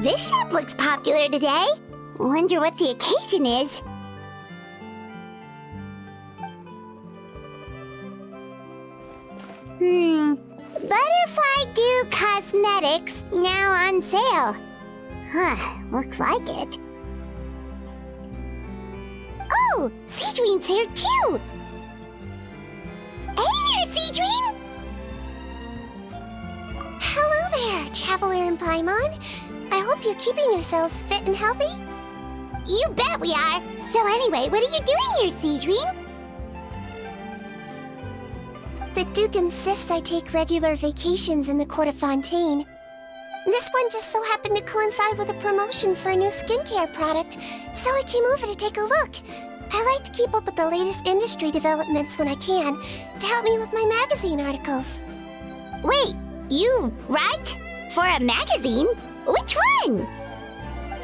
This shop looks popular today. Wonder what the occasion is. Butterfly Dew Cosmetics now on sale. Huh, looks like it. Oh, Sigewinne's here too! Hey there, Sigewinne! Hello there, Traveler and Paimon. I hope you're keeping yourselves fit and healthy. You bet we are! So anyway, what are you doing here, Sigewinne? The Duke insists I take regular vacations in the court of Fontaine. This one just so happened to coincide with a promotion for a new skincare product, so I came over to take a look. I like to keep up with the latest industry developments when I can, to help me with my magazine articles. Wait, you write? For a magazine? Which one?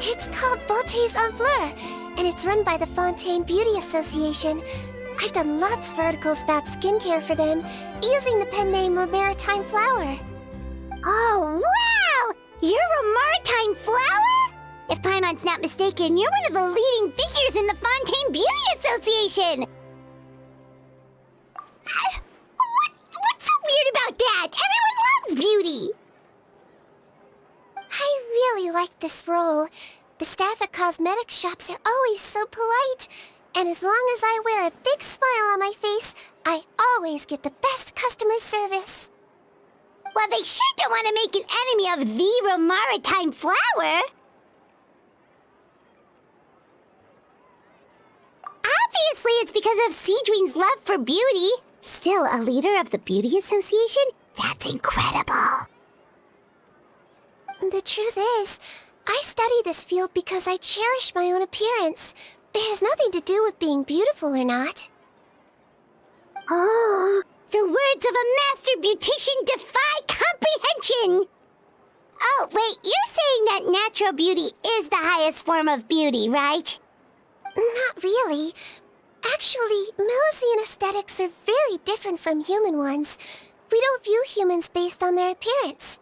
It's called Beautés en Fleur, and it's run by the Fontaine Beauty Association. I've done lots of articles about skincare for them, using the pen name Maritime Flower. Oh, wow! You're a Maritime Flower? If Paimon's not mistaken, you're one of the leading figures in the Fontaine Beauty Association! What's so weird about that? Everyone loves beauty! I really like this role. The staff at cosmetics shops are always so polite. And as long as I wear a big smile on my face, I always get the best customer service. Well, they sure don't want to make an enemy of the Maritime Flower. Obviously, it's because of Sigewinne's love for beauty. Still a leader of the Beauty Association? That's incredible. The truth is, I study this field because I cherish my own appearance. It has nothing to do with being beautiful or not. Oh, the words of a master beautician defy comprehension! Oh, wait, you're saying that natural beauty is the highest form of beauty, right? Not really. Actually, Melusine aesthetics are very different from human ones. We don't view humans based on their appearance.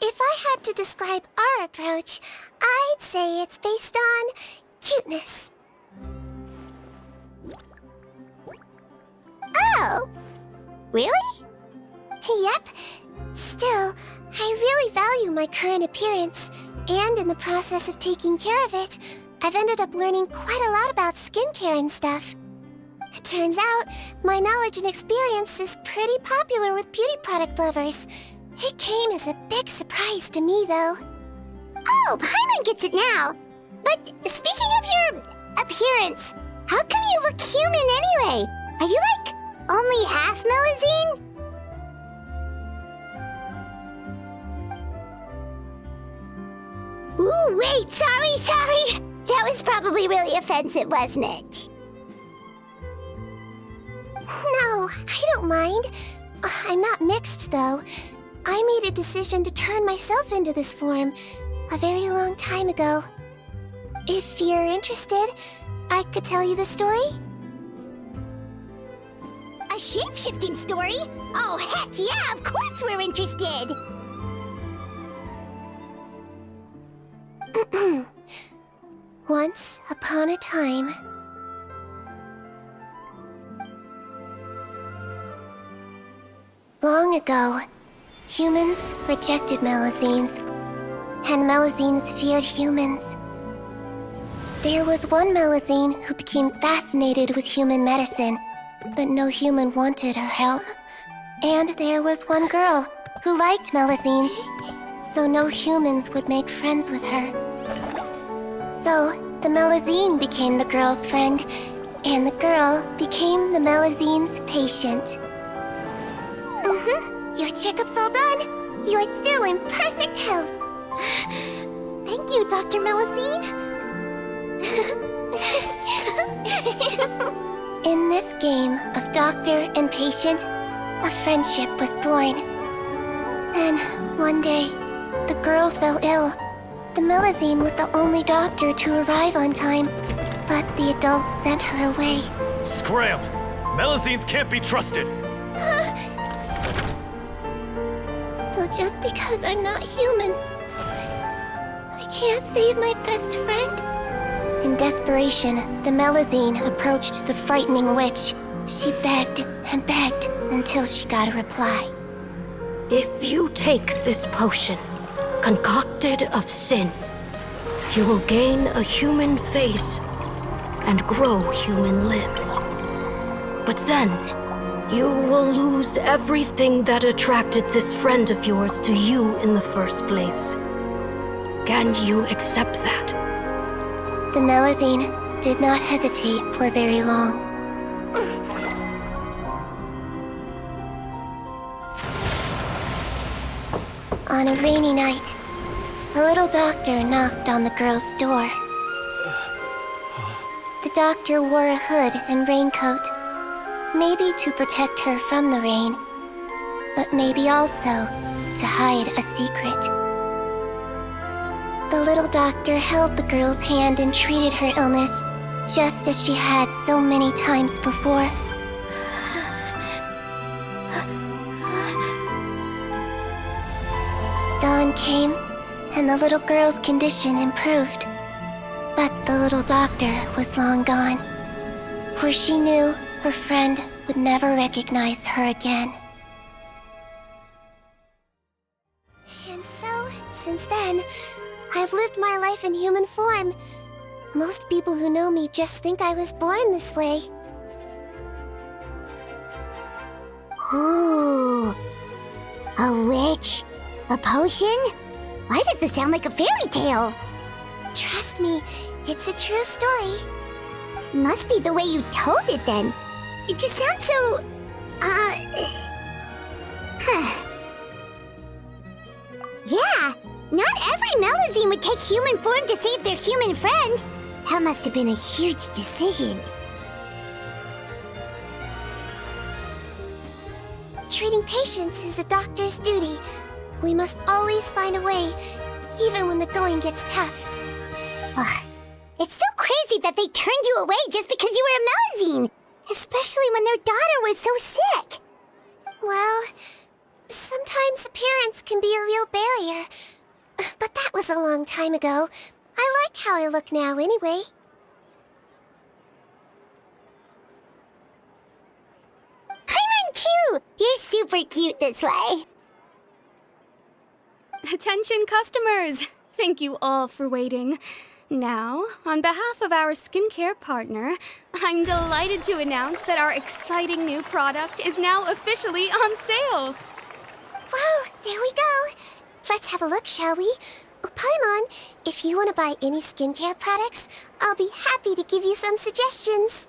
If I had to describe our approach, I'd say it's based on cuteness. Oh! Really? Yep. Still, I really value my current appearance, and in the process of taking care of it, I've ended up learning quite a lot about skincare and stuff. It turns out, my knowledge and experience is pretty popular with beauty product lovers. It came as a big surprise to me, though. Oh, Paimon gets it now. But speaking of your appearance, how come you look human anyway? Are you like only half Melusine? Ooh, wait, sorry. That was probably really offensive, wasn't it? No, I don't mind. I'm not mixed, though. I made a decision to turn myself into this form a very long time ago. If you're interested, I could tell you the story. A shape-shifting story? Oh, heck yeah, of course we're interested! Once upon a time... Long ago, humans rejected Melusines, and Melusines feared humans. There was one Melusine who became fascinated with human medicine, but no human wanted her help. And there was one girl who liked Melusines, so no humans would make friends with her. So, the Melusine became the girl's friend, and the girl became the Melusine's patient. Your checkup's all done. You're still in perfect health. Thank you, Dr. Melusine. In this game of doctor and patient, a friendship was born. Then, one day, the girl fell ill. The Melusine was the only doctor to arrive on time, but the adults sent her away. Scram! Melusines can't be trusted! So just because I'm not human, I can't save my best friend? In desperation, the Melazine approached the frightening witch. She begged and begged until she got a reply. If you take this potion, concocted of sin, you will gain a human face and grow human limbs. But then, you will lose everything that attracted this friend of yours to you in the first place. Can you accept that? The Melazine did not hesitate for very long. On a rainy night, a little doctor knocked on the girl's door. The doctor wore a hood and raincoat, maybe to protect her from the rain, but maybe also to hide a secret. The little doctor held the girl's hand and treated her illness, just as she had so many times before. Dawn came, and the little girl's condition improved. But the little doctor was long gone, for she knew her friend would never recognize her again. And so, since then, I've lived my life in human form. Most people who know me just think I was born this way. Ooh. A witch? A potion? Why does this sound like a fairy tale? Trust me, it's a true story. Must be the way you told it then. It just sounds so... Yeah, not every Melazine would take human form to save their human friend. That must have been a huge decision. Treating patients is a doctor's duty. We must always find a way, even when the going gets tough. Ugh. It's so crazy that they turned you away just because you were a Melazine, especially when their daughter was so sick. Well, sometimes appearance can be a real barrier, but that was a long time ago. I like how I look now anyway. Paimon too! You're super cute this way. Attention customers! Thank you all for waiting. Now, on behalf of our skincare partner, I'm delighted to announce that our exciting new product is now officially on sale. Well, there we go. Let's have a look, shall we? Oh, Paimon, if you want to buy any skincare products, I'll be happy to give you some suggestions.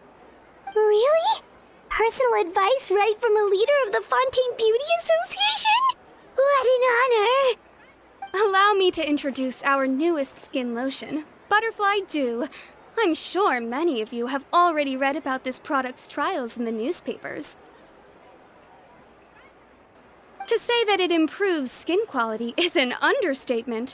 Really? Personal advice right from a leader of the Fontaine Beauty Association? What an honor! Allow me to introduce our newest skin lotion, Butterfly Dew. I'm sure many of you have already read about this product's trials in the newspapers. To say that it improves skin quality is an understatement.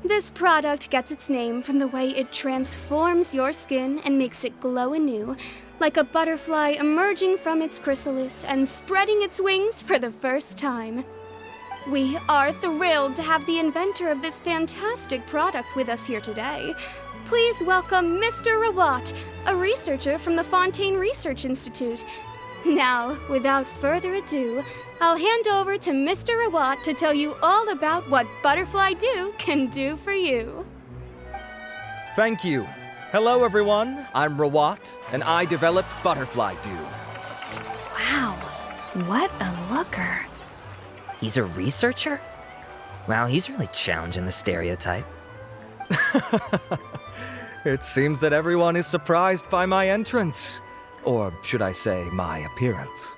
This product gets its name from the way it transforms your skin and makes it glow anew, like a butterfly emerging from its chrysalis and spreading its wings for the first time. We are thrilled to have the inventor of this fantastic product with us here today. Please welcome Mr. Rawat, a researcher from the Fontaine Research Institute. Now, without further ado, I'll hand over to Mr. Rawat to tell you all about what Butterfly Dew can do for you. Thank you. Hello, everyone. I'm Rawat, and I developed Butterfly Dew. Wow, what a looker. He's a researcher? Wow, he's really challenging the stereotype. It seems that everyone is surprised by my entrance. Or should I say, my appearance.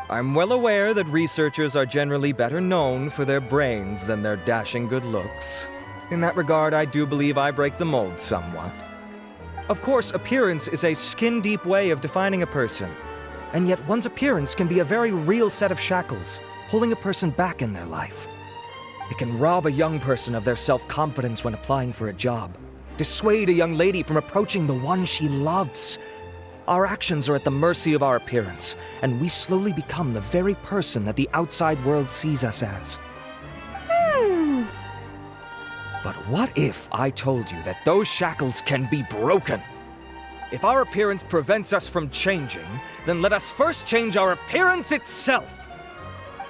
I'm well aware that researchers are generally better known for their brains than their dashing good looks. In that regard, I do believe I break the mold somewhat. Of course, appearance is a skin-deep way of defining a person. And yet one's appearance can be a very real set of shackles, holding a person back in their life. It can rob a young person of their self-confidence when applying for a job, dissuade a young lady from approaching the one she loves. Our actions are at the mercy of our appearance, and we slowly become the very person that the outside world sees us as. But what if I told you that those shackles can be broken? If our appearance prevents us from changing, then let us first change our appearance itself.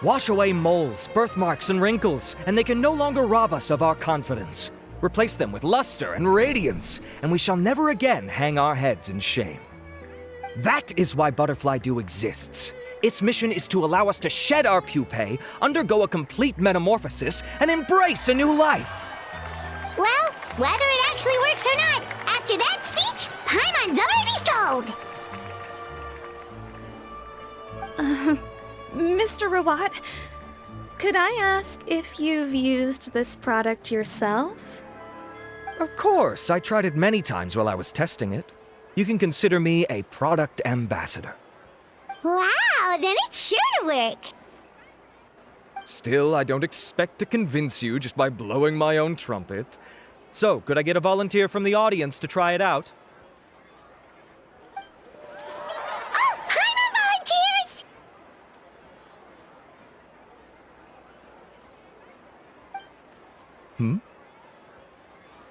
Wash away moles, birthmarks, and wrinkles, and they can no longer rob us of our confidence. Replace them with luster and radiance, and we shall never again hang our heads in shame. That is why Butterfly Dew exists. Its mission is to allow us to shed our pupae, undergo a complete metamorphosis, and embrace a new life. Well, whether it actually works or not, after that speech, Paimon's already sold! Mr. Robot, could I ask if you've used this product yourself? Of course, I tried it many times while I was testing it. You can consider me a product ambassador. Wow, then it's sure to work! Still, I don't expect to convince you just by blowing my own trumpet. So, could I get a volunteer from the audience to try it out? Oh, Paimon volunteers!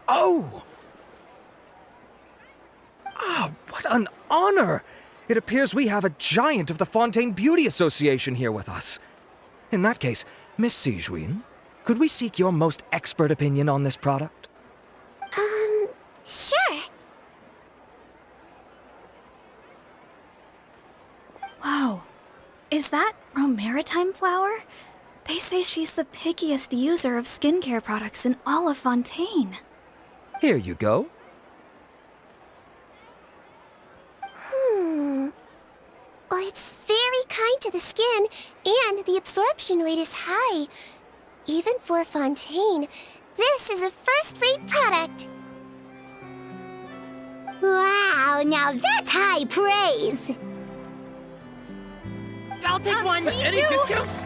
Oh! Ah, what an honor! It appears we have a giant of the Fontaine Beauty Association here with us. In that case, Miss Sigewinne, could we seek your most expert opinion on this product? Sure. Whoa, is that Romaritime flower? They say she's the pickiest user of skincare products in all of Fontaine. Here you go. Well, it's very kind to the skin, and the absorption rate is high. Even for Fontaine, this is a first-rate product. Wow, now that's high praise! I'll take one! Any discounts?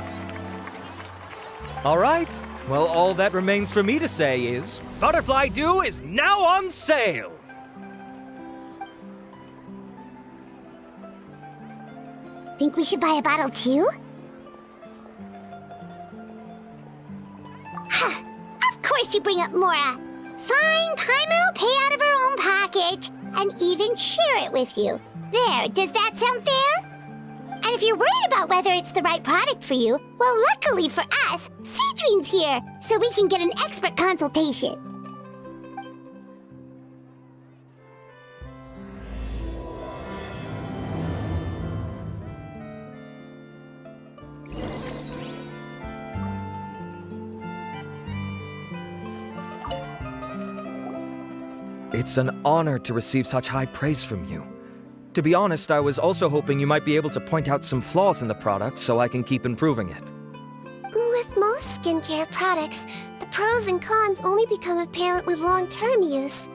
All right. Well, all that remains for me to say is, Butterfly Dew is now on sale! Think we should buy a bottle too? Of course you bring up Mora! Fine, Paimon will pay out of her own pocket, and even share it with you. There, does that sound fair? And if you're worried about whether it's the right product for you, well, luckily for us, Sigewinne's here, so we can get an expert consultation. It's an honor to receive such high praise from you. To be honest, I was also hoping you might be able to point out some flaws in the product so I can keep improving it. With most skincare products, the pros and cons only become apparent with long-term use.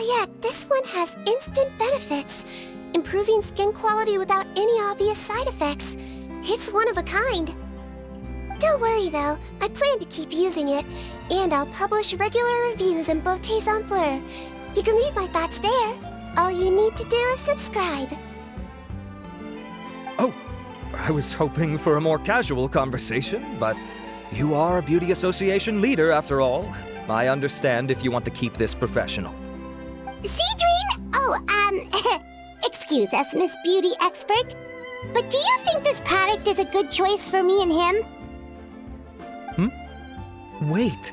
Yet, this one has instant benefits, improving skin quality without any obvious side effects. It's one of a kind. Don't worry though, I plan to keep using it, and I'll publish regular reviews in Beautés en Fleur. You can read my thoughts there. All you need to do is subscribe. Oh, I was hoping for a more casual conversation, but you are a beauty association leader after all. I understand if you want to keep this professional. Sigewinne? Oh, excuse us, Miss Beauty Expert. But do you think this product is a good choice for me and him? Wait,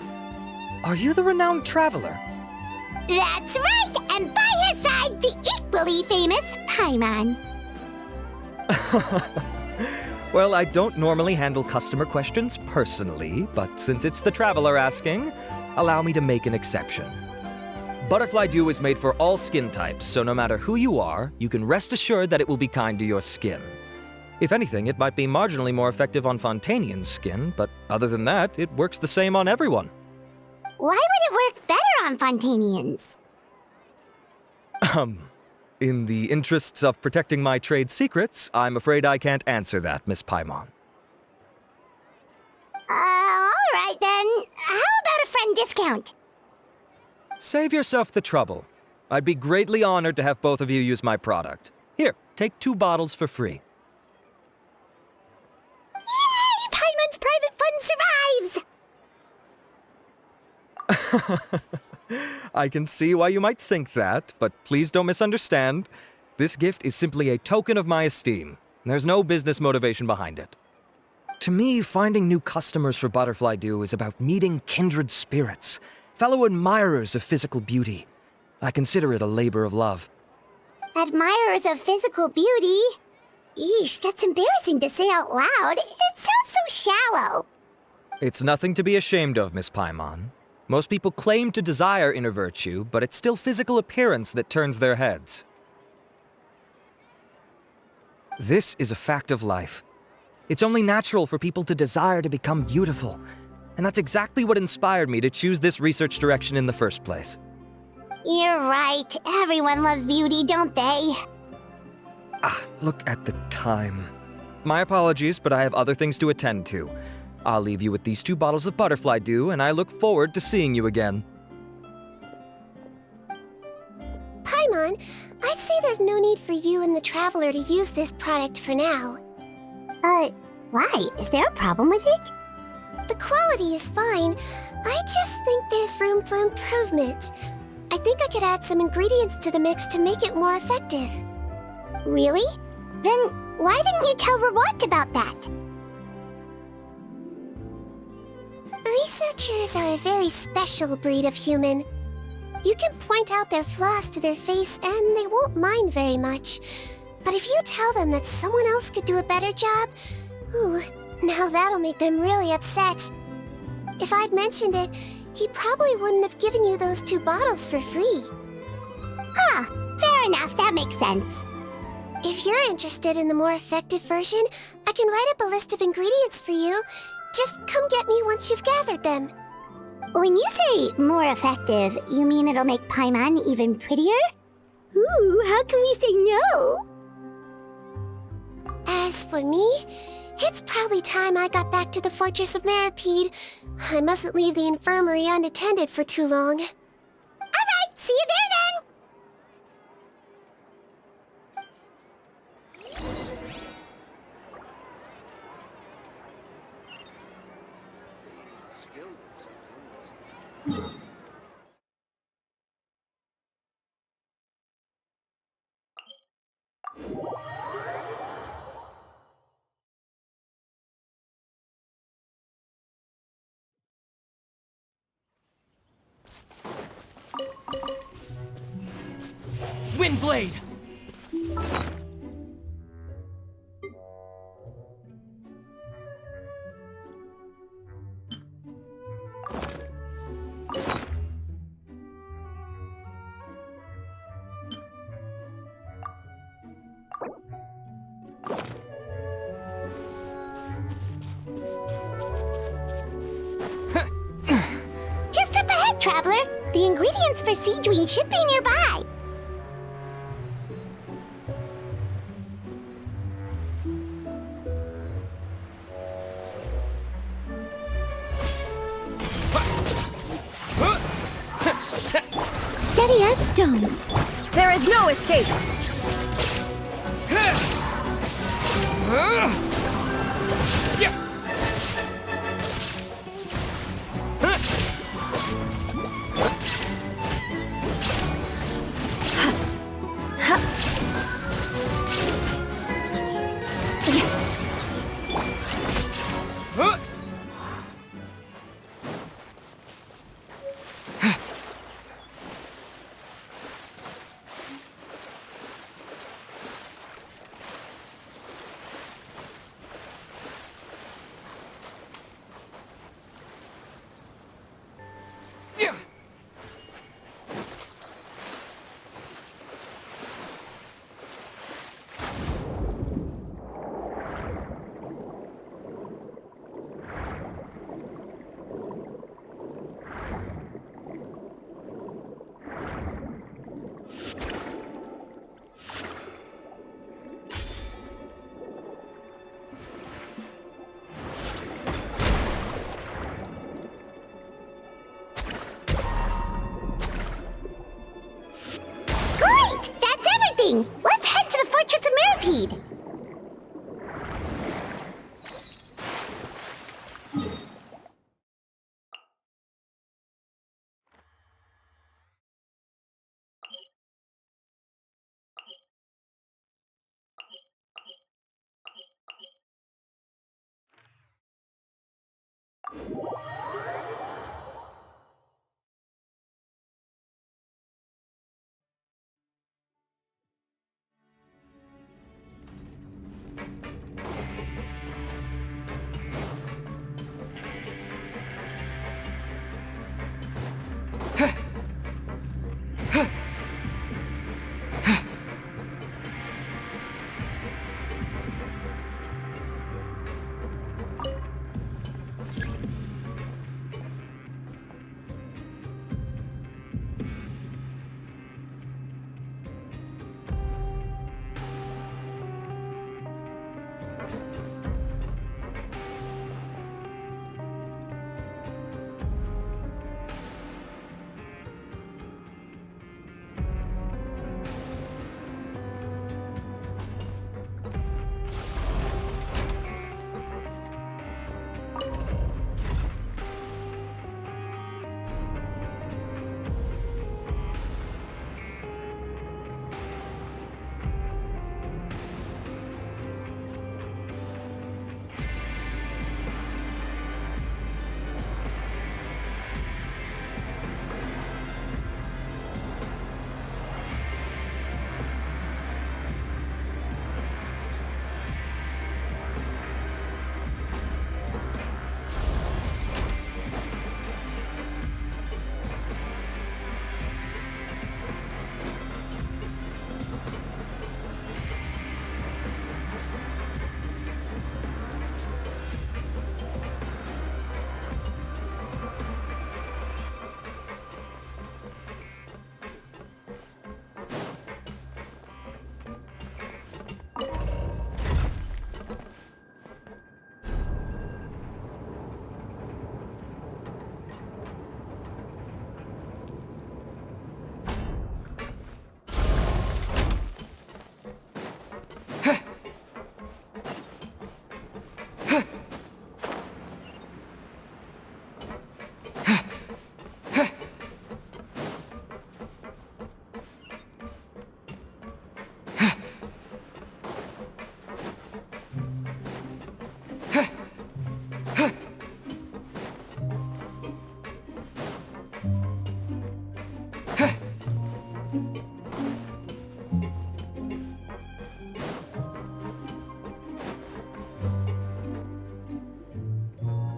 are you the renowned traveler? That's right, and by his side, the equally famous Paimon. Well, I don't normally handle customer questions personally, but since it's the traveler asking, allow me to make an exception. Butterfly Dew is made for all skin types, so no matter who you are, you can rest assured that it will be kind to your skin. If anything, it might be marginally more effective on Fontainian's skin, but other than that, it works the same on everyone. Why would it work better on Fontainians? In the interests of protecting my trade secrets, I'm afraid I can't answer that, Miss Paimon. Alright then. How about a friend discount? Save yourself the trouble. I'd be greatly honored to have both of you use my product. Here, take 2 bottles for free. Yay! Paimon's private fund survives! I can see why you might think that, but please don't misunderstand. This gift is simply a token of my esteem. There's no business motivation behind it. To me, finding new customers for Butterfly Dew is about meeting kindred spirits, fellow admirers of physical beauty. I consider it a labor of love. Admirers of physical beauty? Eesh, that's embarrassing to say out loud. It sounds so shallow. It's nothing to be ashamed of, Miss Paimon. Most people claim to desire inner virtue, but it's still physical appearance that turns their heads. This is a fact of life. It's only natural for people to desire to become beautiful. And that's exactly what inspired me to choose this research direction in the first place. You're right. Everyone loves beauty, don't they? Look at the time. My apologies, but I have other things to attend to. I'll leave you with these 2 bottles of Butterfly Dew, and I look forward to seeing you again. Paimon, I'd say there's no need for you and the Traveler to use this product for now. Why? Is there a problem with it? The quality is fine. I just think there's room for improvement. I think I could add some ingredients to the mix to make it more effective. Really? Then why didn't you tell Rawat about that? Researchers are a very special breed of human. You can point out their flaws to their face and they won't mind very much. But if you tell them that someone else could do a better job, ooh, now that'll make them really upset. If I'd mentioned it, he probably wouldn't have given you those 2 bottles for free. Fair enough, that makes sense. If you're interested in the more effective version, I can write up a list of ingredients for you. Just come get me once you've gathered them. When you say more effective, you mean it'll make Paimon even prettier? Ooh, how can we say no? As for me, it's probably time I got back to the Fortress of Maripede. I mustn't leave the infirmary unattended for too long. Alright, see you there then! Windblade! Just up ahead, Traveler. The ingredients for Sigewinne should be nearby. Steady as stone. There is no escape! Great! That's everything! Let's head to the Fortress of Maripede!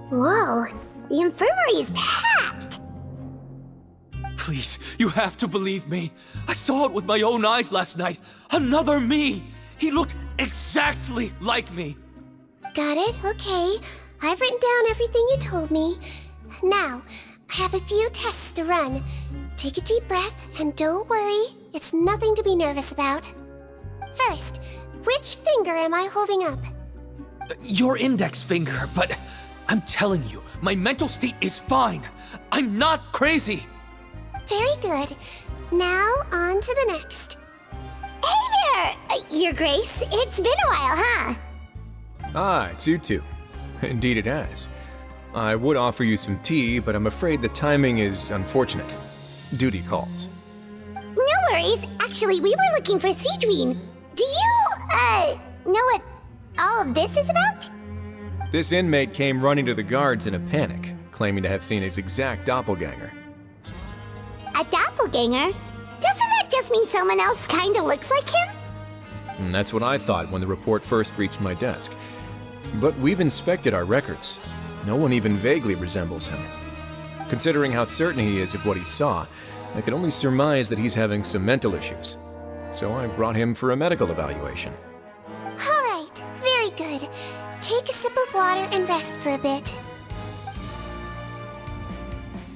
Whoa, the infirmary is packed! Please, you have to believe me. I saw it with my own eyes last night. Another me! He looked exactly like me. Got it, okay. I've written down everything you told me. Now, I have a few tests to run. Take a deep breath, and don't worry, it's nothing to be nervous about. First, which finger am I holding up? Your index finger, but I'm telling you, my mental state is fine. I'm not crazy. Very good. Now, on to the next. Hey there, Your Grace. It's been a while, huh? Ah, it's you two. Indeed it has. I would offer you some tea, but I'm afraid the timing is unfortunate. Duty calls. No worries. Actually, we were looking for Sigewinne. Do you, know what all of this is about? This inmate came running to the guards in a panic, claiming to have seen his exact doppelganger. A doppelganger? Doesn't that just mean someone else kinda looks like him? And that's what I thought when the report first reached my desk. But we've inspected our records. No one even vaguely resembles him. Considering how certain he is of what he saw, I could only surmise that he's having some mental issues. So I brought him for a medical evaluation. Alright, very good. Take a sip of water and rest for a bit.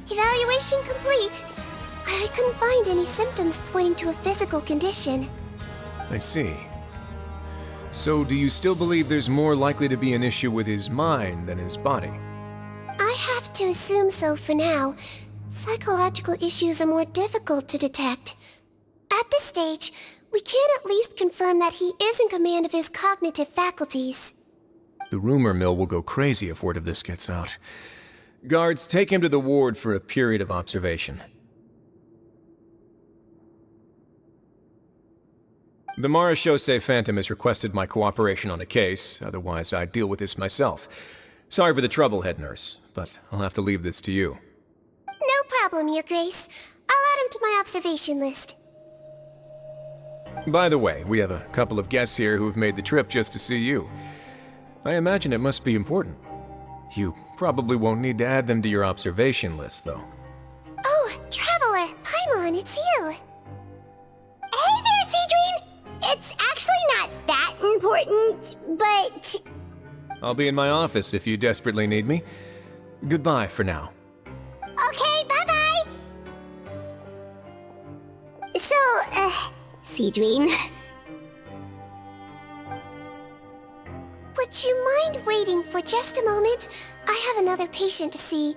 Evaluation complete. I couldn't find any symptoms pointing to a physical condition. I see. So do you still believe there's more likely to be an issue with his mind than his body? I have to assume so for now. Psychological issues are more difficult to detect. At this stage, we can at least confirm that he is in command of his cognitive faculties. The rumor mill will go crazy if word of this gets out. Guards, take him to the ward for a period of observation. The Marechaussee Phantom has requested my cooperation on a case, otherwise I'd deal with this myself. Sorry for the trouble, head nurse, but I'll have to leave this to you. No problem, Your Grace. I'll add him to my observation list. By the way, we have a couple of guests here who've made the trip just to see you. I imagine it must be important. You probably won't need to add them to your observation list, though. Oh, Traveler, Paimon, it's you. Hey there, Sigewinne! It's actually not that important, but... I'll be in my office if you desperately need me. Goodbye for now. Okay, bye-bye! So, Sigewinne... Would you mind waiting for just a moment? I have another patient to see.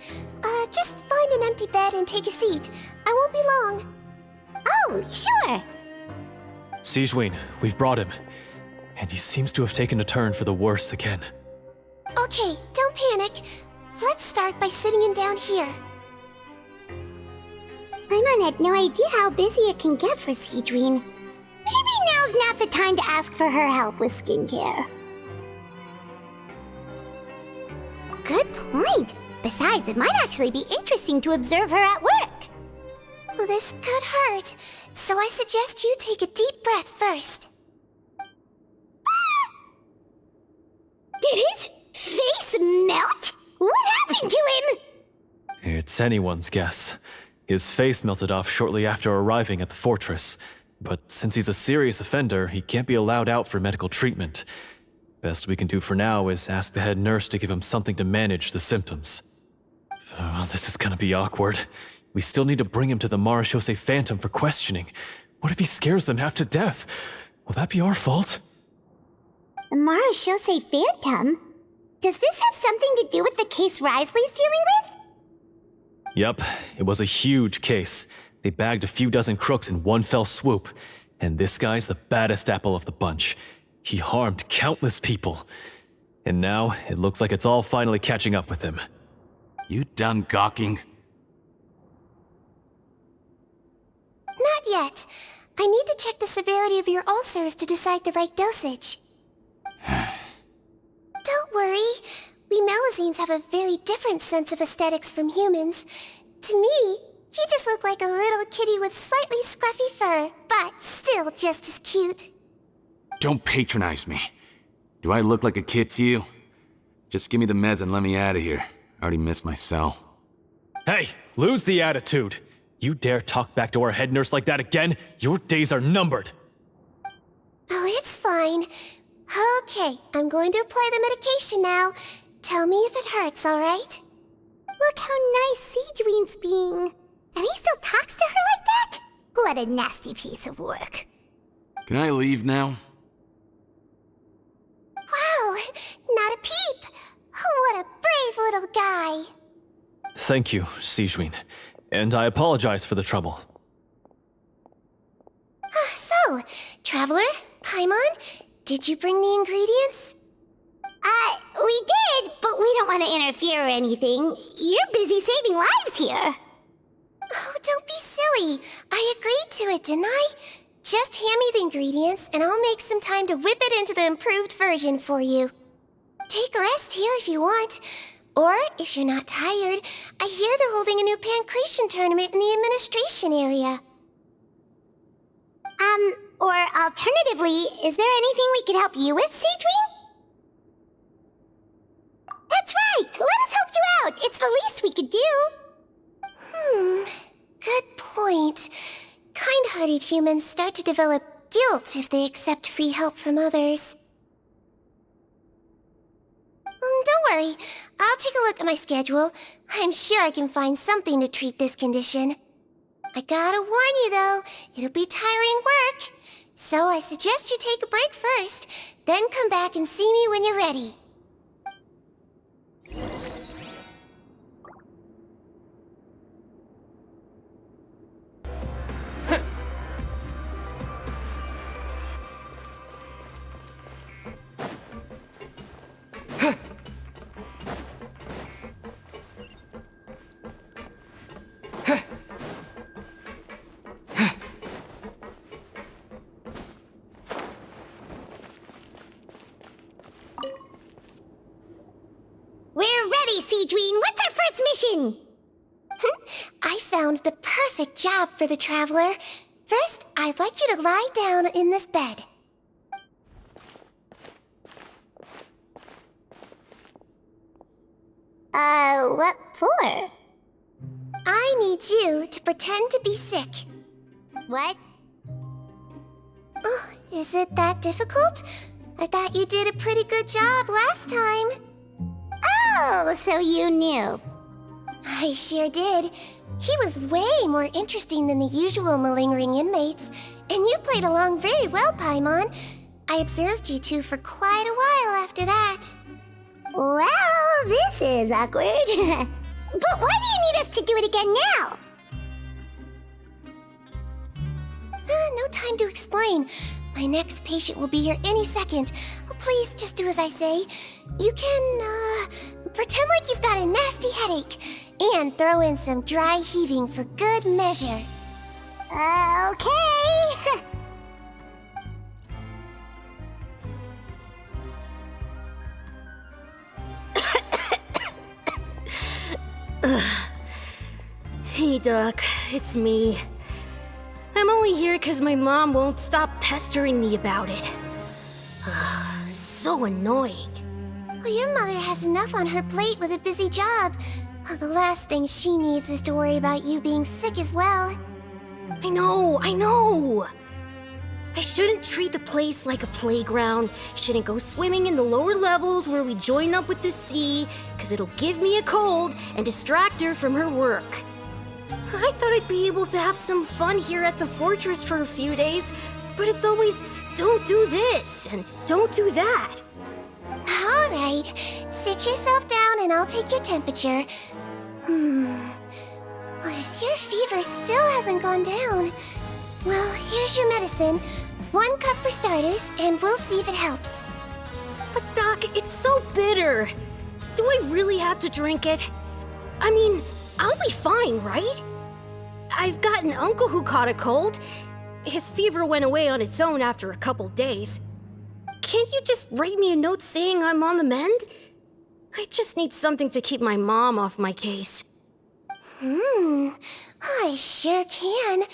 Just find an empty bed and take a seat. I won't be long. Oh, sure! Sigewinne, we've brought him. And he seems to have taken a turn for the worse again. Okay, don't panic. Let's start by sitting him down here. Paimon had no idea how busy it can get for Sigewinne. Maybe now's not the time to ask for her help with skincare. Good point. Besides, it might actually be interesting to observe her at work. Well, this could hurt, so I suggest you take a deep breath first. Did his face melt? What happened to him? It's anyone's guess. His face melted off shortly after arriving at the fortress. But since he's a serious offender, he can't be allowed out for medical treatment. Best we can do for now is ask the head nurse to give him something to manage the symptoms. Oh, this is gonna be awkward. We still need to bring him to the Marechaussee Phantom for questioning. What if he scares them half to death? Will that be our fault? The Marechaussee Phantom? Does this have something to do with the case Risley's dealing with? Yup, it was a huge case. They bagged a few dozen crooks in one fell swoop. And this guy's the baddest apple of the bunch. He harmed countless people. And now, it looks like it's all finally catching up with him. You done gawking? Not yet. I need to check the severity of your ulcers to decide the right dosage. Don't worry. We Melusines have a very different sense of aesthetics from humans. To me, he just looked like a little kitty with slightly scruffy fur, but still just as cute. Don't patronize me. Do I look like a kid to you? Just give me the meds and let me out of here. I already missed my cell. Hey, lose the attitude. You dare talk back to our head nurse like that again? Your days are numbered. Oh, it's fine. Okay, I'm going to apply the medication now. Tell me if it hurts, alright? Look how nice Sigewinne's being. And he still talks to her like that? What a nasty piece of work. Can I leave now? Wow, not a peep. What a brave little guy. Thank you, Sigewinne. And I apologize for the trouble. So, Traveler, Paimon, did you bring the ingredients? We did, but we don't want to interfere or anything. You're busy saving lives here. Oh, don't be silly. I agreed to it, didn't I? Just hand me the ingredients, and I'll make some time to whip it into the improved version for you. Take a rest here if you want. Or, if you're not tired, I hear they're holding a new pancreation tournament in the administration area. Or alternatively, is there anything we could help you with, Sigewinne? That's right! Let us help you out! It's the least we could do! Good point. Kind-hearted humans start to develop guilt if they accept free help from others. Don't worry. I'll take a look at my schedule. I'm sure I can find something to treat this condition. I gotta warn you, though, it'll be tiring work. So I suggest you take a break first, then come back and see me when you're ready. Sigewinne. What's our first mission? I found the perfect job for the traveler. First, I'd like you to lie down in this bed. What for? I need you to pretend to be sick. What? Oh, is it that difficult? I thought you did a pretty good job last time. Oh, so you knew. I sure did. He was way more interesting than the usual malingering inmates, and you played along very well, Paimon. I observed you two for quite a while after that. Well, this is awkward. But why do you need us to do it again now? No time to explain. My next patient will be here any second. Oh, please, just do as I say. You can, pretend like you've got a nasty headache, and throw in some dry heaving for good measure. Okay. Hey, Doc, it's me. I'm only here because my mom won't stop pestering me about it. So annoying. Well, your mother has enough on her plate with a busy job. Oh, the last thing she needs is to worry about you being sick as well. I know! I shouldn't treat the place like a playground, shouldn't go swimming in the lower levels where we join up with the sea, because it'll give me a cold and distract her from her work. I thought I'd be able to have some fun here at the fortress for a few days, but it's always, don't do this and don't do that. All right, sit yourself down and I'll take your temperature. Your fever still hasn't gone down. Well, here's your medicine. 1 cup for starters, and we'll see if it helps. But Doc, it's so bitter. Do I really have to drink it? I mean, I'll be fine, right? I've got an uncle who caught a cold. His fever went away on its own after a couple days. Can't you just write me a note saying I'm on the mend? I just need something to keep my mom off my case. I sure can.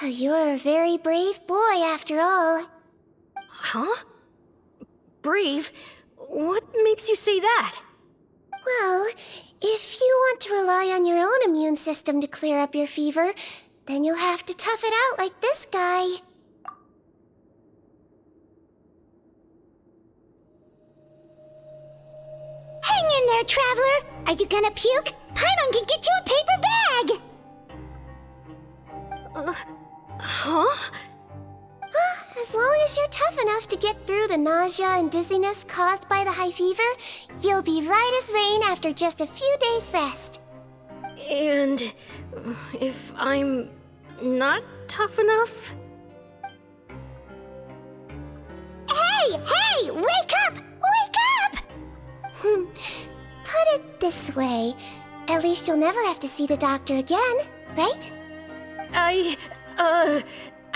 You're a very brave boy, after all. Huh? Brave? What makes you say that? Well, if you want to rely on your own immune system to clear up your fever, then you'll have to tough it out like this guy. Hang in there, traveler. Are you gonna puke? Paimon can get you a paper bag. Huh? As long as you're tough enough to get through the nausea and dizziness caused by the high fever, you'll be right as rain after just a few days' rest. And if I'm not tough enough? Hey, wake up! Wake up! Put it this way, at least you'll never have to see the doctor again, right?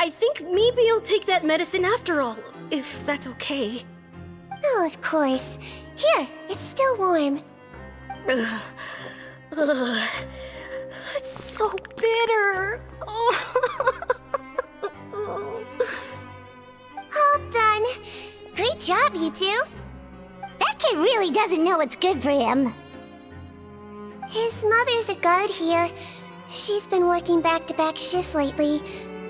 I think maybe I'll take that medicine after all, if that's okay. Oh, of course. Here, it's still warm. It's so bitter. All done. Great job, you two. That kid really doesn't know what's good for him. His mother's a guard here. She's been working back-to-back shifts lately,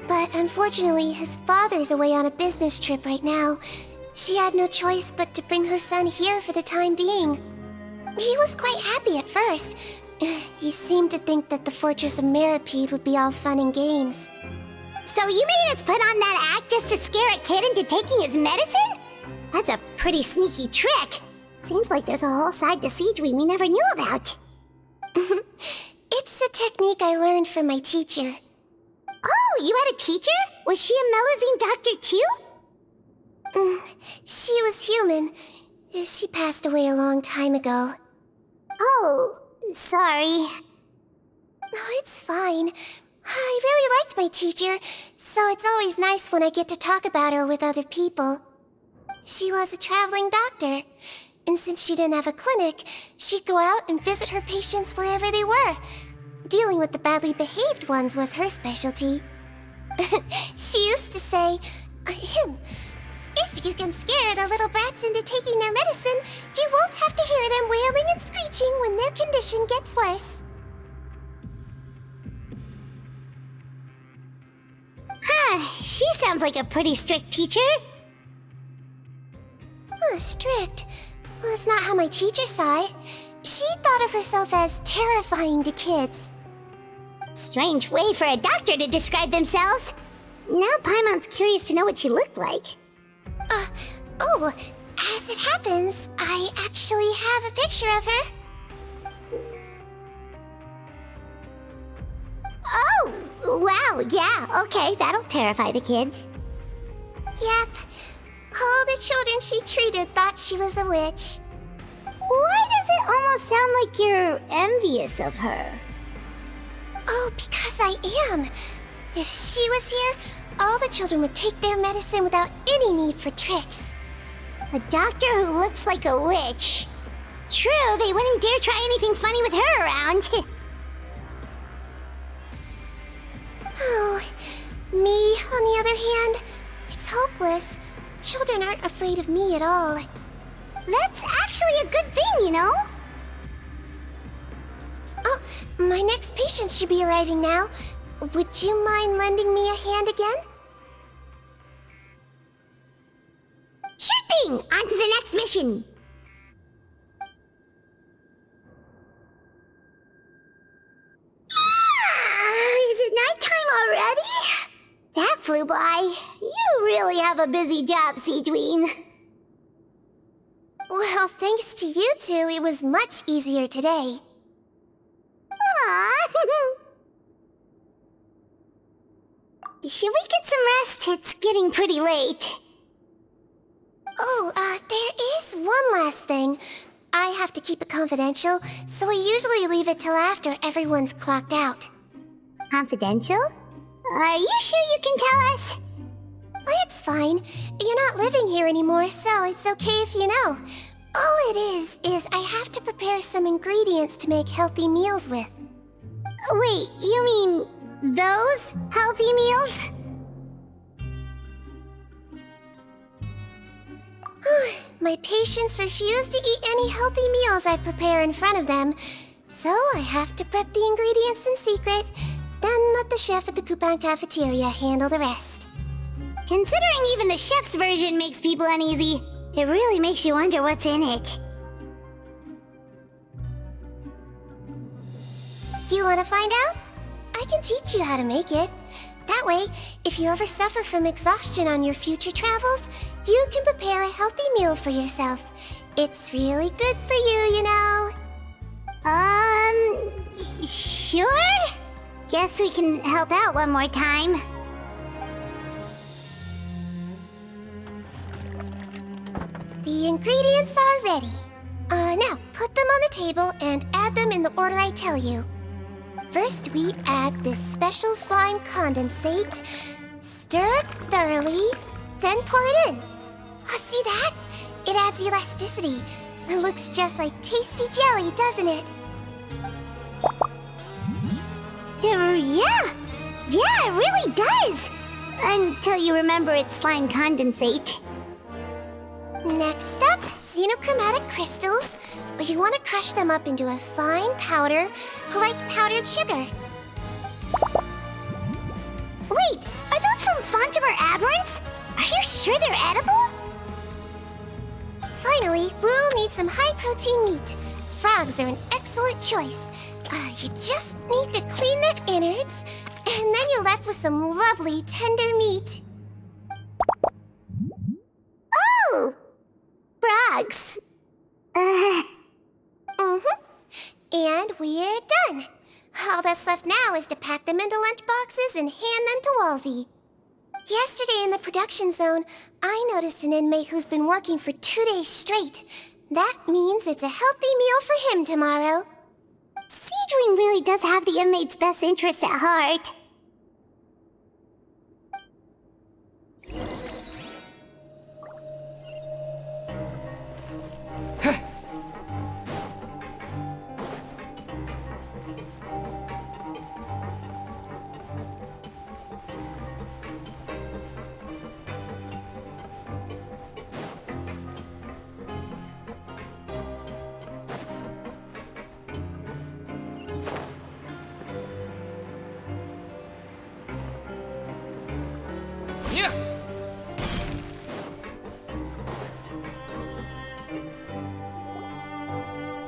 but unfortunately his father's away on a business trip right now. She had no choice but to bring her son here for the time being. He was quite happy at first. He seemed to think that the Fortress of Meripede would be all fun and games. So you made us put on that act just to scare a kid into taking his medicine? That's a pretty sneaky trick. Seems like there's a whole side to Sigewinne we never knew about. It's a technique I learned from my teacher. Oh, you had a teacher? Was she a Melazine doctor too? She was human. She passed away a long time ago. Oh, sorry. No, it's fine. I really liked my teacher, so it's always nice when I get to talk about her with other people. She was a traveling doctor. And since she didn't have a clinic, she'd go out and visit her patients wherever they were. Dealing with the badly behaved ones was her specialty. She used to say, if you can scare the little brats into taking their medicine, you won't have to hear them wailing and screeching when their condition gets worse. She sounds like a pretty strict teacher. Strict? Well, that's not how my teacher saw it. She thought of herself as terrifying to kids. Strange way for a doctor to describe themselves. Now Paimon's curious to know what she looked like. As it happens, I actually have a picture of her. Oh, wow, yeah, okay, that'll terrify the kids. Yep. All the children she treated thought she was a witch. Why does it almost sound like you're envious of her? Oh, because I am. If she was here, all the children would take their medicine without any need for tricks. A doctor who looks like a witch. True, they wouldn't dare try anything funny with her around. Oh, me, on the other hand, it's hopeless. Children aren't afraid of me at all. That's actually a good thing, you know? Oh, my next patient should be arriving now. Would you mind lending me a hand again? Sure thing! On to the next mission! Is it nighttime already? That flew by. You really have a busy job, Sigewinne. Well, thanks to you two, it was much easier today. Aww. Should we get some rest? It's getting pretty late. Oh, there is one last thing. I have to keep it confidential, so I usually leave it till after everyone's clocked out. Confidential? Are you sure you can tell us? It's fine. You're not living here anymore, so it's okay if you know. All it is I have to prepare some ingredients to make healthy meals with. Wait, you mean those healthy meals? My patients refuse to eat any healthy meals I prepare in front of them, so I have to prep the ingredients in secret, then let the chef at the Coupon cafeteria handle the rest. Considering even the chef's version makes people uneasy, it really makes you wonder what's in it. You want to find out? I can teach you how to make it. That way, if you ever suffer from exhaustion on your future travels, you can prepare a healthy meal for yourself. It's really good for you, you know. Sure? Guess we can help out one more time. The ingredients are ready. Now, put them on the table and add them in the order I tell you. First, we add this special slime condensate, stir it thoroughly, then pour it in. See that? It adds elasticity. It looks just like tasty jelly, doesn't it? Yeah, it really does! Until you remember it's slime condensate. Next up, xenochromatic crystals. You want to crush them up into a fine powder, like powdered sugar. Wait, are those from Fontaine aberrants? Are you sure they're edible? Finally, we'll need some high-protein meat. Frogs are an excellent choice. You just need to clean their innards, and then you're left with some lovely, tender meat. Oh! Frogs. And we're done. All that's left now is to pack them into lunch boxes and hand them to Wolsey. Yesterday in the production zone, I noticed an inmate who's been working for 2 days straight. That means it's a healthy meal for him tomorrow. Sigewinne really does have the inmate's best interests at heart.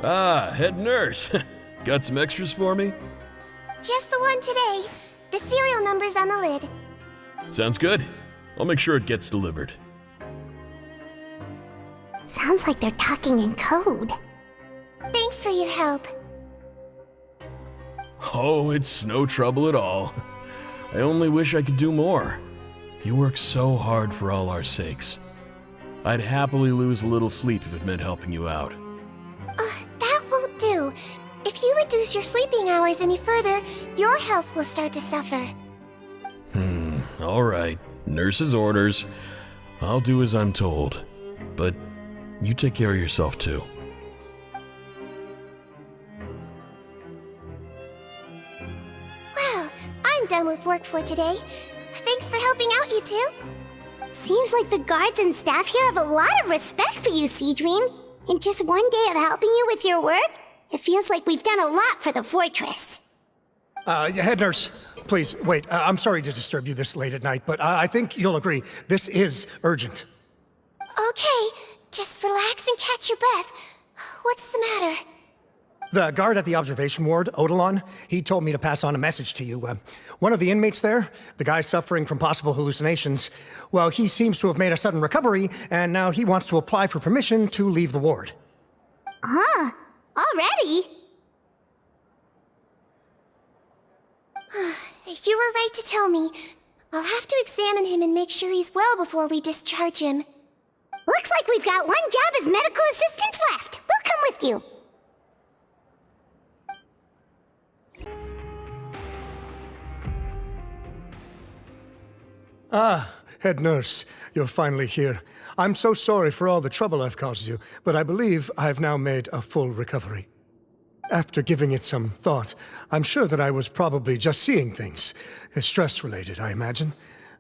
Ah, head nurse. Got some extras for me? Just the one today. The serial number's on the lid. Sounds good. I'll make sure it gets delivered. Sounds like they're talking in code. Thanks for your help. Oh, it's no trouble at all. I only wish I could do more. You work so hard for all our sakes. I'd happily lose a little sleep if it meant helping you out. That won't do. If you reduce your sleeping hours any further, your health will start to suffer. All right. Nurse's orders. I'll do as I'm told. But you take care of yourself too. Well, I'm done with work for today. Thanks for helping out, you two. Seems like the guards and staff here have a lot of respect for you, Sigewinne. In just one day of helping you with your work, it feels like we've done a lot for the fortress. Head nurse, please, wait. I'm sorry to disturb you this late at night, but I think you'll agree, this is urgent. Okay, just relax and catch your breath. What's the matter? The guard at the observation ward, Odilon, he told me to pass on a message to you. One of the inmates there, the guy suffering from possible hallucinations, well, he seems to have made a sudden recovery, and now he wants to apply for permission to leave the ward. Huh? Already? You were right to tell me. I'll have to examine him and make sure he's well before we discharge him. Looks like we've got one job as medical assistants left. We'll come with you. Ah, head nurse, you're finally here. I'm so sorry for all the trouble I've caused you, but I believe I've now made a full recovery. After giving it some thought, I'm sure that I was probably just seeing things. Stress-related, I imagine.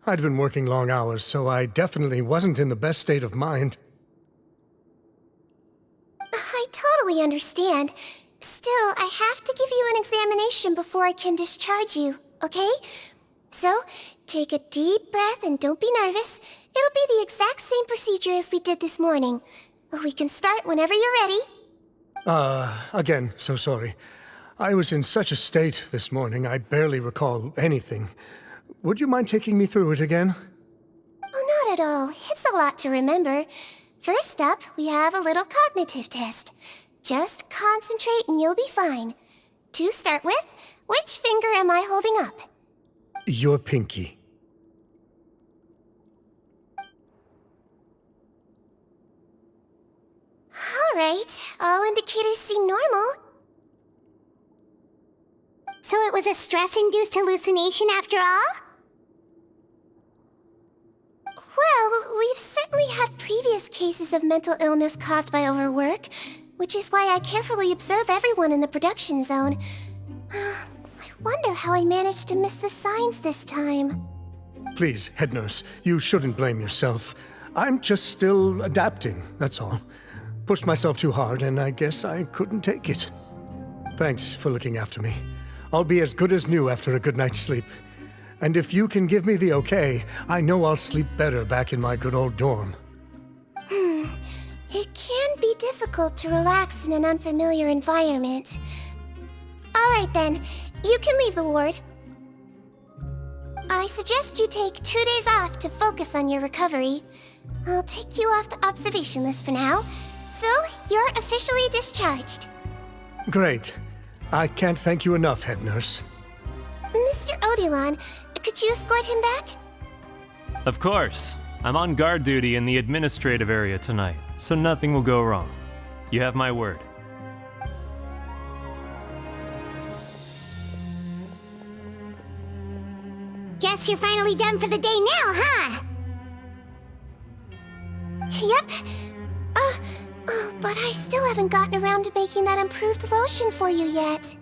I'd been working long hours, so I definitely wasn't in the best state of mind. I totally understand. Still, I have to give you an examination before I can discharge you, okay? So, take a deep breath and don't be nervous. It'll be the exact same procedure as we did this morning. We can start whenever you're ready. Again, so sorry. I was in such a state this morning, I barely recall anything. Would you mind taking me through it again? Oh, not at all. It's a lot to remember. First up, we have a little cognitive test. Just concentrate and you'll be fine. To start with, which finger am I holding up? Your pinky. All right, all indicators seem normal. So it was a stress-induced hallucination after all? Well, we've certainly had previous cases of mental illness caused by overwork, which is why I carefully observe everyone in the production zone. I wonder how I managed to miss the signs this time. Please, head nurse, you shouldn't blame yourself. I'm just still adapting, that's all. Pushed myself too hard, and I guess I couldn't take it. Thanks for looking after me. I'll be as good as new after a good night's sleep. And if you can give me the okay, I know I'll sleep better back in my good old dorm. It can be difficult to relax in an unfamiliar environment. All right then, you can leave the ward. I suggest you take 2 days off to focus on your recovery. I'll take you off the observation list for now, so you're officially discharged. Great. I can't thank you enough, head nurse. Mr. Odilon, could you escort him back? Of course. I'm on guard duty in the administrative area tonight, so nothing will go wrong. You have my word. Guess you're finally done for the day now, huh? Yep. But I still haven't gotten around to making that improved lotion for you yet.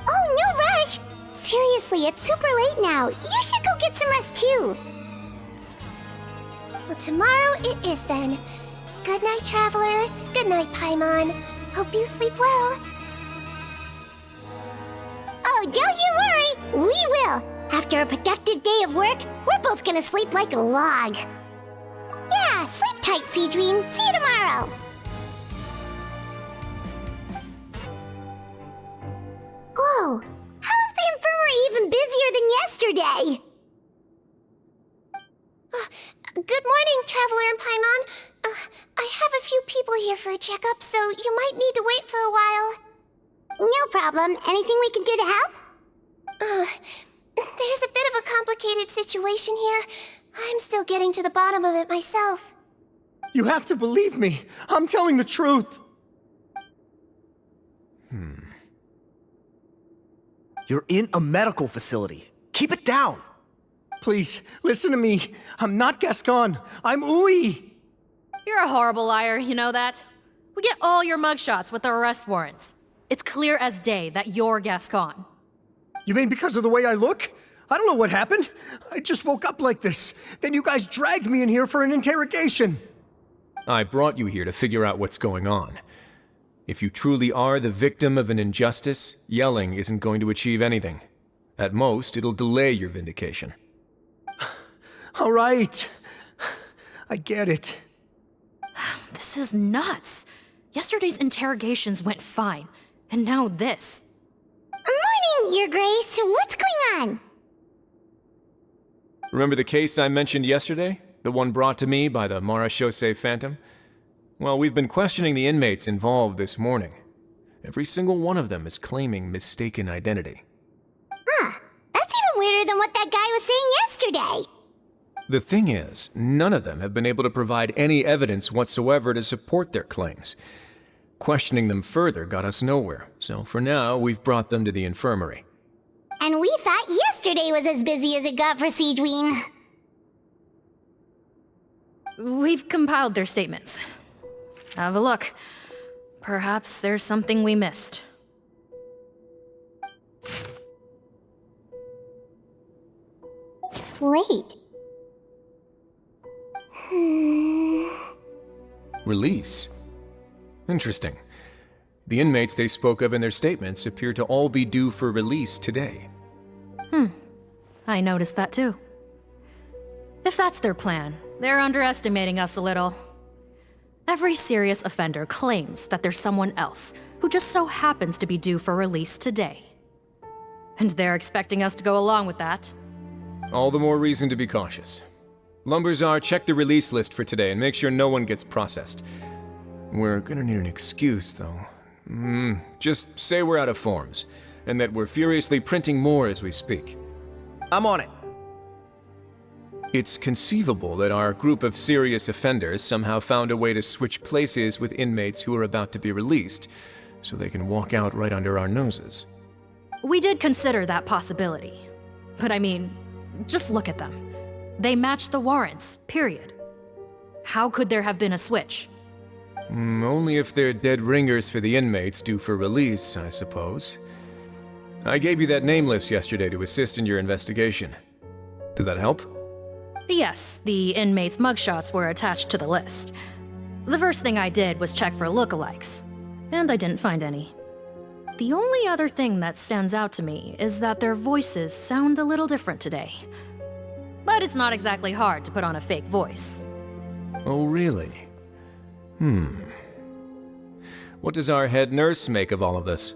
Oh, no rush! Seriously, it's super late now. You should go get some rest too. Well, tomorrow it is then. Good night, Traveler. Good night, Paimon. Hope you sleep well. Oh, don't you worry! We will! After a productive day of work, we're both gonna sleep like a log. Yeah, sleep tight, Sigewinne. See you tomorrow! yesterday! Good morning, Traveler and Paimon. I have a few people here for a checkup, so you might need to wait for a while. No problem. Anything we can do to help? There's a bit of a complicated situation here. I'm still getting to the bottom of it myself. You have to believe me. I'm telling the truth. You're in a medical facility. Keep it down. Please, listen to me. I'm not Gascon. I'm Uy. You're a horrible liar, you know that? We get all your mugshots with the arrest warrants. It's clear as day that you're Gascon. You mean because of the way I look? I don't know what happened. I just woke up like this. Then you guys dragged me in here for an interrogation. I brought you here to figure out what's going on. If you truly are the victim of an injustice, yelling isn't going to achieve anything. At most, it'll delay your vindication. All right. I get it. This is nuts. Yesterday's interrogations went fine, and now this. Morning, Your Grace. What's going on? Remember the case I mentioned yesterday? The one brought to me by the Marechaussee Phantom? Well, we've been questioning the inmates involved this morning. Every single one of them is claiming mistaken identity. That's even weirder than what that guy was saying yesterday. The thing is, none of them have been able to provide any evidence whatsoever to support their claims. Questioning them further got us nowhere, so for now, we've brought them to the infirmary. And we thought yesterday was as busy as it got for Sigewinne. We've compiled their statements. Have a look. Perhaps there's something we missed. Wait. Release? Interesting. The inmates they spoke of in their statements appear to all be due for release today. I noticed that too. If that's their plan, they're underestimating us a little. Every serious offender claims that there's someone else who just so happens to be due for release today. And they're expecting us to go along with that. All the more reason to be cautious. Lumberzar, check the release list for today and make sure no one gets processed. We're gonna need an excuse, though. Just say we're out of forms, and that we're furiously printing more as we speak. I'm on it. It's conceivable that our group of serious offenders somehow found a way to switch places with inmates who are about to be released, so they can walk out right under our noses. We did consider that possibility. But I mean, just look at them. They match the warrants, period. How could there have been a switch? Only if they're dead ringers for the inmates due for release, I suppose. I gave you that name list yesterday to assist in your investigation. Did that help? Yes, the inmates' mugshots were attached to the list. The first thing I did was check for lookalikes, and I didn't find any. The only other thing that stands out to me is that their voices sound a little different today. But it's not exactly hard to put on a fake voice. Oh, really? What does our head nurse make of all of this?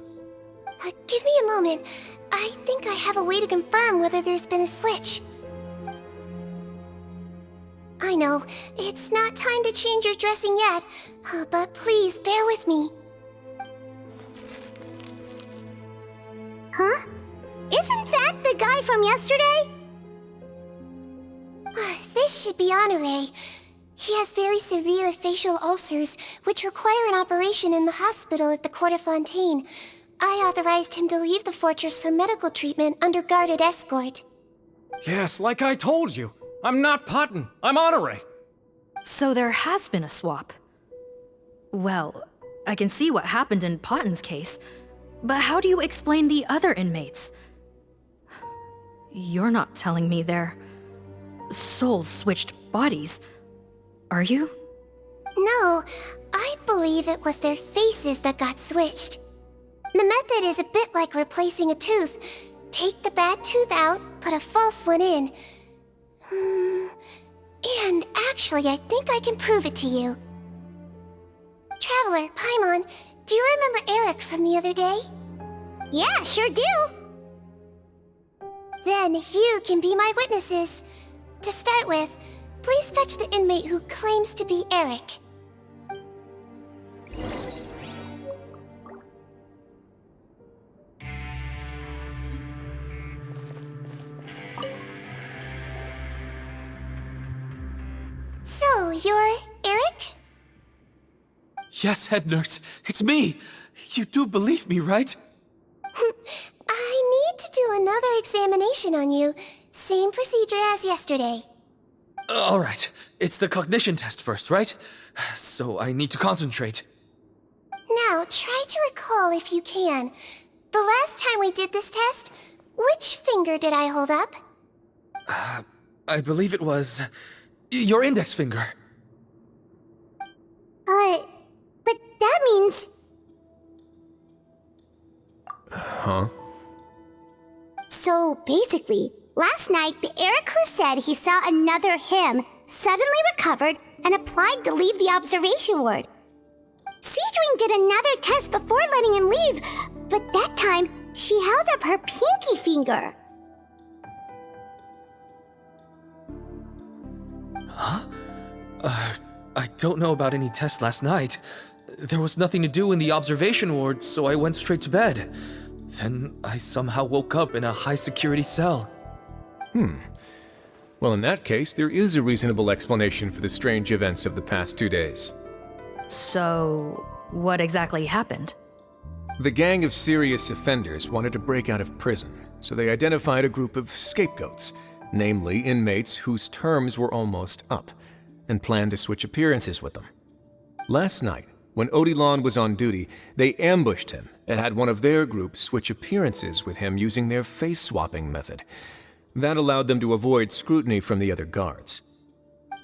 Give me a moment. I think I have a way to confirm whether there's been a switch. I know, it's not time to change your dressing yet, but please bear with me. Huh? Isn't that the guy from yesterday? This should be Honore. He has very severe facial ulcers, which require an operation in the hospital at the court of Fontaine. I authorized him to leave the fortress for medical treatment under guarded escort. Yes, like I told you. I'm not Potton. I'm Honore. So there has been a swap. Well, I can see what happened in Potton's case, but how do you explain the other inmates? You're not telling me their souls switched bodies, are you? No, I believe it was their faces that got switched. The method is a bit like replacing a tooth. Take the bad tooth out, put a false one in. And actually, I think I can prove it to you. Traveler, Paimon, do you remember Eric from the other day? Yeah, sure do. Then you can be my witnesses. To start with, please fetch the inmate who claims to be Eric. So, you're Eric? Yes, head nurse, it's me. You do believe me, right? I need to do another examination on you. Same procedure as yesterday. All right, it's the cognition test first, right? So I need to concentrate. Now, try to recall if you can. The last time we did this test, which finger did I hold up? I believe it was your index finger. But that means... Huh? So basically, last night the Eric who said he saw another him suddenly recovered and applied to leave the observation ward. Sigewinne did another test before letting him leave, but that time she held up her pinky finger. Huh? I don't know about any tests last night. There was nothing to do in the observation ward, so I went straight to bed. Then I somehow woke up in a high-security cell. Well, in that case, there is a reasonable explanation for the strange events of the past 2 days. So, what exactly happened? The gang of serious offenders wanted to break out of prison, so they identified a group of scapegoats, namely inmates whose terms were almost up, and planned to switch appearances with them. Last night, when Odilon was on duty, they ambushed him and had one of their group switch appearances with him using their face-swapping method. That allowed them to avoid scrutiny from the other guards.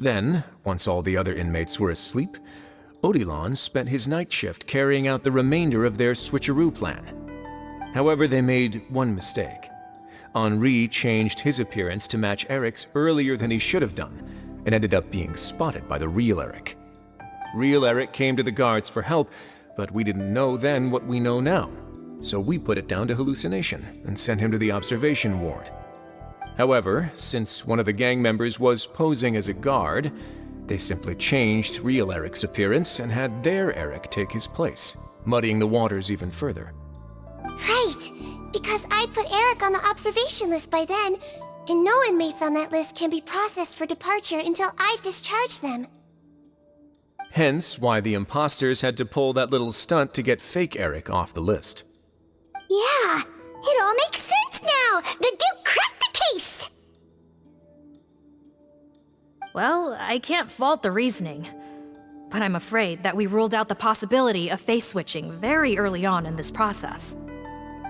Then, once all the other inmates were asleep, Odilon spent his night shift carrying out the remainder of their switcheroo plan. However, they made one mistake. Henri changed his appearance to match Eric's earlier than he should have done, and ended up being spotted by the real Eric. Real Eric came to the guards for help, but we didn't know then what we know now, so we put it down to hallucination and sent him to the observation ward. However, since one of the gang members was posing as a guard, they simply changed real Eric's appearance and had their Eric take his place, muddying the waters even further. Right, because I put Eric on the observation list by then, and no inmates on that list can be processed for departure until I've discharged them. Hence why the imposters had to pull that little stunt to get fake Eric off the list. Yeah, it all makes sense now! The Duke cracked the case! Well, I can't fault the reasoning. But I'm afraid that we ruled out the possibility of face switching very early on in this process.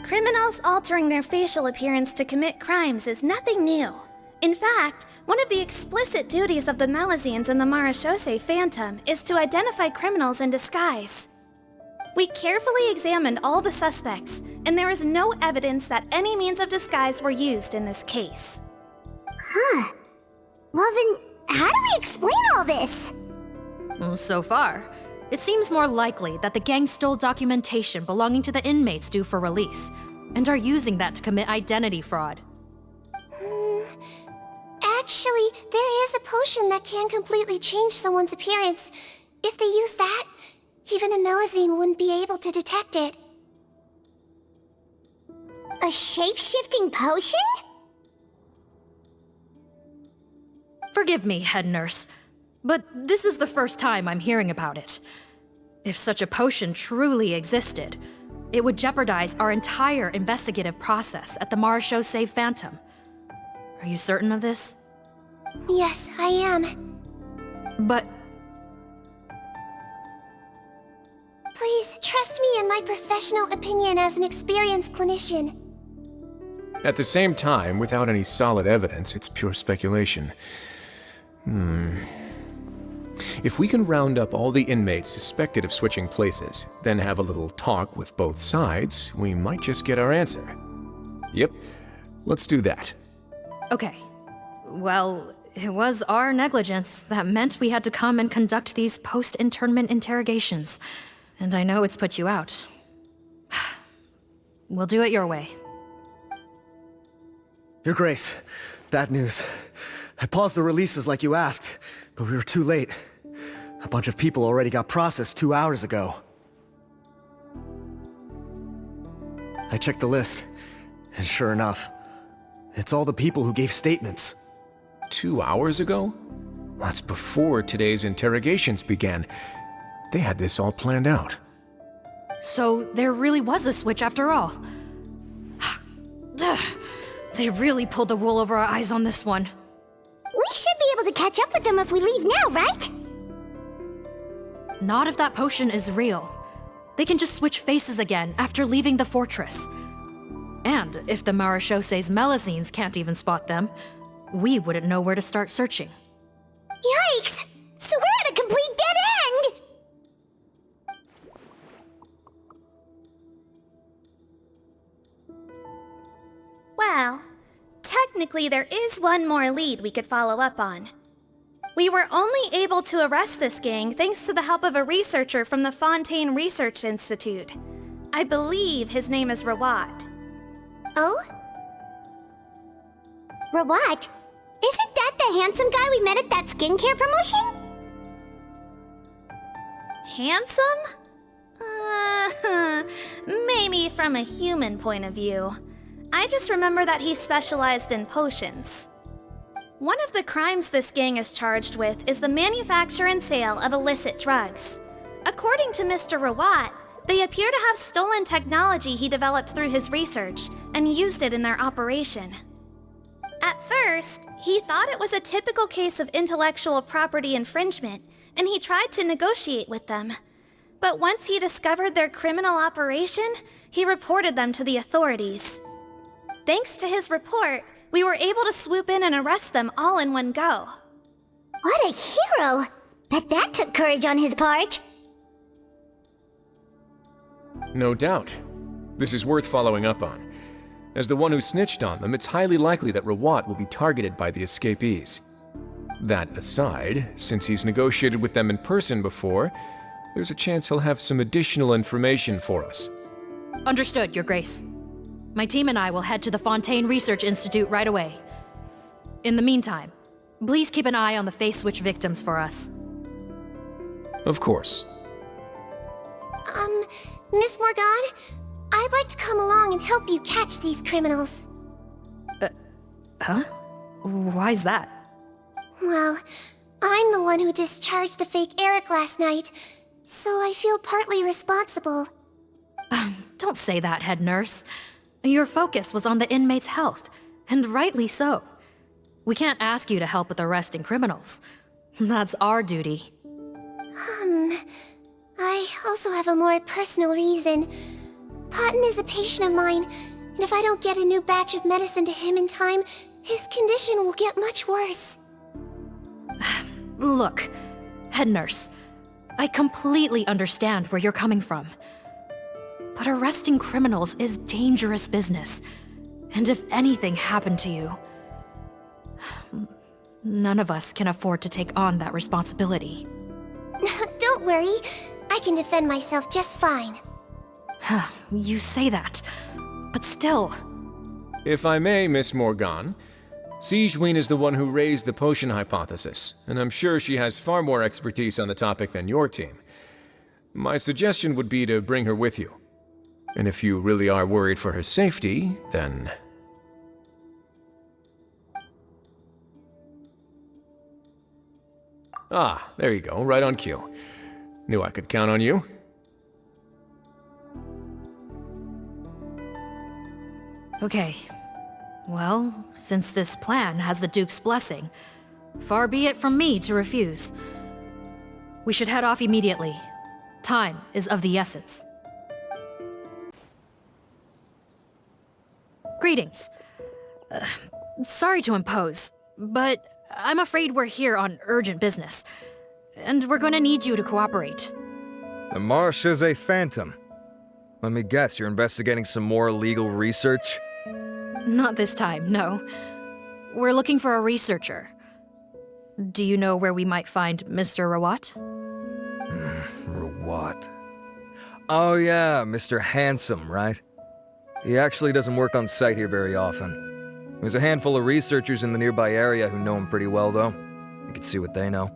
Criminals altering their facial appearance to commit crimes is nothing new. In fact, one of the explicit duties of the Malazines in the Marechaussee Phantom is to identify criminals in disguise. We carefully examined all the suspects, and there is no evidence that any means of disguise were used in this case. Huh. Well then, how do we explain all this? So far, it seems more likely that the gang stole documentation belonging to the inmates due for release, and are using that to commit identity fraud. Actually, there is a potion that can completely change someone's appearance. If they use that, even a Melazine wouldn't be able to detect it. A shape-shifting potion? Forgive me, head nurse, but this is the first time I'm hearing about it. If such a potion truly existed, it would jeopardize our entire investigative process at the Marechaussee Phantom. Are you certain of this? Yes, I am. But... Please, trust me in my professional opinion as an experienced clinician. At the same time, without any solid evidence, it's pure speculation. If we can round up all the inmates suspected of switching places, then have a little talk with both sides, we might just get our answer. Yep, let's do that. Okay. Well, it was our negligence that meant we had to come and conduct these post-internment interrogations. And I know it's put you out. We'll do it your way. Your Grace, bad news. I paused the releases like you asked, but we were too late. A bunch of people already got processed 2 hours ago. I checked the list, and sure enough, it's all the people who gave statements. 2 hours ago? That's before today's interrogations began. They had this all planned out. So there really was a switch after all. They really pulled the wool over our eyes on this one. We should be able to catch up with them if we leave now, right? Not if that potion is real. They can just switch faces again after leaving the fortress. And if the Maréchaussee's Melusines can't even spot them, we wouldn't know where to start searching. Yikes! So we're at a complete dead end! Well, technically there is one more lead we could follow up on. We were only able to arrest this gang thanks to the help of a researcher from the Fontaine Research Institute. I believe his name is Rawat. Oh? Rawat? Isn't that the handsome guy we met at that skincare promotion? Handsome? Maybe from a human point of view. I just remember that he specialized in potions. One of the crimes this gang is charged with is the manufacture and sale of illicit drugs. According to Mr. Rawat, they appear to have stolen technology he developed through his research and used it in their operation. At first, he thought it was a typical case of intellectual property infringement, and he tried to negotiate with them. But once he discovered their criminal operation, he reported them to the authorities. Thanks to his report, we were able to swoop in and arrest them all in one go. What a hero! Bet that took courage on his part. No doubt. This is worth following up on. As the one who snitched on them, it's highly likely that Rawat will be targeted by the escapees. That aside, since he's negotiated with them in person before, there's a chance he'll have some additional information for us. Understood, Your Grace. My team and I will head to the Fontaine Research Institute right away. In the meantime, please keep an eye on the face switch victims for us. Of course. Miss Morgan, I'd like to come along and help you catch these criminals. Huh? Why's that? Well, I'm the one who discharged the fake Eric last night, so I feel partly responsible. Don't say that, head nurse. Your focus was on the inmates' health, and rightly so. We can't ask you to help with arresting criminals. That's our duty. I also have a more personal reason. Potton is a patient of mine, and if I don't get a new batch of medicine to him in time, his condition will get much worse. Look, head nurse, I completely understand where you're coming from. But arresting criminals is dangerous business. And if anything happened to you, none of us can afford to take on that responsibility. Don't worry, I can defend myself just fine. You say that, but still. If I may, Miss Morgan, Sigewinne is the one who raised the potion hypothesis, and I'm sure she has far more expertise on the topic than your team. My suggestion would be to bring her with you. And if you really are worried for her safety, then... Ah, there you go, right on cue. Knew I could count on you. Okay. Well, since this plan has the Duke's blessing, far be it from me to refuse. We should head off immediately. Time is of the essence. Greetings. Sorry to impose, but I'm afraid we're here on urgent business, and we're gonna need you to cooperate. The Maréchaussee Phantom. Let me guess, you're investigating some more legal research? Not this time, no. We're looking for a researcher. Do you know where we might find Mr. Rawat? Rawat. Oh yeah, Mr. Handsome, right? He actually doesn't work on site here very often. There's a handful of researchers in the nearby area who know him pretty well, though. You could see what they know.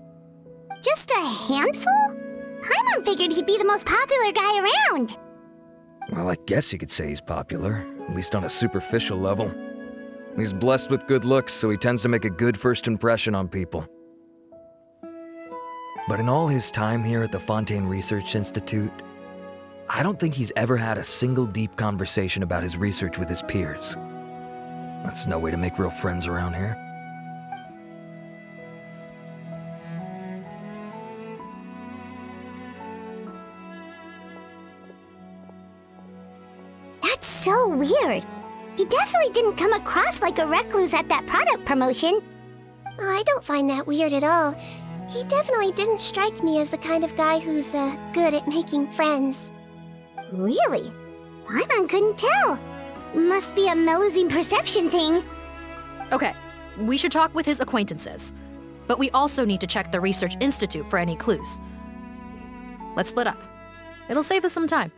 Just a handful? Paimon figured he'd be the most popular guy around. Well, I guess you could say he's popular, at least on a superficial level. He's blessed with good looks, so he tends to make a good first impression on people. But in all his time here at the Fontaine Research Institute, I don't think he's ever had a single deep conversation about his research with his peers. That's no way to make real friends around here. That's so weird. He definitely didn't come across like a recluse at that product promotion. I don't find that weird at all. He definitely didn't strike me as the kind of guy who's, good at making friends. Really? Paimon couldn't tell. Must be a Melusine perception thing. Okay, we should talk with his acquaintances. But we also need to check the Research Institute for any clues. Let's split up. It'll save us some time.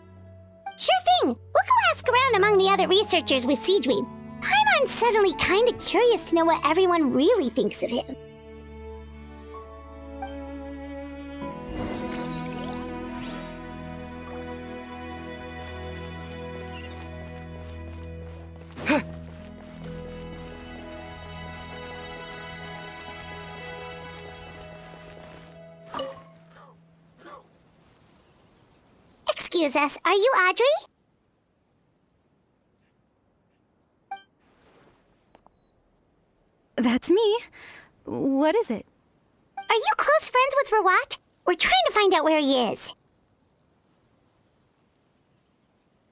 Sure thing! We'll go ask around among the other researchers with Sigewinne. Paimon's suddenly kinda curious to know what everyone really thinks of him. Excuse us, are you Audrey? That's me. What is it? Are you close friends with Rawat? We're trying to find out where he is.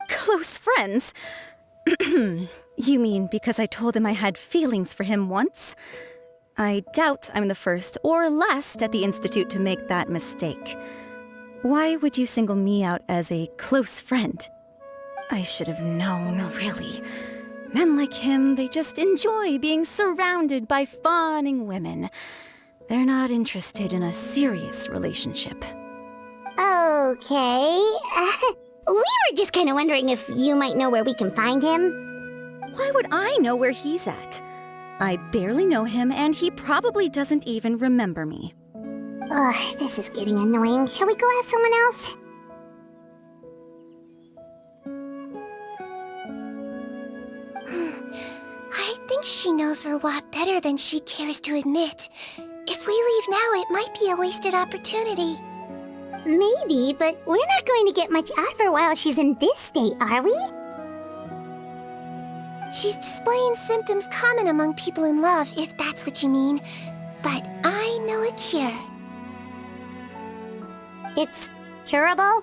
Close friends? You mean because I told him I had feelings for him once? I doubt I'm the first or last at the Institute to make that mistake. Why would you single me out as a close friend? I should have known, really. Men like him, they just enjoy being surrounded by fawning women. They're not interested in a serious relationship. Okay. We were just kinda wondering if you might know where we can find him. Why would I know where he's at? I barely know him, and he probably doesn't even remember me. Ugh, this is getting annoying. Shall we go ask someone else? I think she knows Rawat better than she cares to admit. If we leave now, it might be a wasted opportunity. Maybe, but we're not going to get much out of her while she's in this state, are we? She's displaying symptoms common among people in love, if that's what you mean. But I know a cure. It's curable?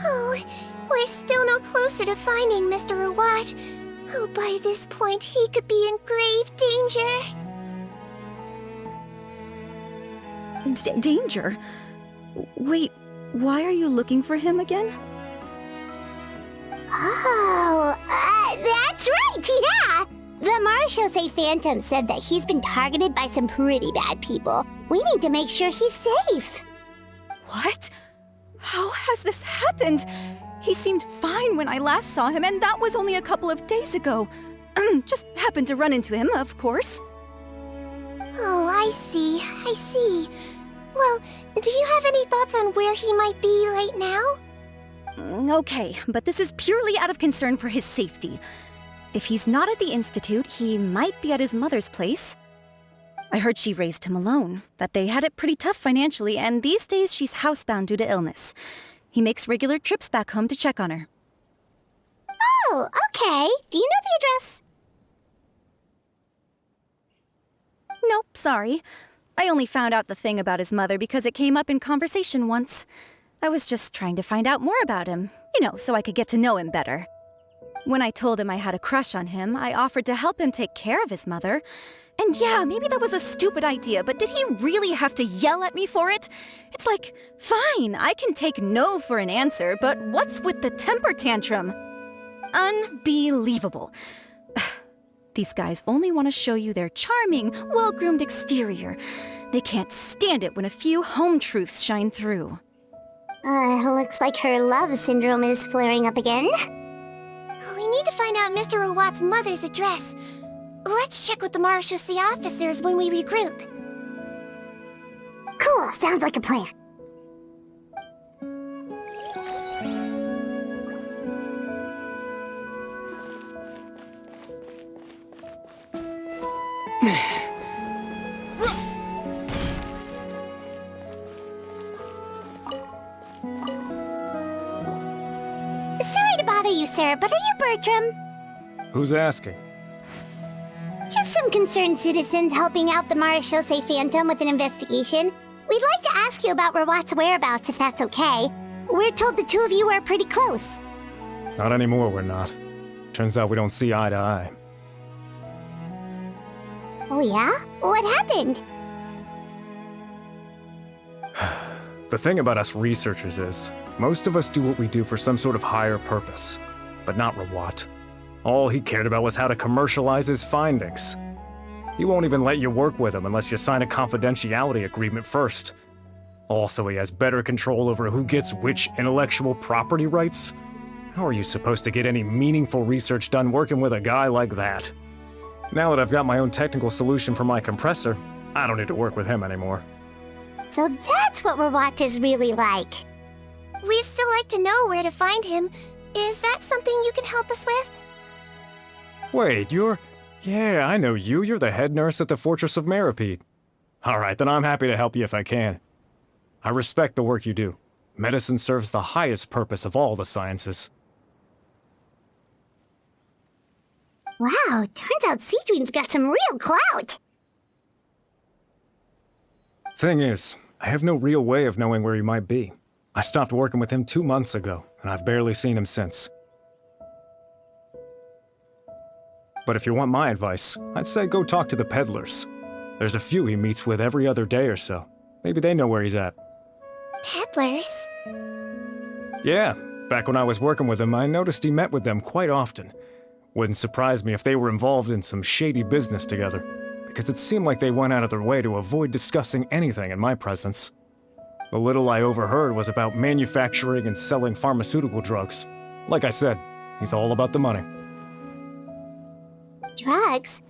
Oh, we're still no closer to finding Mr. Rawat. Oh, by this point, he could be in grave danger. Danger? Wait, why are you looking for him again? Oh, that's right, yeah! The Marechaussee Phantom said that he's been targeted by some pretty bad people. We need to make sure he's safe. What? How has this happened? He seemed fine when I last saw him, and that was only a couple of days ago. Just happened to run into him, of course. Oh, I see. Well, do you have any thoughts on where he might be right now? Okay, but this is purely out of concern for his safety. If he's not at the Institute, he might be at his mother's place. I heard she raised him alone, that they had it pretty tough financially, and these days she's housebound due to illness. He makes regular trips back home to check on her. Oh, okay. Do you know the address? Nope, sorry. I only found out the thing about his mother because it came up in conversation once. I was just trying to find out more about him, so I could get to know him better. When I told him I had a crush on him, I offered to help him take care of his mother. And yeah, maybe that was a stupid idea, but did he really have to yell at me for it? It's like, fine, I can take no for an answer, but what's with the temper tantrum? Unbelievable. These guys only want to show you their charming, well-groomed exterior. They can't stand it when a few home truths shine through. Looks like her love syndrome is flaring up again. We need to find out Mr. Rawat's mother's address. Let's check with the Marechaussee officers when we regroup. Cool, sounds like a plan. Sorry to bother you, sir, but are you Bertram? Who's asking? Just some concerned citizens helping out the Marechaussee Phantom with an investigation. We'd like to ask you about Rawat's whereabouts, if that's okay. We're told the two of you are pretty close. Not anymore, we're not. Turns out we don't see eye to eye. Oh yeah? What happened? The thing about us researchers is, most of us do what we do for some sort of higher purpose. But not Rawat. All he cared about was how to commercialize his findings. He won't even let you work with him unless you sign a confidentiality agreement first. Also, he has better control over who gets which intellectual property rights. How are you supposed to get any meaningful research done working with a guy like that? Now that I've got my own technical solution for my compressor, I don't need to work with him anymore. So that's what Rawat is really like. We'd still like to know where to find him. Is that something you can help us with? Wait, Yeah, I know you. You're the head nurse at the Fortress of Meripede. Alright, then I'm happy to help you if I can. I respect the work you do. Medicine serves the highest purpose of all the sciences. Wow, turns out Sigewinne's got some real clout. Thing is, I have no real way of knowing where he might be. I stopped working with him 2 months ago, and I've barely seen him since. But if you want my advice, I'd say go talk to the peddlers. There's a few he meets with every other day or so. Maybe they know where he's at. Peddlers? Yeah, back when I was working with him, I noticed he met with them quite often. Wouldn't surprise me if they were involved in some shady business together, because it seemed like they went out of their way to avoid discussing anything in my presence. The little I overheard was about manufacturing and selling pharmaceutical drugs. Like I said, he's all about the money. Drugs?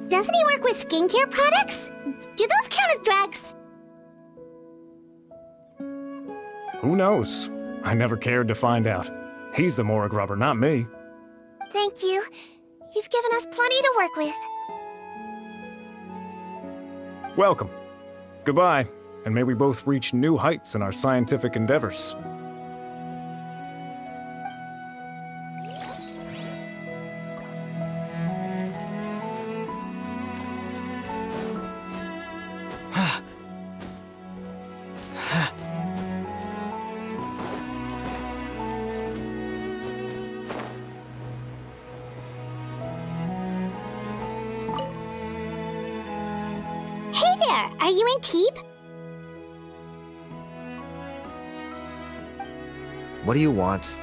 Doesn't he work with skincare products? Do those count as drugs? Who knows? I never cared to find out. He's the Morag rubber, not me. Thank you. You've given us plenty to work with. Welcome. Goodbye, and may we both reach new heights in our scientific endeavors. Hey there, are you in Teep? What do you want?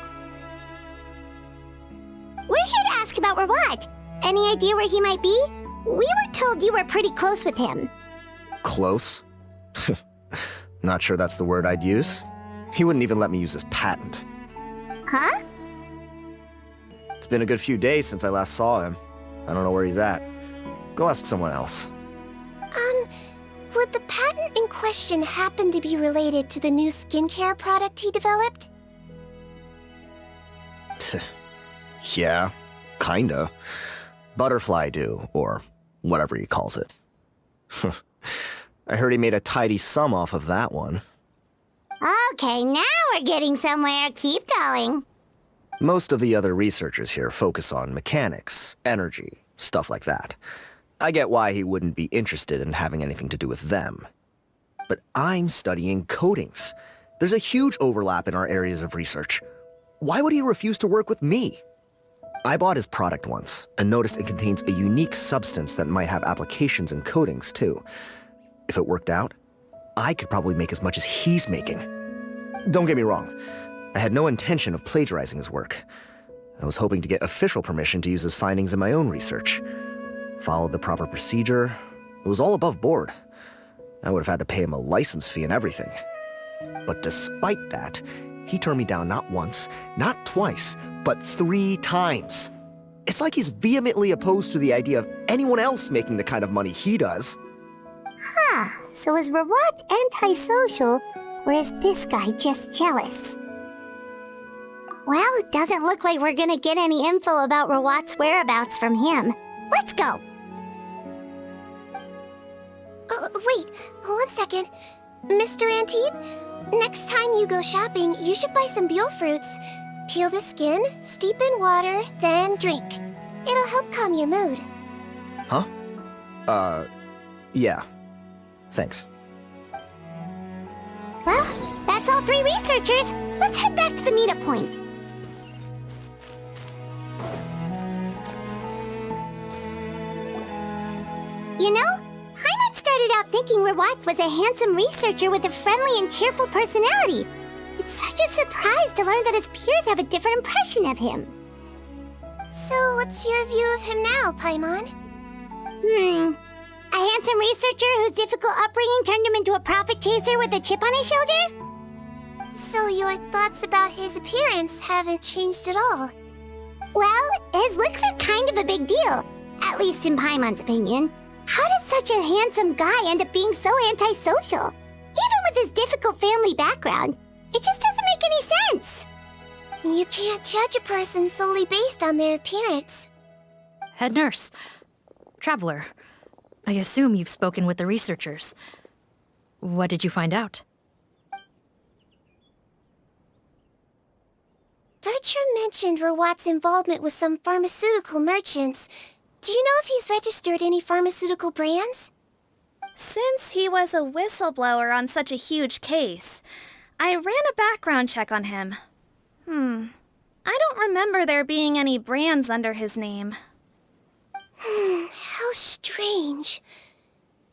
We're here to ask about Rawat. Any idea where he might be? We were told you were pretty close with him. Close? Not sure that's the word I'd use. He wouldn't even let me use his patent. Huh? It's been a good few days since I last saw him. I don't know where he's at. Go ask someone else. Would the patent in question happen to be related to the new skincare product he developed? Yeah, kinda. Butterfly dew, or whatever he calls it. I heard he made a tidy sum off of that one. Okay, now we're getting somewhere. Keep going. Most of the other researchers here focus on mechanics, energy, stuff like that. I get why he wouldn't be interested in having anything to do with them. But I'm studying coatings. There's a huge overlap in our areas of research. Why would he refuse to work with me? I bought his product once and noticed it contains a unique substance that might have applications in coatings too. If it worked out, I could probably make as much as he's making. Don't get me wrong, I had no intention of plagiarizing his work. I was hoping to get official permission to use his findings in my own research. Followed the proper procedure. It was all above board. I would have had to pay him a license fee and everything. But despite that, he turned me down not once, not twice, but 3 times. It's like he's vehemently opposed to the idea of anyone else making the kind of money he does. Huh, so is Rawat antisocial, or is this guy just jealous? Well, it doesn't look like we're gonna get any info about Rawat's whereabouts from him. Let's go! Wait, 1 second. Mr. Antibes, next time you go shopping, you should buy some Buell fruits. Peel the skin, steep in water, then drink. It'll help calm your mood. Huh? Yeah. Thanks. Well, that's all 3 researchers. Let's head back to the meetup point. You know, Paimon started out thinking Rawat was a handsome researcher with a friendly and cheerful personality. It's such a surprise to learn that his peers have a different impression of him. So, what's your view of him now, Paimon? A handsome researcher whose difficult upbringing turned him into a profit chaser with a chip on his shoulder? So your thoughts about his appearance haven't changed at all? Well, his looks are kind of a big deal, at least in Paimon's opinion. How did such a handsome guy end up being so antisocial? Even with his difficult family background, it just doesn't make any sense. You can't judge a person solely based on their appearance. Head nurse. Traveler. I assume you've spoken with the researchers. What did you find out? Bertram mentioned Rawat's involvement with some pharmaceutical merchants. Do you know if he's registered any pharmaceutical brands? Since he was a whistleblower on such a huge case, I ran a background check on him. I don't remember there being any brands under his name. How strange.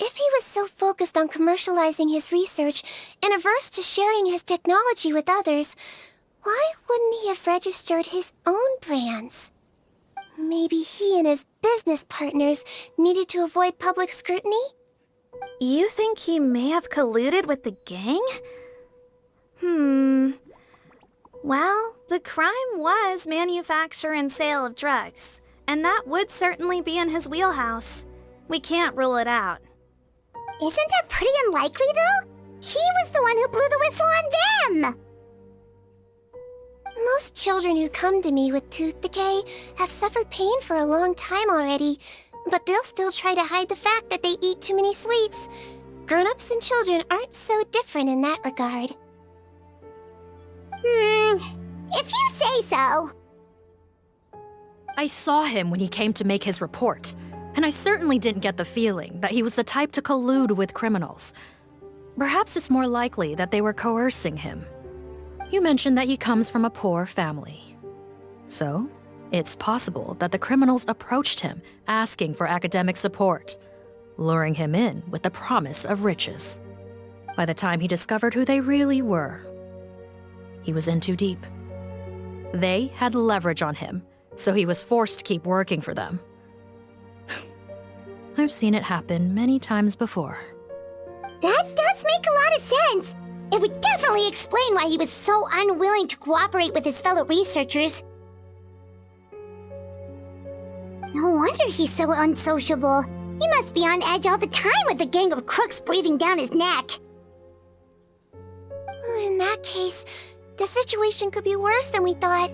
If he was so focused on commercializing his research and averse to sharing his technology with others, why wouldn't he have registered his own brands? Maybe he and his business partners needed to avoid public scrutiny? You think he may have colluded with the gang? Well, the crime was manufacture and sale of drugs, and that would certainly be in his wheelhouse. We can't rule it out. Isn't that pretty unlikely, though? He was the one who blew the whistle on them! Most children who come to me with tooth decay have suffered pain for a long time already, but they'll still try to hide the fact that they eat too many sweets. Grown-ups and children aren't so different in that regard. If you say so. I saw him when he came to make his report, and I certainly didn't get the feeling that he was the type to collude with criminals. Perhaps it's more likely that they were coercing him. You mentioned that he comes from a poor family. So, it's possible that the criminals approached him asking for academic support, luring him in with the promise of riches. By the time he discovered who they really were, he was in too deep. They had leverage on him, so he was forced to keep working for them. I've seen it happen many times before. That does make a lot of sense. It would definitely explain why he was so unwilling to cooperate with his fellow researchers. No wonder he's so unsociable. He must be on edge all the time with a gang of crooks breathing down his neck. In that case, the situation could be worse than we thought.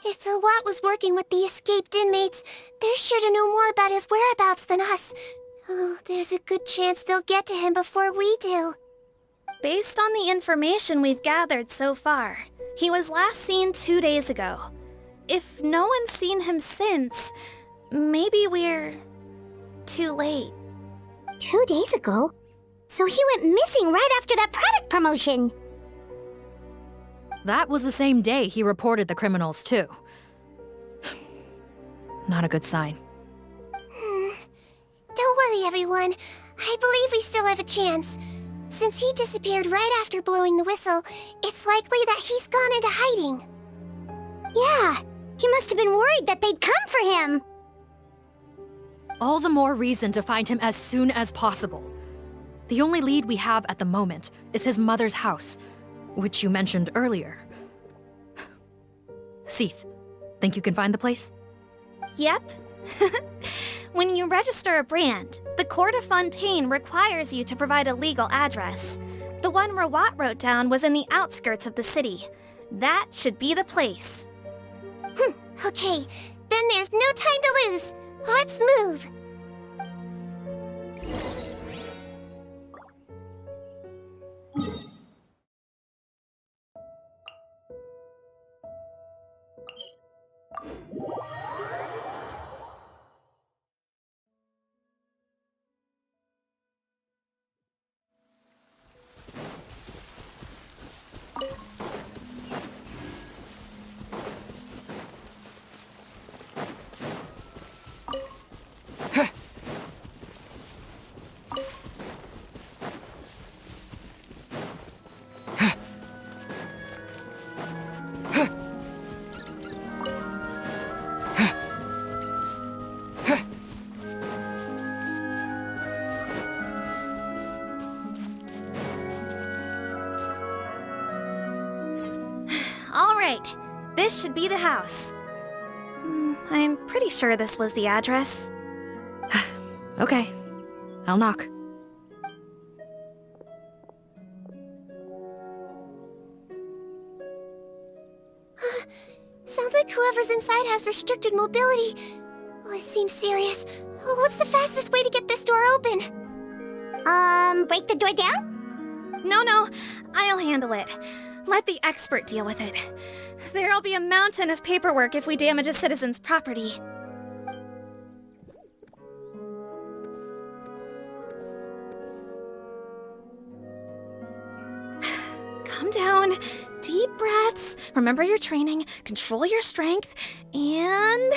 If Rawat was working with the escaped inmates, they're sure to know more about his whereabouts than us. Oh, there's a good chance they'll get to him before we do. Based on the information we've gathered so far, he was last seen 2 days ago. If no one's seen him since, maybe we're too late. 2 days ago? So he went missing right after that product promotion. That was the same day he reported the criminals, too. Not a good sign. Don't worry, everyone. I believe we still have a chance. Since he disappeared right after blowing the whistle, it's likely that he's gone into hiding. Yeah, he must have been worried that they'd come for him. All the more reason to find him as soon as possible. The only lead we have at the moment is his mother's house, which you mentioned earlier. Seath, think you can find the place? Yep. When you register a brand, the Court of Fontaine requires you to provide a legal address. The one Rawat wrote down was in the outskirts of the city. That should be the place. Okay, then there's no time to lose. Let's move. All right, this should be the house. I'm pretty sure this was the address. Okay, I'll knock. Sounds like whoever's inside has restricted mobility. Oh, it seems serious. Oh, what's the fastest way to get this door open? Break the door down? No, I'll handle it. Let the expert deal with it. There'll be a mountain of paperwork if we damage a citizen's property. Calm down. Deep breaths. Remember your training. Control your strength. And...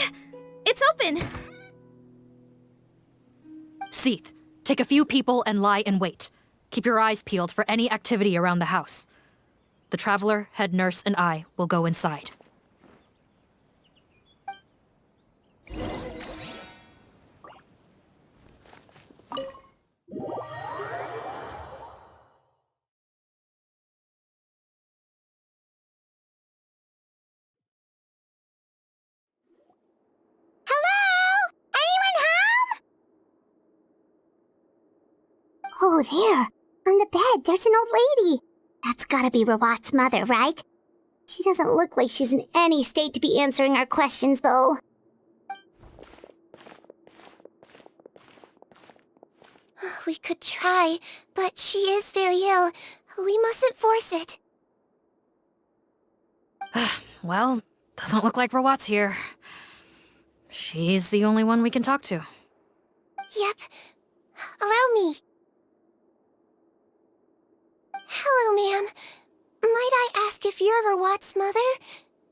it's open! Seath, take a few people and lie in wait. Keep your eyes peeled for any activity around the house. The Traveler, head nurse, and I will go inside. Oh, there. On the bed, there's an old lady. That's gotta be Rawat's mother, right? She doesn't look like she's in any state to be answering our questions, though. We could try, but she is very ill. We mustn't force it. Well, doesn't look like Rawat's here. She's the only one we can talk to. Yep. Allow me. Hello, ma'am. Might I ask if you're Rawat's mother?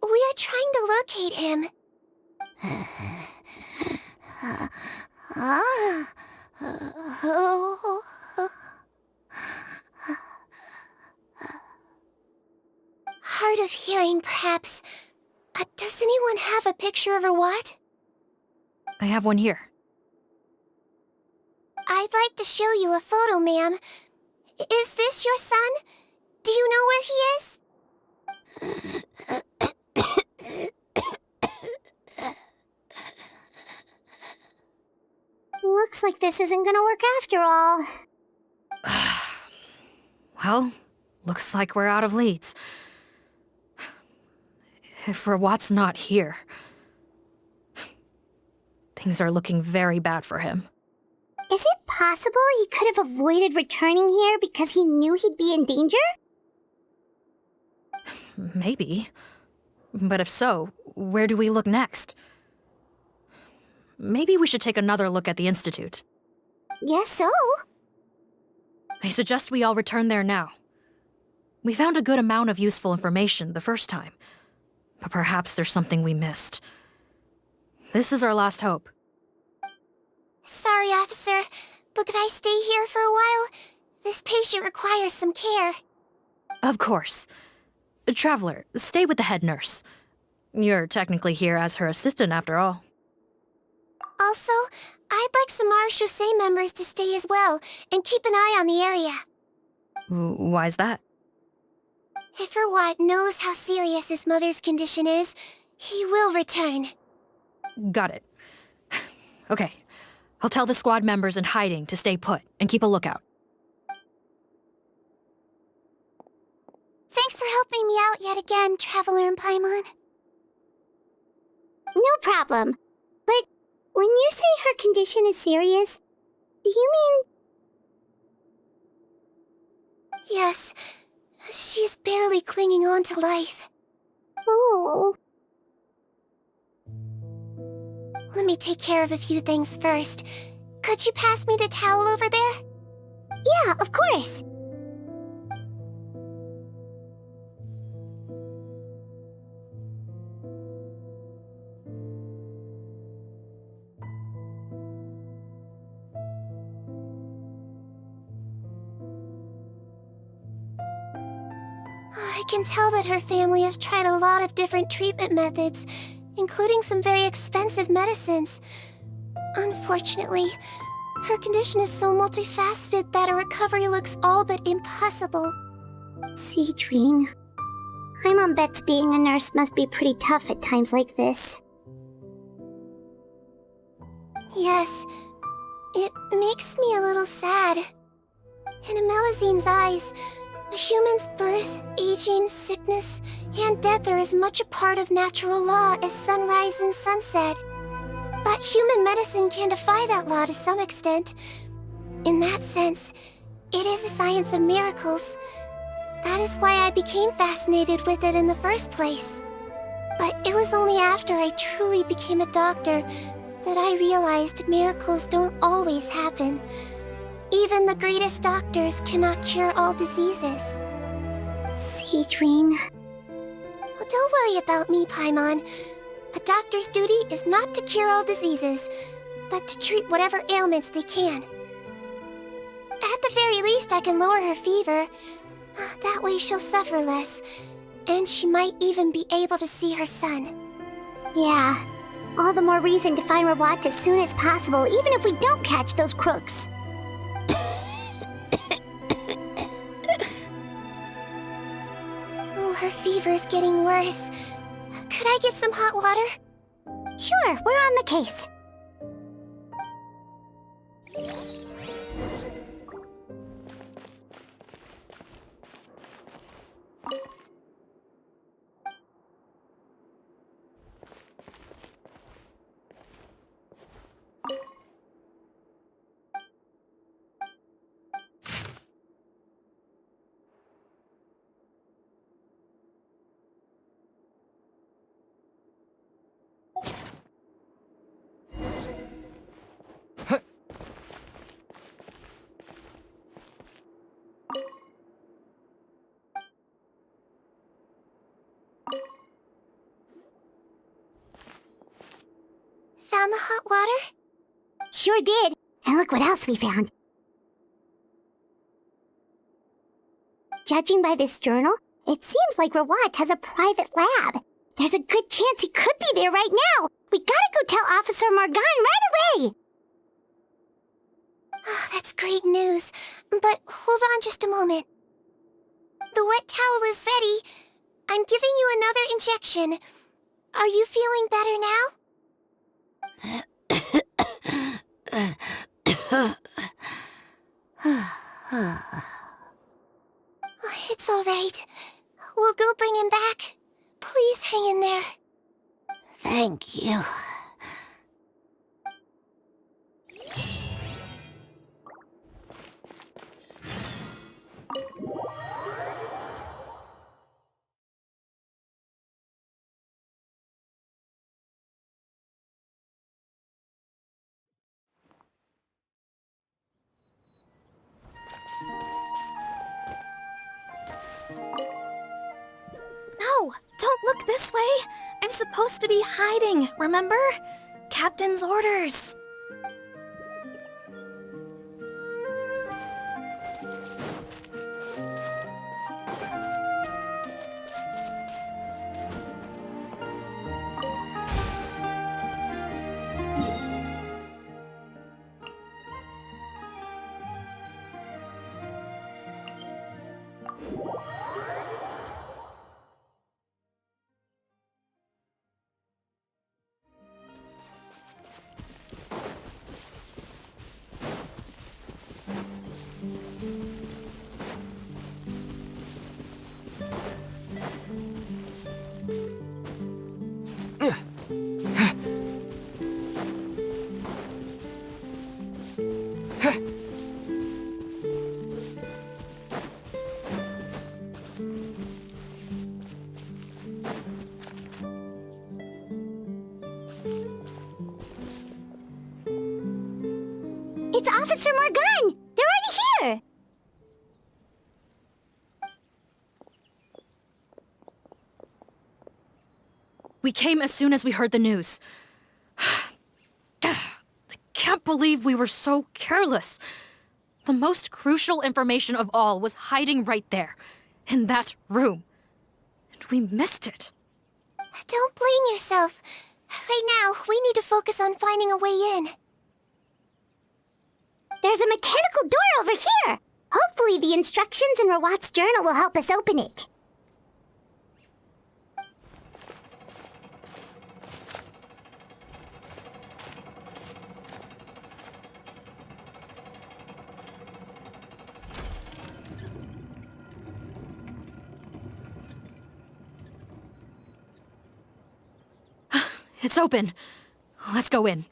We are trying to locate him. Hard of hearing, perhaps. Does anyone have a picture of Rawat? I have one here. I'd like to show you a photo, ma'am. Is this your son? Do you know where he is? Looks like this isn't gonna work after all. Well, looks like we're out of leads. If Rawat's not here, things are looking very bad for him. Is it possible he could have avoided returning here because he knew he'd be in danger? Maybe. But if so, where do we look next? Maybe we should take another look at the Institute. Guess so. I suggest we all return there now. We found a good amount of useful information the first time, but perhaps there's something we missed. This is our last hope. Sorry, officer, but could I stay here for a while? This patient requires some care. Of course. Traveler, stay with the head nurse. You're technically here as her assistant after all. Also, I'd like some Marechaussee members to stay as well, and keep an eye on the area. Why's that? If Rawat knows how serious his mother's condition is, He will return. Got it. Okay. I'll tell the squad members in hiding to stay put and keep a lookout. Thanks for helping me out yet again, Traveler and Paimon. No problem. But when you say her condition is serious, do you mean... Yes, she's barely clinging on to life. Oh. Let me take care of a few things first. Could you pass me the towel over there? Yeah, of course. I can tell that her family has tried a lot of different treatment methods, including some very expensive medicines. Unfortunately, her condition is so multifaceted that a recovery looks all but impossible. Sigewinne, Paimon bets being a nurse must be pretty tough at times like this. Yes, it makes me a little sad. In a Melizine's eyes, a human's birth, aging, sickness, and death are as much a part of natural law as sunrise and sunset. But human medicine can defy that law to some extent. In that sense, it is a science of miracles. That is why I became fascinated with it in the first place. But it was only after I truly became a doctor that I realized miracles don't always happen. Even the greatest doctors cannot cure all diseases. Sigewinne. Well, don't worry about me, Paimon. A doctor's duty is not to cure all diseases, but to treat whatever ailments they can. At the very least, I can lower her fever. That way she'll suffer less, and she might even be able to see her son. Yeah, all the more reason to find Rawat as soon as possible, even if we don't catch those crooks. Oh, her fever is getting worse. Could I get some hot water? Sure, we're on the case. Found the hot water? Sure did. And look what else we found. Judging by this journal, it seems like Rawat has a private lab. There's a good chance he could be there right now. We gotta go tell Officer Morgan right away. Oh, that's great news. But hold on just a moment. The wet towel is ready. I'm giving you another injection. Are you feeling better now? It's all right. We'll go bring him back. Please hang in there. Thank you. No, don't look this way. I'm supposed to be hiding, remember? Captain's orders. Officer Morgan! They're already here! We came as soon as we heard the news. I can't believe we were so careless. The most crucial information of all was hiding right there, in that room. And we missed it. Don't blame yourself. Right now, we need to focus on finding a way in. There's a mechanical door over here! Hopefully the instructions in Rawat's journal will help us open it. It's open. Let's go in.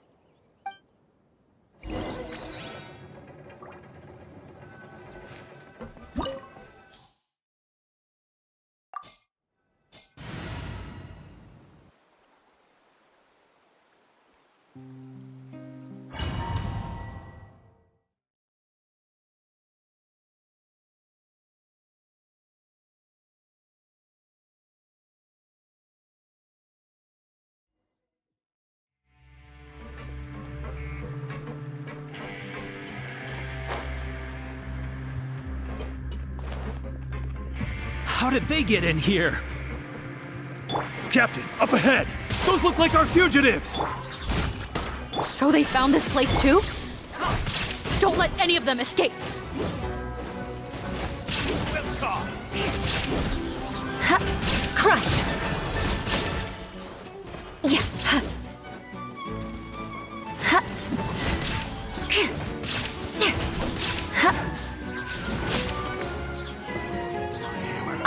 How did they get in here? Captain, up ahead! Those look like our fugitives! So they found this place too? Don't let any of them escape! Crush! Yeah.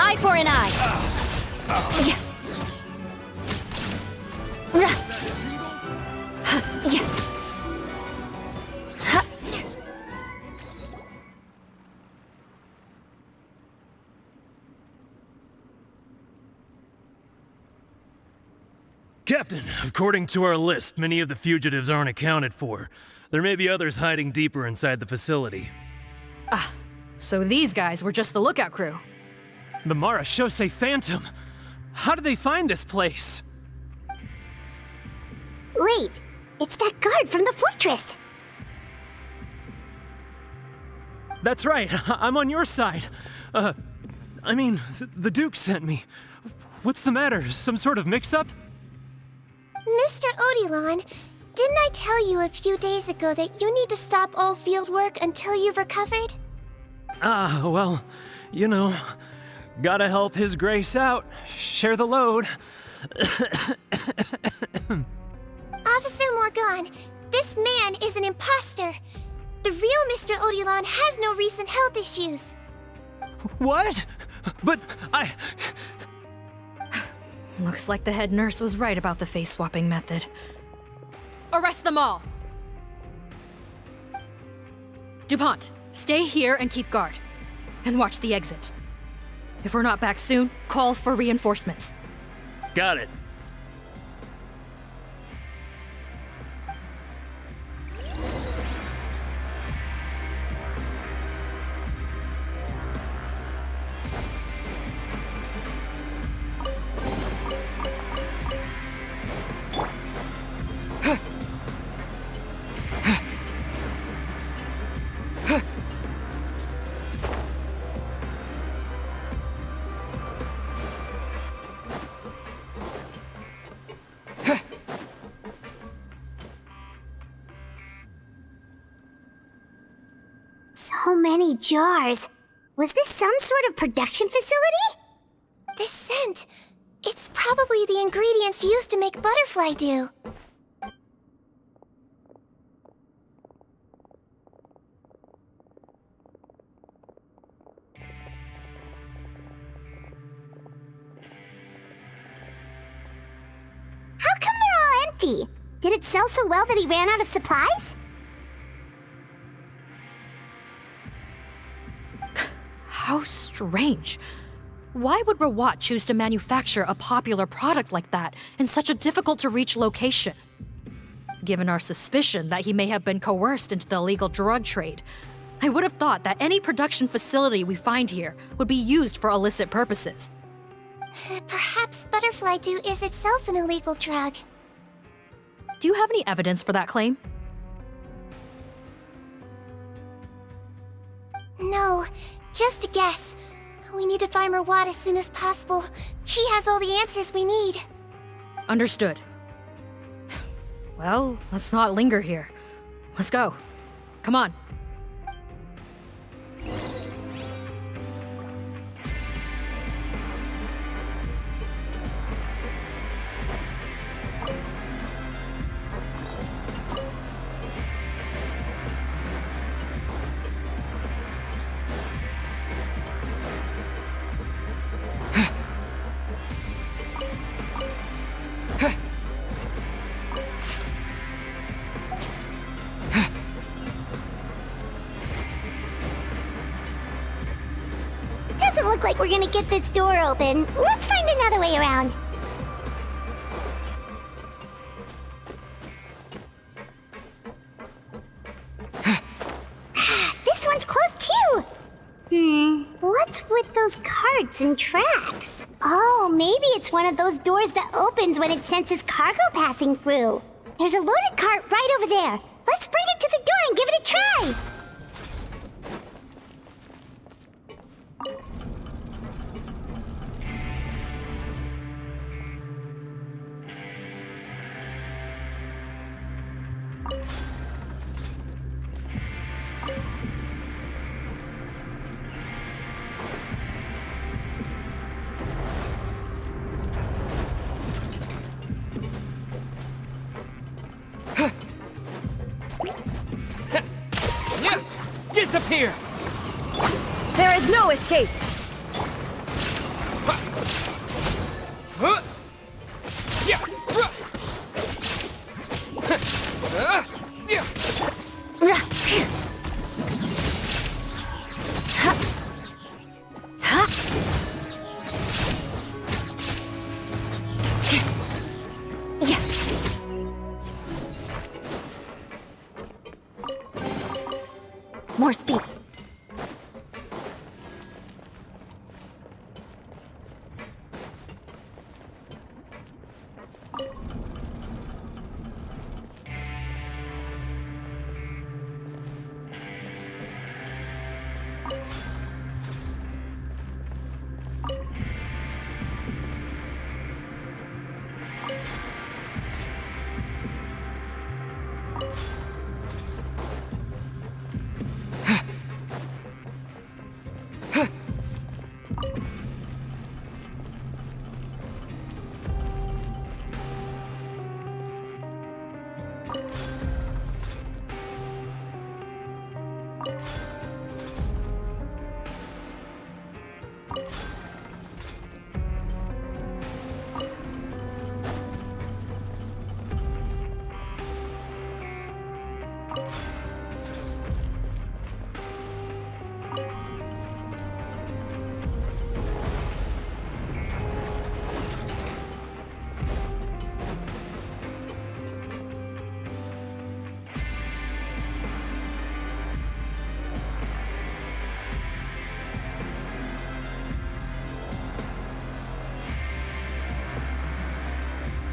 Eye for an eye. Yeah. Yeah. Captain, according to our list, many of the fugitives aren't accounted for. There may be others hiding deeper inside the facility. Ah, so these guys were just the lookout crew. The Marashose Phantom! How did they find this place? Wait, it's that guard from the fortress. That's right, I'm on your side. The Duke sent me. What's the matter? Some sort of mix-up? Mr. Odilon, didn't I tell you a few days ago that you need to stop all field work until you've recovered? Well, you know, gotta help His Grace out. Share the load. Officer Morgan, this man is an imposter. The real Mr. Odilon has no recent health issues. What? But Looks like the head nurse was right about the face-swapping method. Arrest them all! DuPont, stay here and keep guard. And watch the exit. If we're not back soon, call for reinforcements. Got it. So many jars. Was this some sort of production facility? This scent. It's probably the ingredients used to make butterfly dew. How come they're all empty? Did it sell so well that he ran out of supplies? How strange. Why would Rawat choose to manufacture a popular product like that in such a difficult-to-reach location? Given our suspicion that he may have been coerced into the illegal drug trade, I would have thought that any production facility we find here would be used for illicit purposes. Perhaps butterfly dew is itself an illegal drug. Do you have any evidence for that claim? No, just a guess. We need to find Rawat as soon as possible. He has all the answers we need. Understood. Well, let's not linger here. Let's go. Come on. Doesn't look like we're gonna get this door open. Let's find another way around. This one's closed too! What's with those carts and tracks? Oh, maybe it's one of those doors that opens when it senses cargo passing through. There's a loaded cart right over there. Let's bring it to the door and give it a try! Disappear! There is no escape! More speed.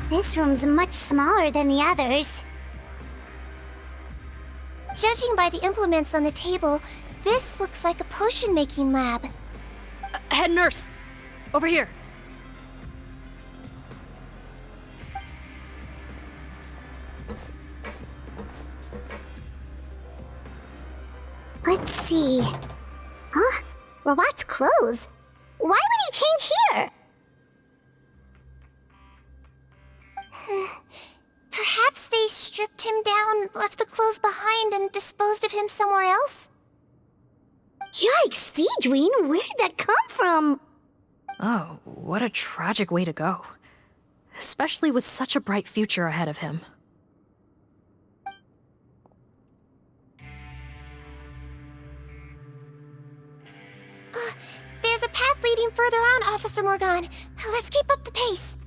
This room's much smaller than the others. Judging by the implements on the table, this looks like a potion-making lab. Head nurse! Over here! Let's see. Huh? Rawat's clothes. Why would he change here? Perhaps they stripped him down, left the clothes behind, and disposed of him somewhere else? Yikes, Sigewinne, where did that come from? Oh, what a tragic way to go. Especially with such a bright future ahead of him. There's a path leading further on, Officer Morgan. Let's keep up the pace.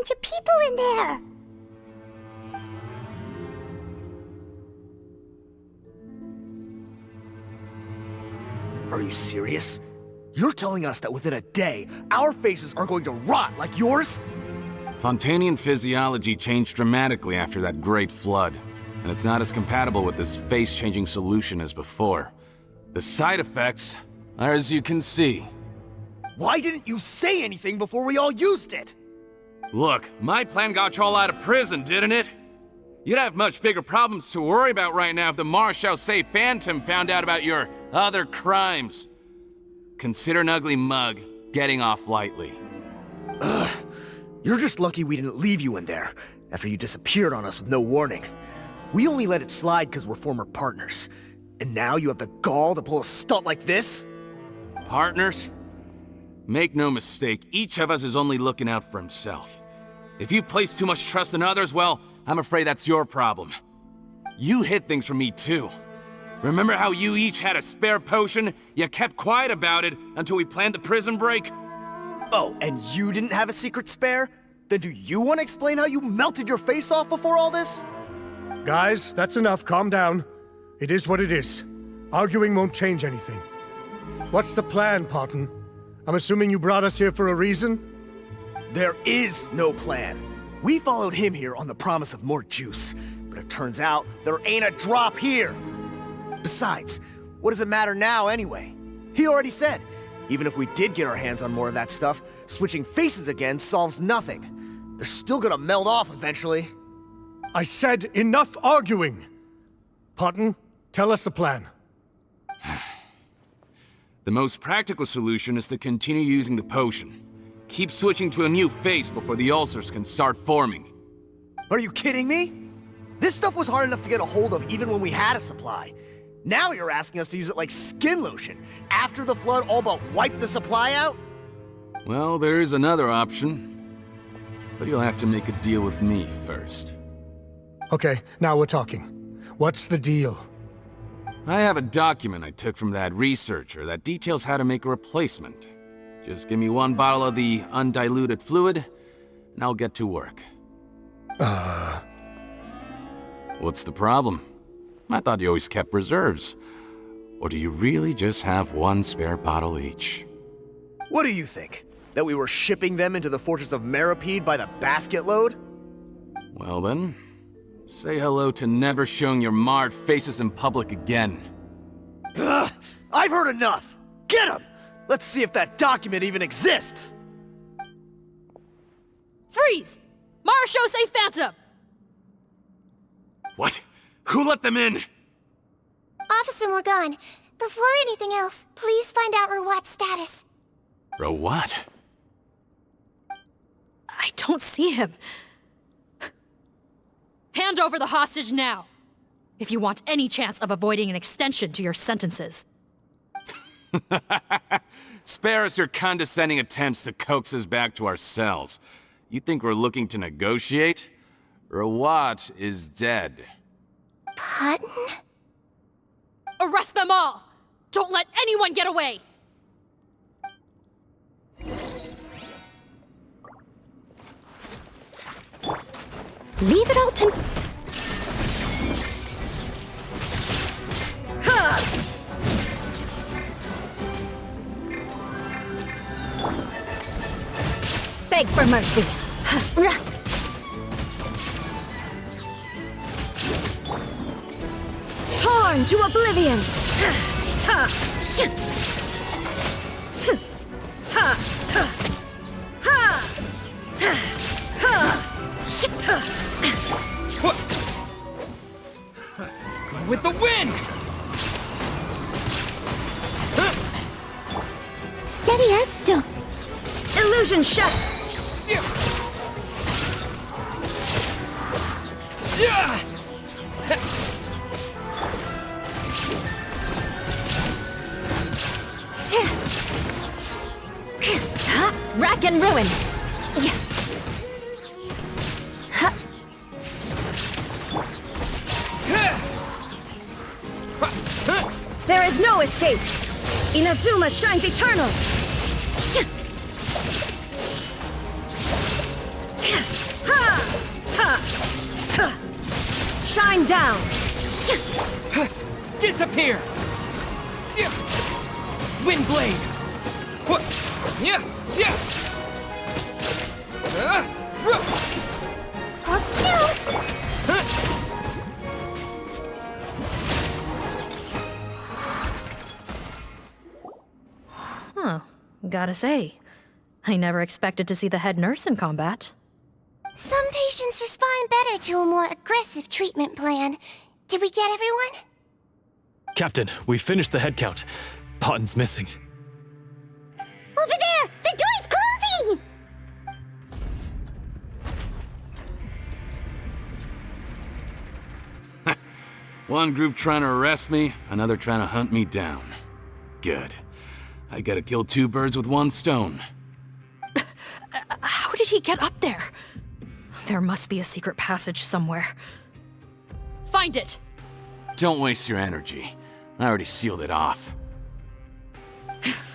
bunch of people in there. Are you serious? You're telling us that within a day, our faces are going to rot like yours? Fontainian physiology changed dramatically after that great flood, and it's not as compatible with this face-changing solution as before. The side effects are as you can see. Why didn't you say anything before we all used it? Look, my plan got you all out of prison, didn't it? You'd have much bigger problems to worry about right now if the Marshal say Phantom found out about your other crimes. Consider an ugly mug getting off lightly. Ugh. You're just lucky we didn't leave you in there after you disappeared on us with no warning. We only let it slide because we're former partners. And now you have the gall to pull a stunt like this? Partners? Make no mistake, each of us is only looking out for himself. If you place too much trust in others, well, I'm afraid that's your problem. You hid things from me too. Remember how you each had a spare potion? You kept quiet about it until we planned the prison break? Oh, and you didn't have a secret spare? Then do you want to explain how you melted your face off before all this? Guys, that's enough. Calm down. It is what it is. Arguing won't change anything. What's the plan, Parton? I'm assuming you brought us here for a reason? There is no plan. We followed him here on the promise of more juice, but it turns out there ain't a drop here. Besides, what does it matter now anyway? He already said, even if we did get our hands on more of that stuff, switching faces again solves nothing. They're still gonna melt off eventually. I said enough arguing! Parton, tell us the plan. The most practical solution is to continue using the potion. Keep switching to a new face before the ulcers can start forming. Are you kidding me? This stuff was hard enough to get a hold of even when we had a supply. Now you're asking us to use it like skin lotion, after the flood all but wiped the supply out? Well, there is another option. But you'll have to make a deal with me first. Okay, now we're talking. What's the deal? I have a document I took from that researcher that details how to make a replacement. Just give me one bottle of the undiluted fluid, and I'll get to work. What's the problem? I thought you always kept reserves. Or do you really just have one spare bottle each? What do you think? That we were shipping them into the fortress of Meripede by the basket load? Well then, say hello to never showing your marred faces in public again. Ugh, I've heard enough! Get him! Let's see if that document even exists! Freeze! Marshal say Phantom! What? Who let them in? Officer Morgan, before anything else, please find out Rawat's status. Rawat? I don't see him. Hand over the hostage now, if you want any chance of avoiding an extension to your sentences. Spare us your condescending attempts to coax us back to our cells. You think we're looking to negotiate? Rawat is dead. Parton? Arrest them all! Don't let anyone get away! Leave it all to... Beg for mercy. Torn to oblivion! With the wind! Steady as stone. Illusion shut! Rack and ruin! There is no escape! Inazuma shines eternal! Shine down! Disappear! Wind blade! What? Yeah! Yeah! Hold still! Huh. Gotta say, I never expected to see the head nurse in combat. Some patients respond better to a more aggressive treatment plan. Did we get everyone? Captain, we finished the head count. Potten's missing. Over there! The door's closing! One group trying to arrest me, another trying to hunt me down. Good. I gotta kill two birds with one stone. How did he get up there? There must be a secret passage somewhere. Find it! Don't waste your energy. I already sealed it off.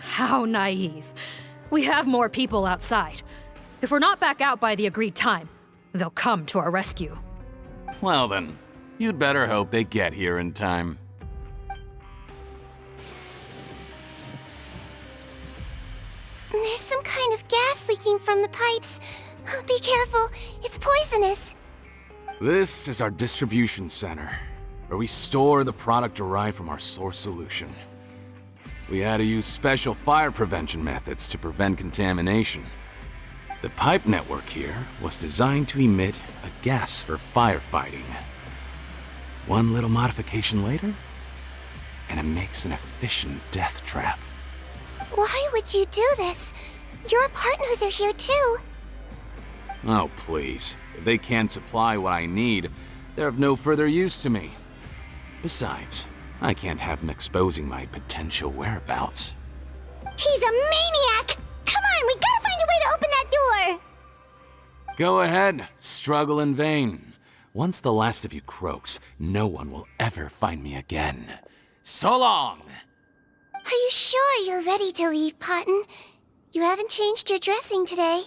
How naive. We have more people outside. If we're not back out by the agreed time, they'll come to our rescue. Well then, you'd better hope they get here in time. There's some kind of gas leaking from the pipes. Be careful, it's poisonous. This is our distribution center, where we store the product derived from our source solution. We had to use special fire prevention methods to prevent contamination. The pipe network here was designed to emit a gas for firefighting. One little modification later, and it makes an efficient death trap. Why would you do this? Your partners are here too. Oh, please. If they can't supply what I need, they're of no further use to me. Besides, I can't have them exposing my potential whereabouts. He's a maniac! Come on, we gotta find a way to open that door! Go ahead, struggle in vain. Once the last of you croaks, no one will ever find me again. So long! Are you sure you're ready to leave, Potten? You haven't changed your dressing today.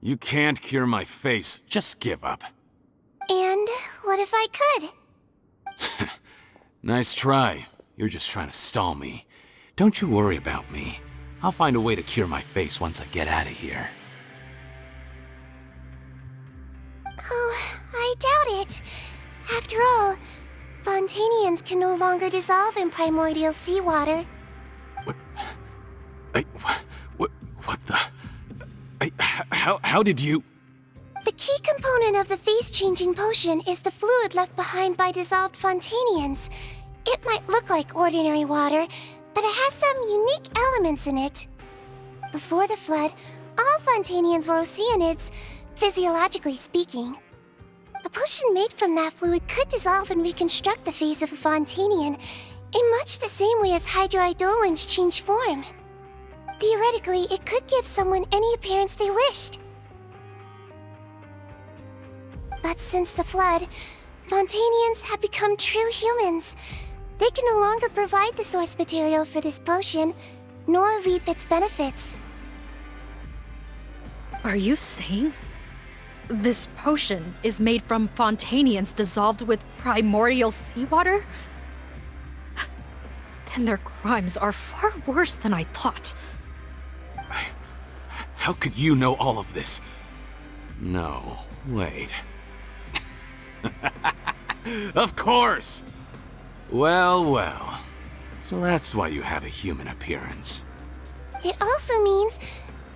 You can't cure my face, just give up. And what if I could? Nice try. You're just trying to stall me. Don't you worry about me. I'll find a way to cure my face once I get out of here. Oh, I doubt it. After all, Fontainians can no longer dissolve in primordial seawater. What the... How did you... The key component of the face-changing potion is the fluid left behind by dissolved Fontainians. It might look like ordinary water, but it has some unique elements in it. Before the flood, all Fontainians were oceanids, physiologically speaking. A potion made from that fluid could dissolve and reconstruct the face of a Fontainian in much the same way as hydroidolins change form. Theoretically, it could give someone any appearance they wished. But since the flood, Fontainians have become true humans. They can no longer provide the source material for this potion, nor reap its benefits. Are you saying this potion is made from Fontainians dissolved with primordial seawater? Then their crimes are far worse than I thought. How could you know all of this? No, wait. Of course! Well, well. So that's why you have a human appearance. It also means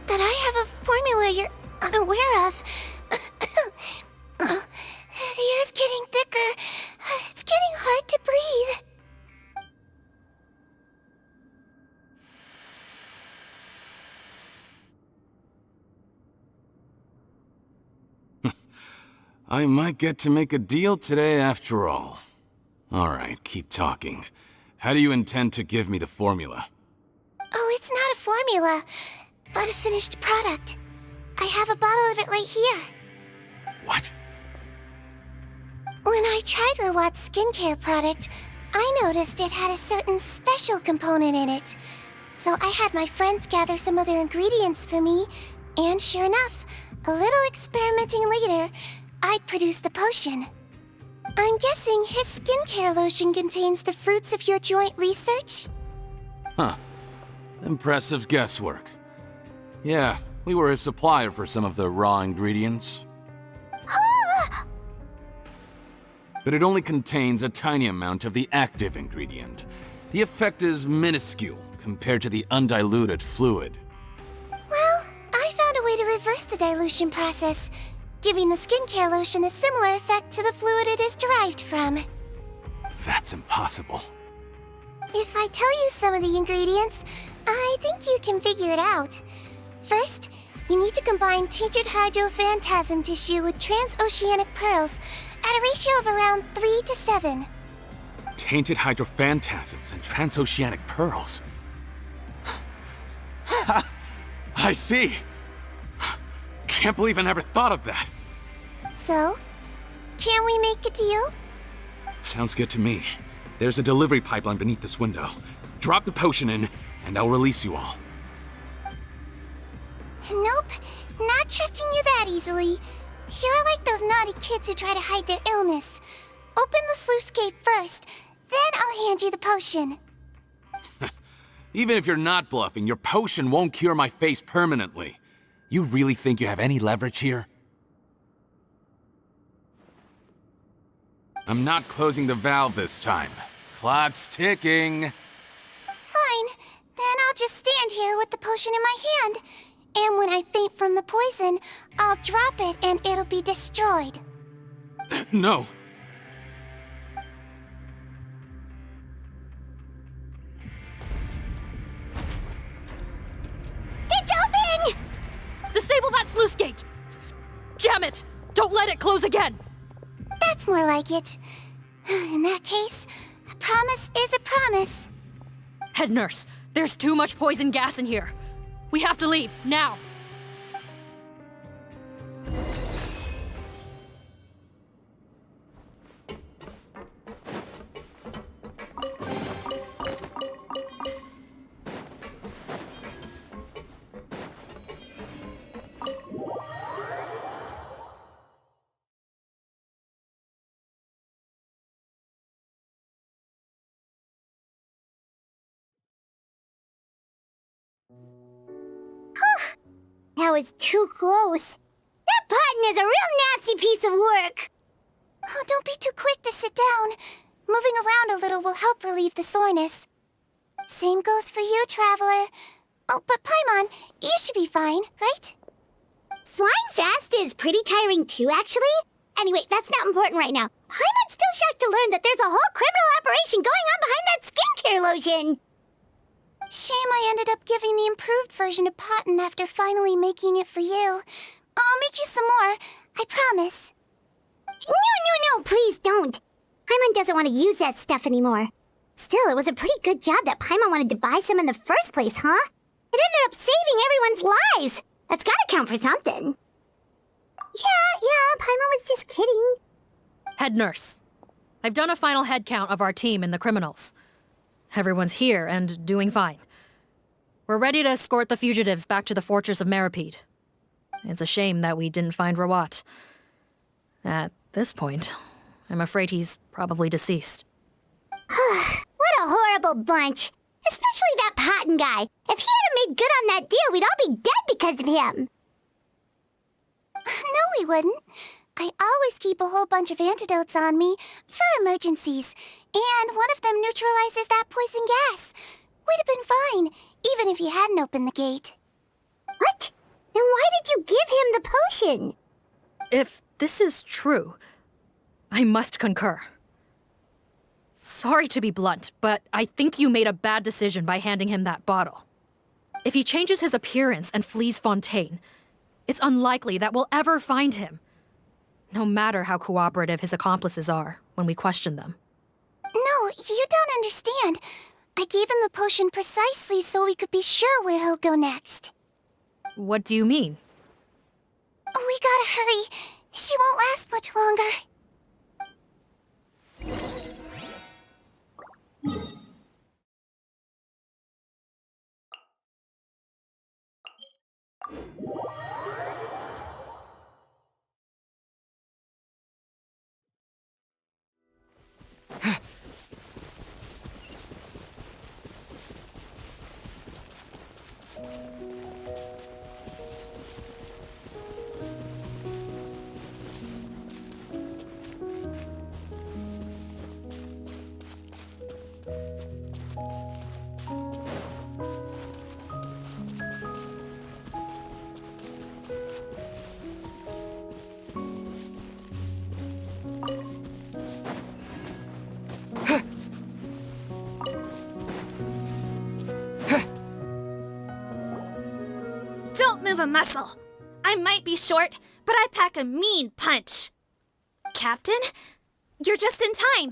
that I have a formula you're unaware of. The air's getting thicker. It's getting hard to breathe. I might get to make a deal today after all. Alright, keep talking. How do you intend to give me the formula? Oh, it's not a formula, but a finished product. I have a bottle of it right here. What? When I tried Rawat's skincare product, I noticed it had a certain special component in it. So I had my friends gather some other ingredients for me, and sure enough, a little experimenting later, I'd produced the potion. I'm guessing his skincare lotion contains the fruits of your joint research? Huh. Impressive guesswork. Yeah, we were his supplier for some of the raw ingredients. But it only contains a tiny amount of the active ingredient. The effect is minuscule compared to the undiluted fluid. Well, I found a way to reverse the dilution process, giving the skincare lotion a similar effect to the fluid it is derived from. That's impossible. If I tell you some of the ingredients, I think you can figure it out. First, you need to combine tainted hydrophantasm tissue with transoceanic pearls at a ratio of around 3 to 7. Tainted hydrophantasms and transoceanic pearls. I see. Can't believe I never thought of that. So, can we make a deal? Sounds good to me. There's a delivery pipeline beneath this window. Drop the potion in, and I'll release you all. Nope, not trusting you that easily. You're like those naughty kids who try to hide their illness. Open the sluice gate first, then I'll hand you the potion. Even if you're not bluffing, your potion won't cure my face permanently. You really think you have any leverage here? I'm not closing the valve this time. Clock's ticking. Fine, then I'll just stand here with the potion in my hand. And when I faint from the poison, I'll drop it and it'll be destroyed. No. It's open! Disable that sluice gate! Jam it! Don't let it close again! That's more like it. In that case, a promise is a promise. Head nurse, there's too much poison gas in here. We have to leave, now! That was too close. That button is a real nasty piece of work. Oh, don't be too quick to sit down. Moving around a little will help relieve the soreness. Same goes for you, Traveler. Oh, but Paimon, you should be fine, right? Flying fast is pretty tiring too, actually. Anyway, that's not important right now. Paimon's still shocked to learn that there's a whole criminal operation going on behind that skincare lotion. Shame I ended up giving the improved version to Potten after finally making it for you. I'll make you some more, I promise. No, please don't. Paimon doesn't want to use that stuff anymore. Still, it was a pretty good job that Paimon wanted to buy some in the first place, huh? It ended up saving everyone's lives. That's gotta count for something. Yeah, Paimon was just kidding. Head nurse, I've done a final head count of our team and the criminals. Everyone's here and doing fine. We're ready to escort the fugitives back to the fortress of Meripede. It's a shame that we didn't find Rawat. At this point, I'm afraid he's probably deceased. What a horrible bunch. Especially that Potten guy. If he hadn't made good on that deal, we'd all be dead because of him. No, we wouldn't. I always keep a whole bunch of antidotes on me for emergencies, and one of them neutralizes that poison gas. We'd have been fine, even if you hadn't opened the gate. What? Then why did you give him the potion? If this is true, I must concur. Sorry to be blunt, but I think you made a bad decision by handing him that bottle. If he changes his appearance and flees Fontaine, it's unlikely that we'll ever find him. No matter how cooperative his accomplices are when we question them. No, you don't understand. I gave him the potion precisely so we could be sure where he'll go next. What do you mean? We gotta hurry. She won't last much longer. a muscle. I might be short, but I pack a mean punch. Captain? You're just in time.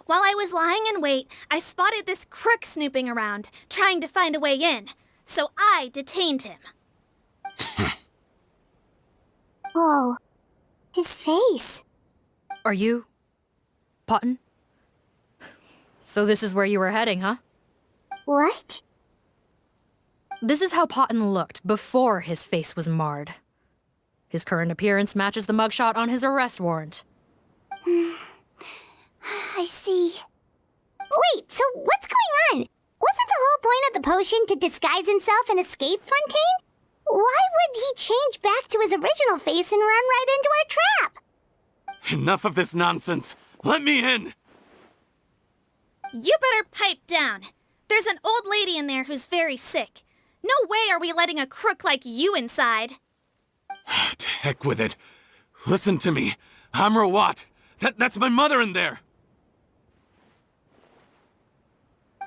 While I was lying in wait, I spotted this crook snooping around, trying to find a way in. So I detained him. Oh, his face. Are you... Potton? So this is where you were heading, huh? What? This is how Potton looked before his face was marred. His current appearance matches the mugshot on his arrest warrant. I see. Wait, so what's going on? Wasn't the whole point of the potion to disguise himself and escape Fontaine? Why would he change back to his original face and run right into our trap? Enough of this nonsense. Let me in! You better pipe down. There's an old lady in there who's very sick. No way are we letting a crook like you inside. To heck with it. Listen to me. I'm Rawat. That's my mother in there.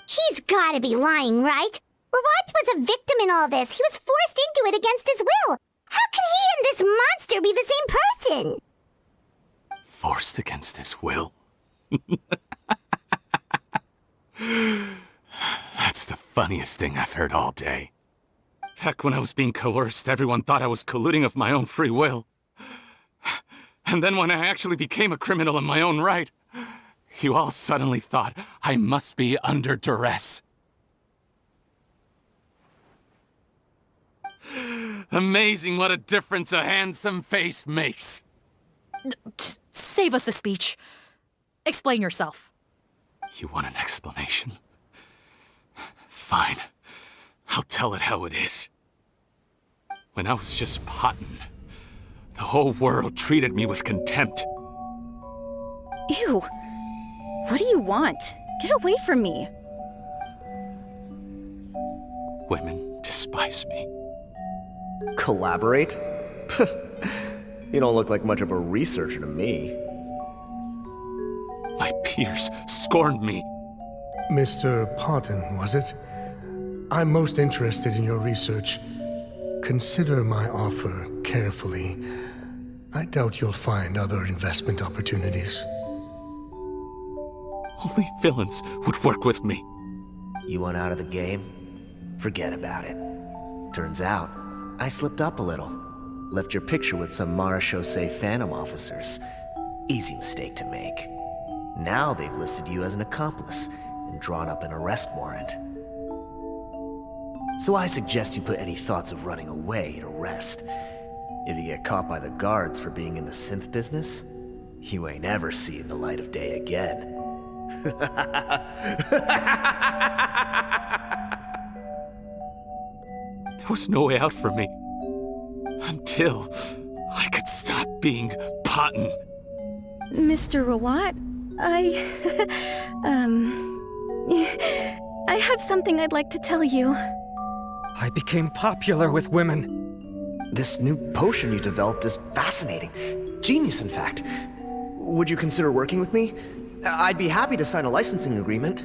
He's gotta be lying, right? Rawat was a victim in all this. He was forced into it against his will. How can he and this monster be the same person? Forced against his will? That's the funniest thing I've heard all day. Back when I was being coerced, everyone thought I was colluding of my own free will. And then when I actually became a criminal in my own right, you all suddenly thought I must be under duress. Amazing what a difference a handsome face makes. Save us the speech. Explain yourself. You want an explanation? Fine. I'll tell it how it is. When I was just Potton, the whole world treated me with contempt. Ew. What do you want? Get away from me. Women despise me. Collaborate? You don't look like much of a researcher to me. My peers scorned me. Mr. Potton, was it? I'm most interested in your research. Consider my offer carefully. I doubt you'll find other investment opportunities. Only villains would work with me. You want out of the game? Forget about it. Turns out, I slipped up a little. Left your picture with some Marechaussee Phantom officers. Easy mistake to make. Now they've listed you as an accomplice and drawn up an arrest warrant. So I suggest you put any thoughts of running away to rest. If you get caught by the guards for being in the synth business, you ain't ever seeing the light of day again. There was no way out for me. Until I could stop being Potton. Mr. Rawat, I have something I'd like to tell you. I became popular with women. This new potion you developed is fascinating. Genius, in fact. Would you consider working with me? I'd be happy to sign a licensing agreement.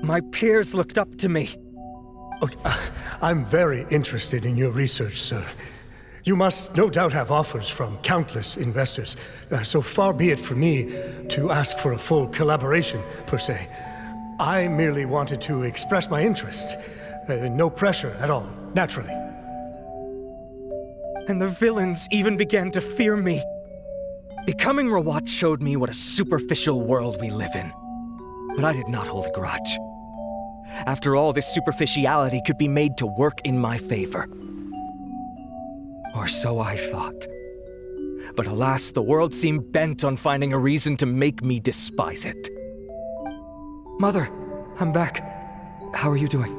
My peers looked up to me. Okay, I'm very interested in your research, sir. You must no doubt have offers from countless investors, so far be it from me to ask for a full collaboration, per se. I merely wanted to express my interest. No pressure at all, naturally. And the villains even began to fear me. Becoming Rawat showed me what a superficial world we live in. But I did not hold a grudge. After all, this superficiality could be made to work in my favor. Or so I thought. But alas, the world seemed bent on finding a reason to make me despise it. Mother, I'm back. How are you doing?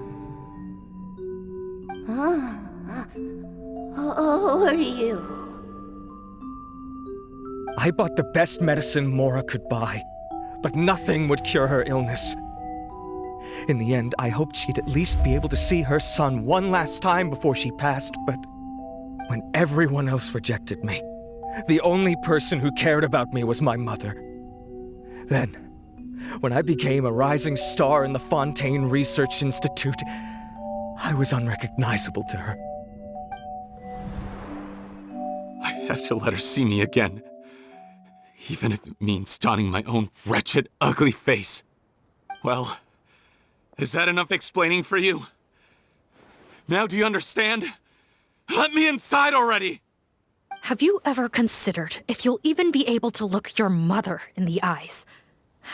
Who are you? I bought the best medicine Mora could buy, but nothing would cure her illness. In the end, I hoped she'd at least be able to see her son one last time before she passed, but when everyone else rejected me, the only person who cared about me was my mother. Then, when I became a rising star in the Fontaine Research Institute, I was unrecognizable to her. have to let her see me again. Even if it means donning my own wretched, ugly face. Well, is that enough explaining for you? Now do you understand? Let me inside already! Have you ever considered if you'll even be able to look your mother in the eyes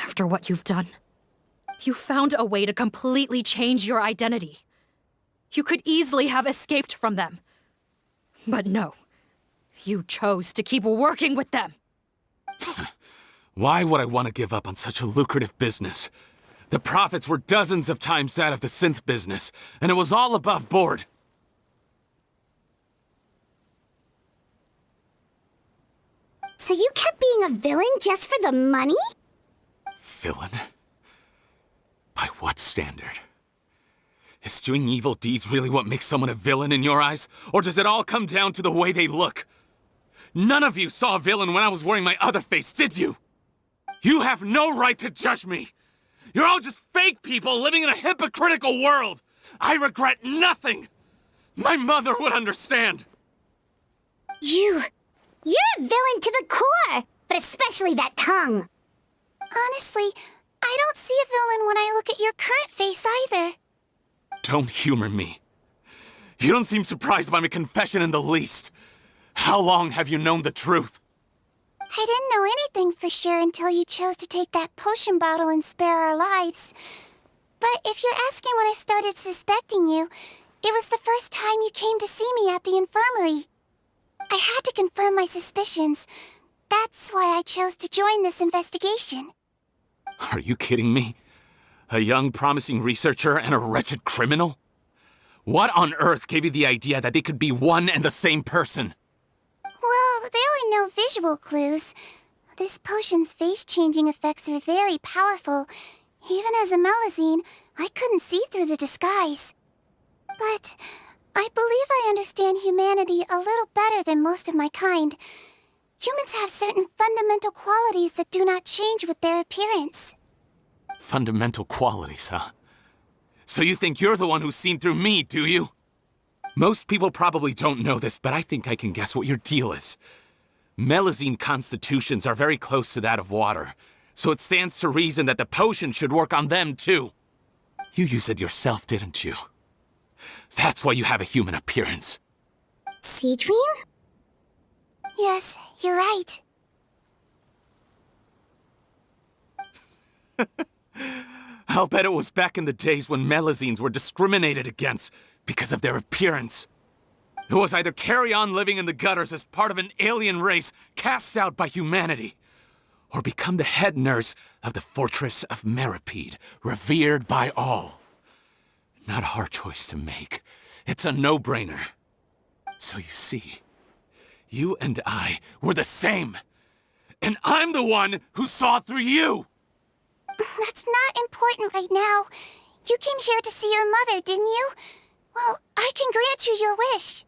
after what you've done? You found a way to completely change your identity. You could easily have escaped from them. But no, you chose to keep working with them. Why would I want to give up on such a lucrative business? The profits were dozens of times that of the synth business, and it was all above board. So you kept being a villain just for the money? Villain? By what standard? Is doing evil deeds really what makes someone a villain in your eyes? Or does it all come down to the way they look? None of you saw a villain when I was wearing my other face, did you? You have no right to judge me! You're all just fake people living in a hypocritical world! I regret nothing! My mother would understand! You're a villain to the core! But especially that tongue! Honestly, I don't see a villain when I look at your current face either. Don't humor me. You don't seem surprised by my confession in the least. How long have you known the truth? I didn't know anything for sure until you chose to take that potion bottle and spare our lives. But if you're asking when I started suspecting you, it was the first time you came to see me at the infirmary. I had to confirm my suspicions. That's why I chose to join this investigation. Are you kidding me? A young, promising researcher and a wretched criminal? What on earth gave you the idea that they could be one and the same person? Well, there were no visual clues. This potion's face-changing effects are very powerful. Even as a Melazine, I couldn't see through the disguise. But I believe I understand humanity a little better than most of my kind. Humans have certain fundamental qualities that do not change with their appearance. Fundamental qualities, huh? So you think you're the one who's seen through me, do you? Most people probably don't know this, but I think I can guess what your deal is. Melazine constitutions are very close to that of water, so it stands to reason that the potion should work on them too. You used it yourself, didn't you? That's why you have a human appearance. Sigewinne? Yes, you're right. I'll bet it was back in the days when Melazines were discriminated against because of their appearance. It was either carry on living in the gutters as part of an alien race cast out by humanity, or become the head nurse of the fortress of Meripede, revered by all. Not a hard choice to make. It's a no-brainer. So you see, you and I were the same. And I'm the one who saw through you! That's not important right now. You came here to see your mother, didn't you? Well, I can grant you your wish.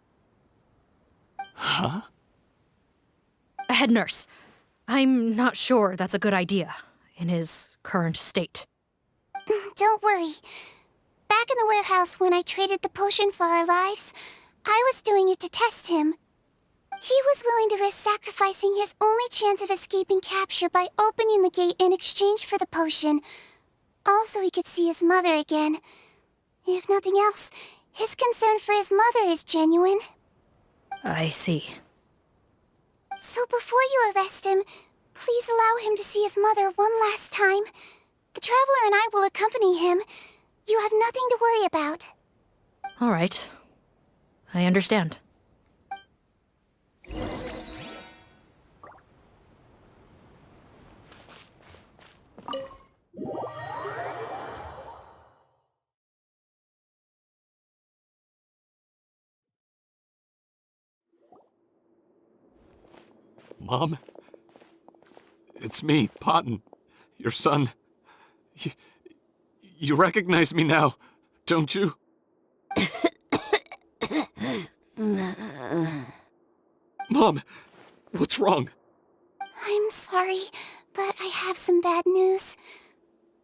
Huh? Head nurse, I'm not sure that's a good idea in his current state. Don't worry. Back in the warehouse when I traded the potion for our lives, I was doing it to test him. He was willing to risk sacrificing his only chance of escaping capture by opening the gate in exchange for the potion. Also, he could see his mother again. If nothing else, his concern for his mother is genuine. I see. So before you arrest him, please allow him to see his mother one last time. The Traveler and I will accompany him. You have nothing to worry about. All right. I understand. Mom? It's me, Fontaine, your son. You recognize me now, don't you? Mom, what's wrong? I'm sorry, but I have some bad news.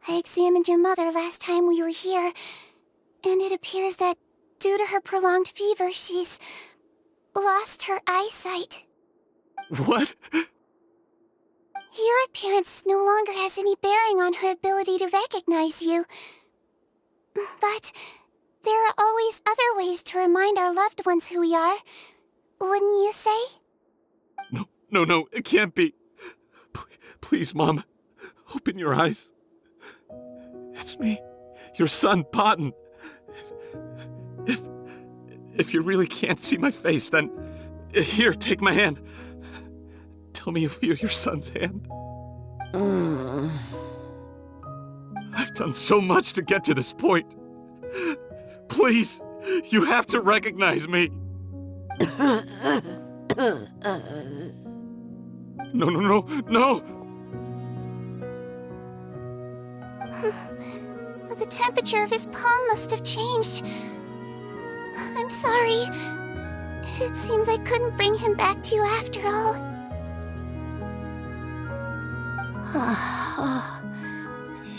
I examined your mother last time we were here, and it appears that due to her prolonged fever, she's lost her eyesight. What? Your appearance no longer has any bearing on her ability to recognize you. But there are always other ways to remind our loved ones who we are, wouldn't you say? No, it can't be. Please, Mom, open your eyes. It's me, your son, Potton. If you really can't see my face, then here, take my hand. Tell me you feel your son's hand. I've done so much to get to this point. Please, you have to recognize me. No. The temperature of his palm must have changed. I'm sorry. It seems I couldn't bring him back to you after all.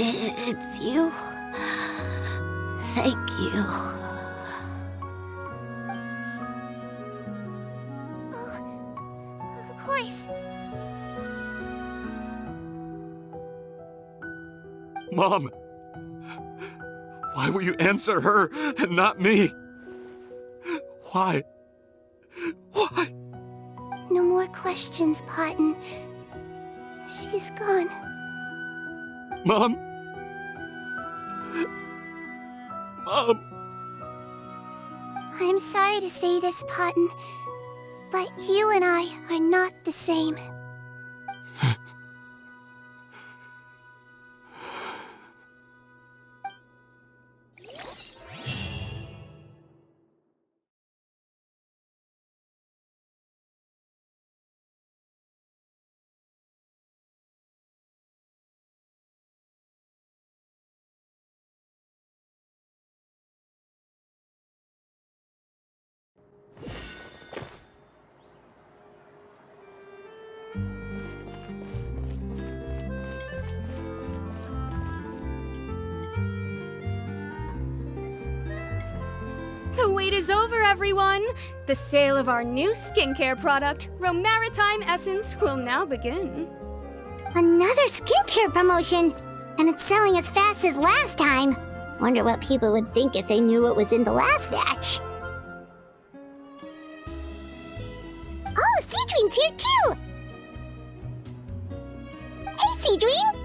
It's you. Thank you. Of course. Mom, why will you answer her and not me? Why? No more questions, Potton. She's gone. Mom? I'm sorry to say this, Potton, but you and I are not the same. The wait is over, everyone! The sale of our new skincare product, Romaritime Essence, will now begin. Another skincare promotion! And it's selling as fast as last time. Wonder what people would think if they knew what was in the last batch. Oh, Sigewinne's here too! Hey, Sigewinne!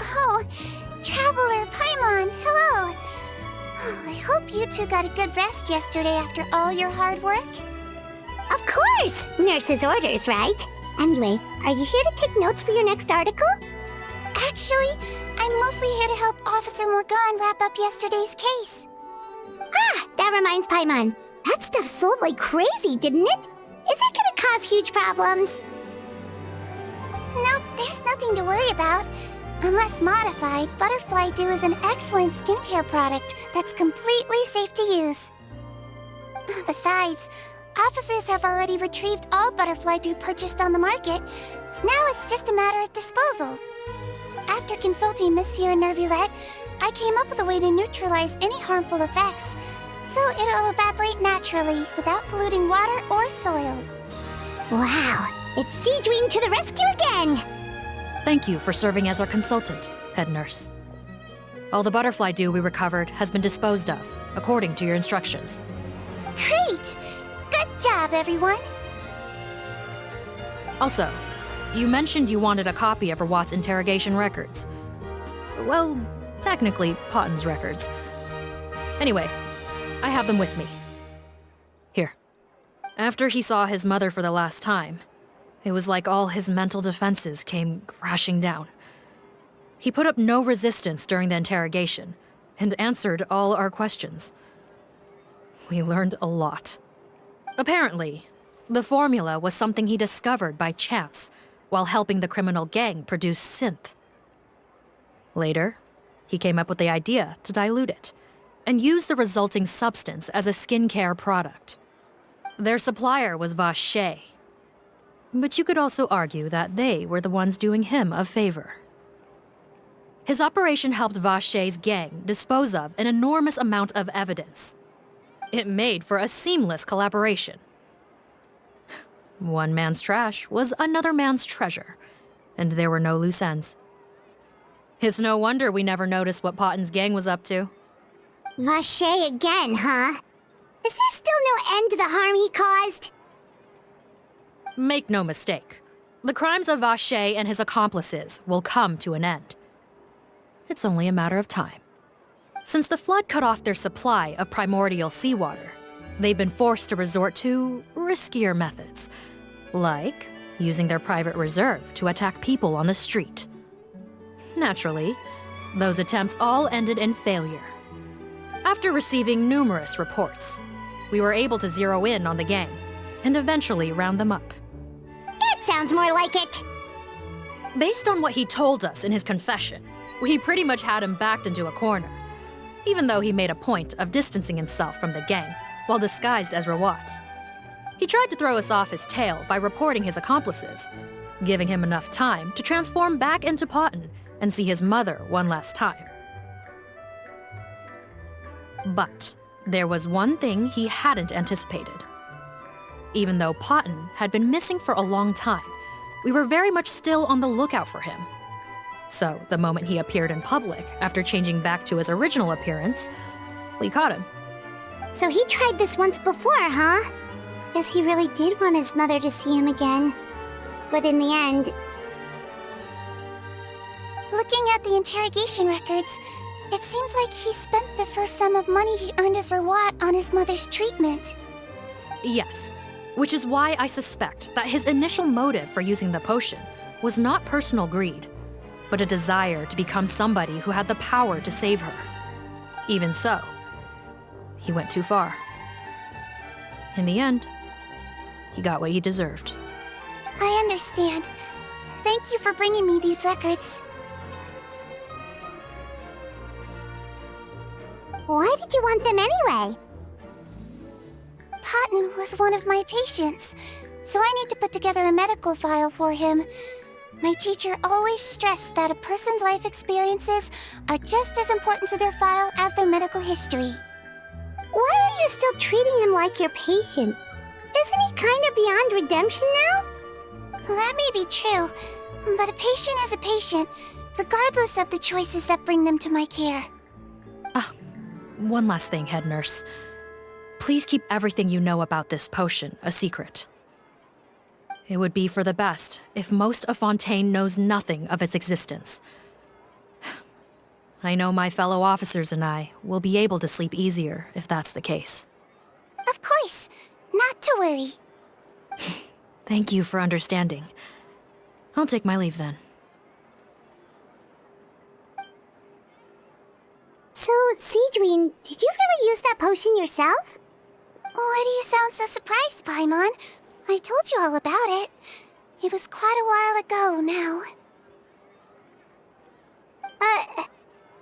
Oh, Traveler Paimon, hello! Oh, I hope you two got a good rest yesterday after all your hard work. Of course! Nurse's orders, right? Anyway, are you here to take notes for your next article? Actually, I'm mostly here to help Officer Morgan wrap up yesterday's case. Ah, that reminds Paimon. That stuff sold like crazy, didn't it? Is it gonna cause huge problems? Nope, there's nothing to worry about. Unless modified, Butterfly Dew is an excellent skincare product that's completely safe to use. Besides, officers have already retrieved all Butterfly Dew purchased on the market. Now it's just a matter of disposal. After consulting Monsieur Nervulette, I came up with a way to neutralize any harmful effects, so it'll evaporate naturally without polluting water or soil. Wow, it's Sigewinne to the rescue again! Thank you for serving as our consultant, head nurse. All the butterfly dew we recovered has been disposed of, according to your instructions. Great! Good job, everyone! Also, you mentioned you wanted a copy of Rawat's interrogation records. Well, technically, Potton's records. Anyway, I have them with me. Here. After he saw his mother for the last time, it was like all his mental defenses came crashing down. He put up no resistance during the interrogation, and answered all our questions. We learned a lot. Apparently, the formula was something he discovered by chance while helping the criminal gang produce synth. Later, he came up with the idea to dilute it and use the resulting substance as a skincare product. Their supplier was Vache, but you could also argue that they were the ones doing him a favor. His operation helped Vache's gang dispose of an enormous amount of evidence. It made for a seamless collaboration. One man's trash was another man's treasure, and there were no loose ends. It's no wonder we never noticed what Potten's gang was up to. Vache again, huh? Is there still no end to the harm he caused? Make no mistake, the crimes of Vache and his accomplices will come to an end. It's only a matter of time. Since the flood cut off their supply of primordial seawater, they've been forced to resort to riskier methods, like using their private reserve to attack people on the street. Naturally, those attempts all ended in failure. After receiving numerous reports, we were able to zero in on the gang and eventually round them up. That sounds more like it! Based on what he told us in his confession, we pretty much had him backed into a corner, even though he made a point of distancing himself from the gang while disguised as Rawat. He tried to throw us off his tail by reporting his accomplices, giving him enough time to transform back into Potten and see his mother one last time. But there was one thing he hadn't anticipated. Even though Potten had been missing for a long time, we were very much still on the lookout for him. So the moment he appeared in public after changing back to his original appearance, we caught him. So he tried this once before, huh? Guess he really did want his mother to see him again. But in the end... Looking at the interrogation records, it seems like he spent the first sum of money he earned as Rawat on his mother's treatment. Yes, which is why I suspect that his initial motive for using the potion was not personal greed, but a desire to become somebody who had the power to save her. Even so, he went too far. In the end, he got what he deserved. I understand. Thank you for bringing me these records. Why did you want them anyway? Potten was one of my patients, so I need to put together a medical file for him. My teacher always stressed that a person's life experiences are just as important to their file as their medical history. Why are you still treating him like your patient? Isn't he kind of beyond redemption now? That may be true, but a patient is a patient, regardless of the choices that bring them to my care. One last thing, head nurse. Please keep everything you know about this potion a secret. It would be for the best if most of Fontaine knows nothing of its existence. I know my fellow officers and I will be able to sleep easier if that's the case. Of course, not to worry. Thank you for understanding. I'll take my leave then. So, Sigewinne, did you really use that potion yourself? Why do you sound so surprised, Paimon? I told you all about it. It was quite a while ago now.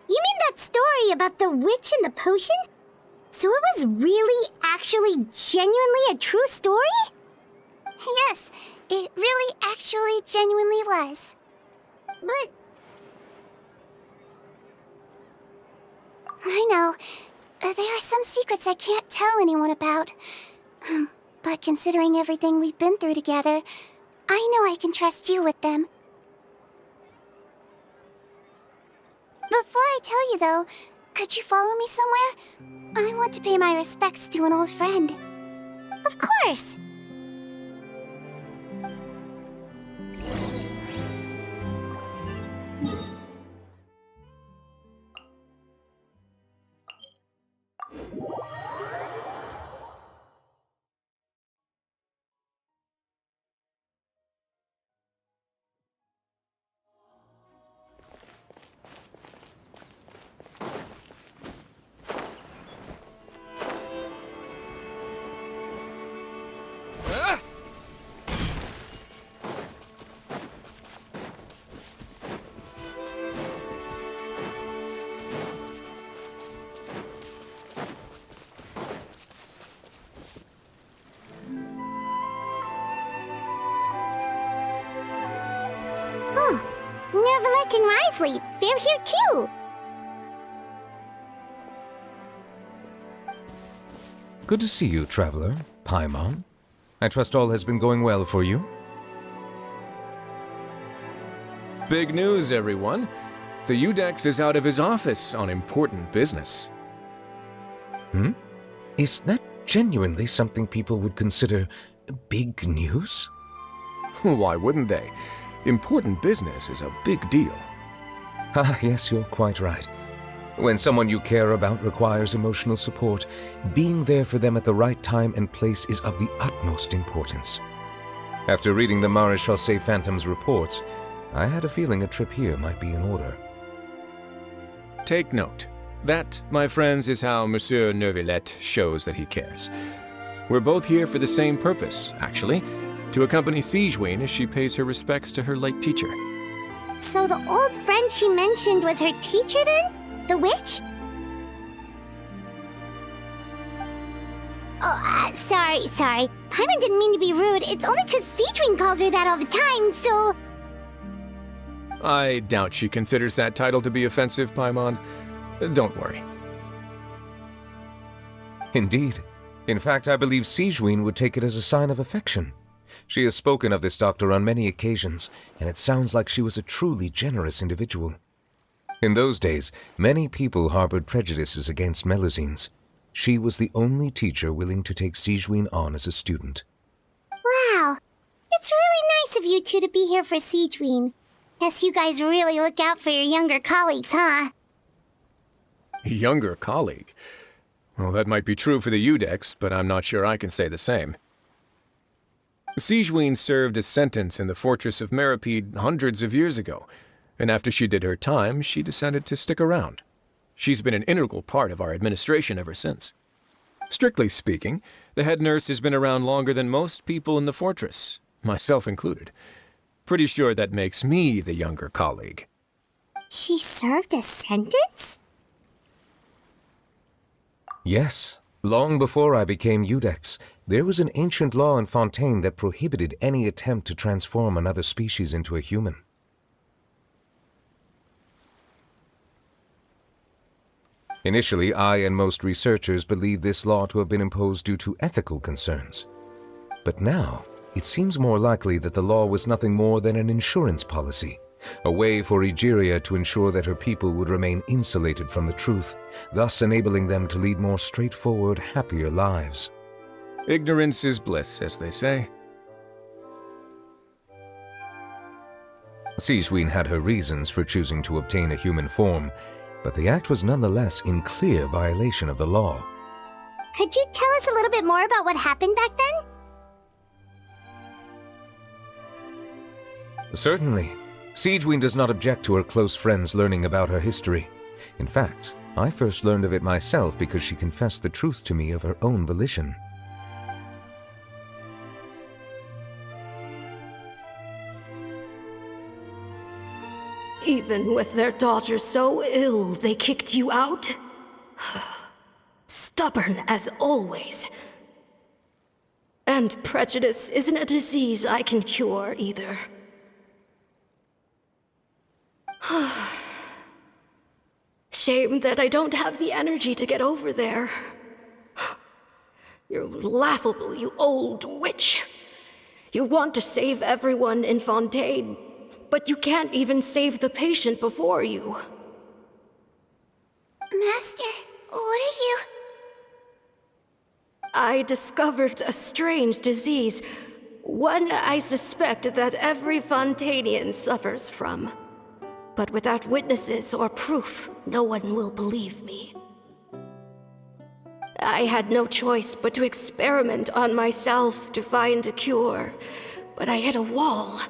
You mean that story about the witch and the potion? So it was really, actually, genuinely a true story? Yes, it really actually genuinely was. But... I know. There are some secrets I can't tell anyone about. But considering everything we've been through together, I know I can trust you with them. Before I tell you, though, could you follow me somewhere? I want to pay my respects to an old friend. Of course! Nervalette and Risley, they're here too! Good to see you, Traveler. Paimon. I trust all has been going well for you? Big news, everyone. The Udex is out of his office on important business. Is that genuinely something people would consider big news? Why wouldn't they? Important business is a big deal. Ah, yes, you're quite right. When someone you care about requires emotional support, being there for them at the right time and place is of the utmost importance. After reading the Maréchal Phantom's reports, I had a feeling a trip here might be in order. Take note. That, my friends, is how Monsieur Neuvillette shows that he cares. We're both here for the same purpose, actually, to accompany Sigewinne as she pays her respects to her late teacher. So the old friend she mentioned was her teacher then? The witch? Oh, sorry. Paimon didn't mean to be rude. It's only because Sigewinne calls her that all the time, so... I doubt she considers that title to be offensive, Paimon. Don't worry. Indeed. In fact, I believe Sigewinne would take it as a sign of affection. She has spoken of this doctor on many occasions, and it sounds like she was a truly generous individual. In those days, many people harbored prejudices against Melusines. She was the only teacher willing to take Sigewinne on as a student. Wow. It's really nice of you two to be here for Sigewinne. Guess you guys really look out for your younger colleagues, huh? Younger colleague? Well, that might be true for the Udex, but I'm not sure I can say the same. Sigewinne served a sentence in the fortress of Meripede hundreds of years ago, and after she did her time, she decided to stick around. She's been an integral part of our administration ever since. Strictly speaking, the head nurse has been around longer than most people in the fortress, myself included. Pretty sure that makes me the younger colleague. She served a sentence? Yes. Long before I became Udex, there was an ancient law in Fontaine that prohibited any attempt to transform another species into a human. Initially, I and most researchers believed this law to have been imposed due to ethical concerns. But now, it seems more likely that the law was nothing more than an insurance policy, a way for Egeria to ensure that her people would remain insulated from the truth, thus enabling them to lead more straightforward, happier lives. Ignorance is bliss, as they say. Sigewinne had her reasons for choosing to obtain a human form, but the act was nonetheless in clear violation of the law. Could you tell us a little bit more about what happened back then? Certainly. Sigewinne does not object to her close friends learning about her history. In fact, I first learned of it myself because she confessed the truth to me of her own volition. Even with their daughter so ill, they kicked you out? Stubborn as always. And prejudice isn't a disease I can cure either. Shame that I don't have the energy to get over there. You're laughable, you old witch. You want to save everyone in Fontaine, but you can't even save the patient before you. Master, what are you... I discovered a strange disease, one I suspect that every Fontainian suffers from. But without witnesses or proof, no one will believe me. I had no choice but to experiment on myself to find a cure, but I hit a wall.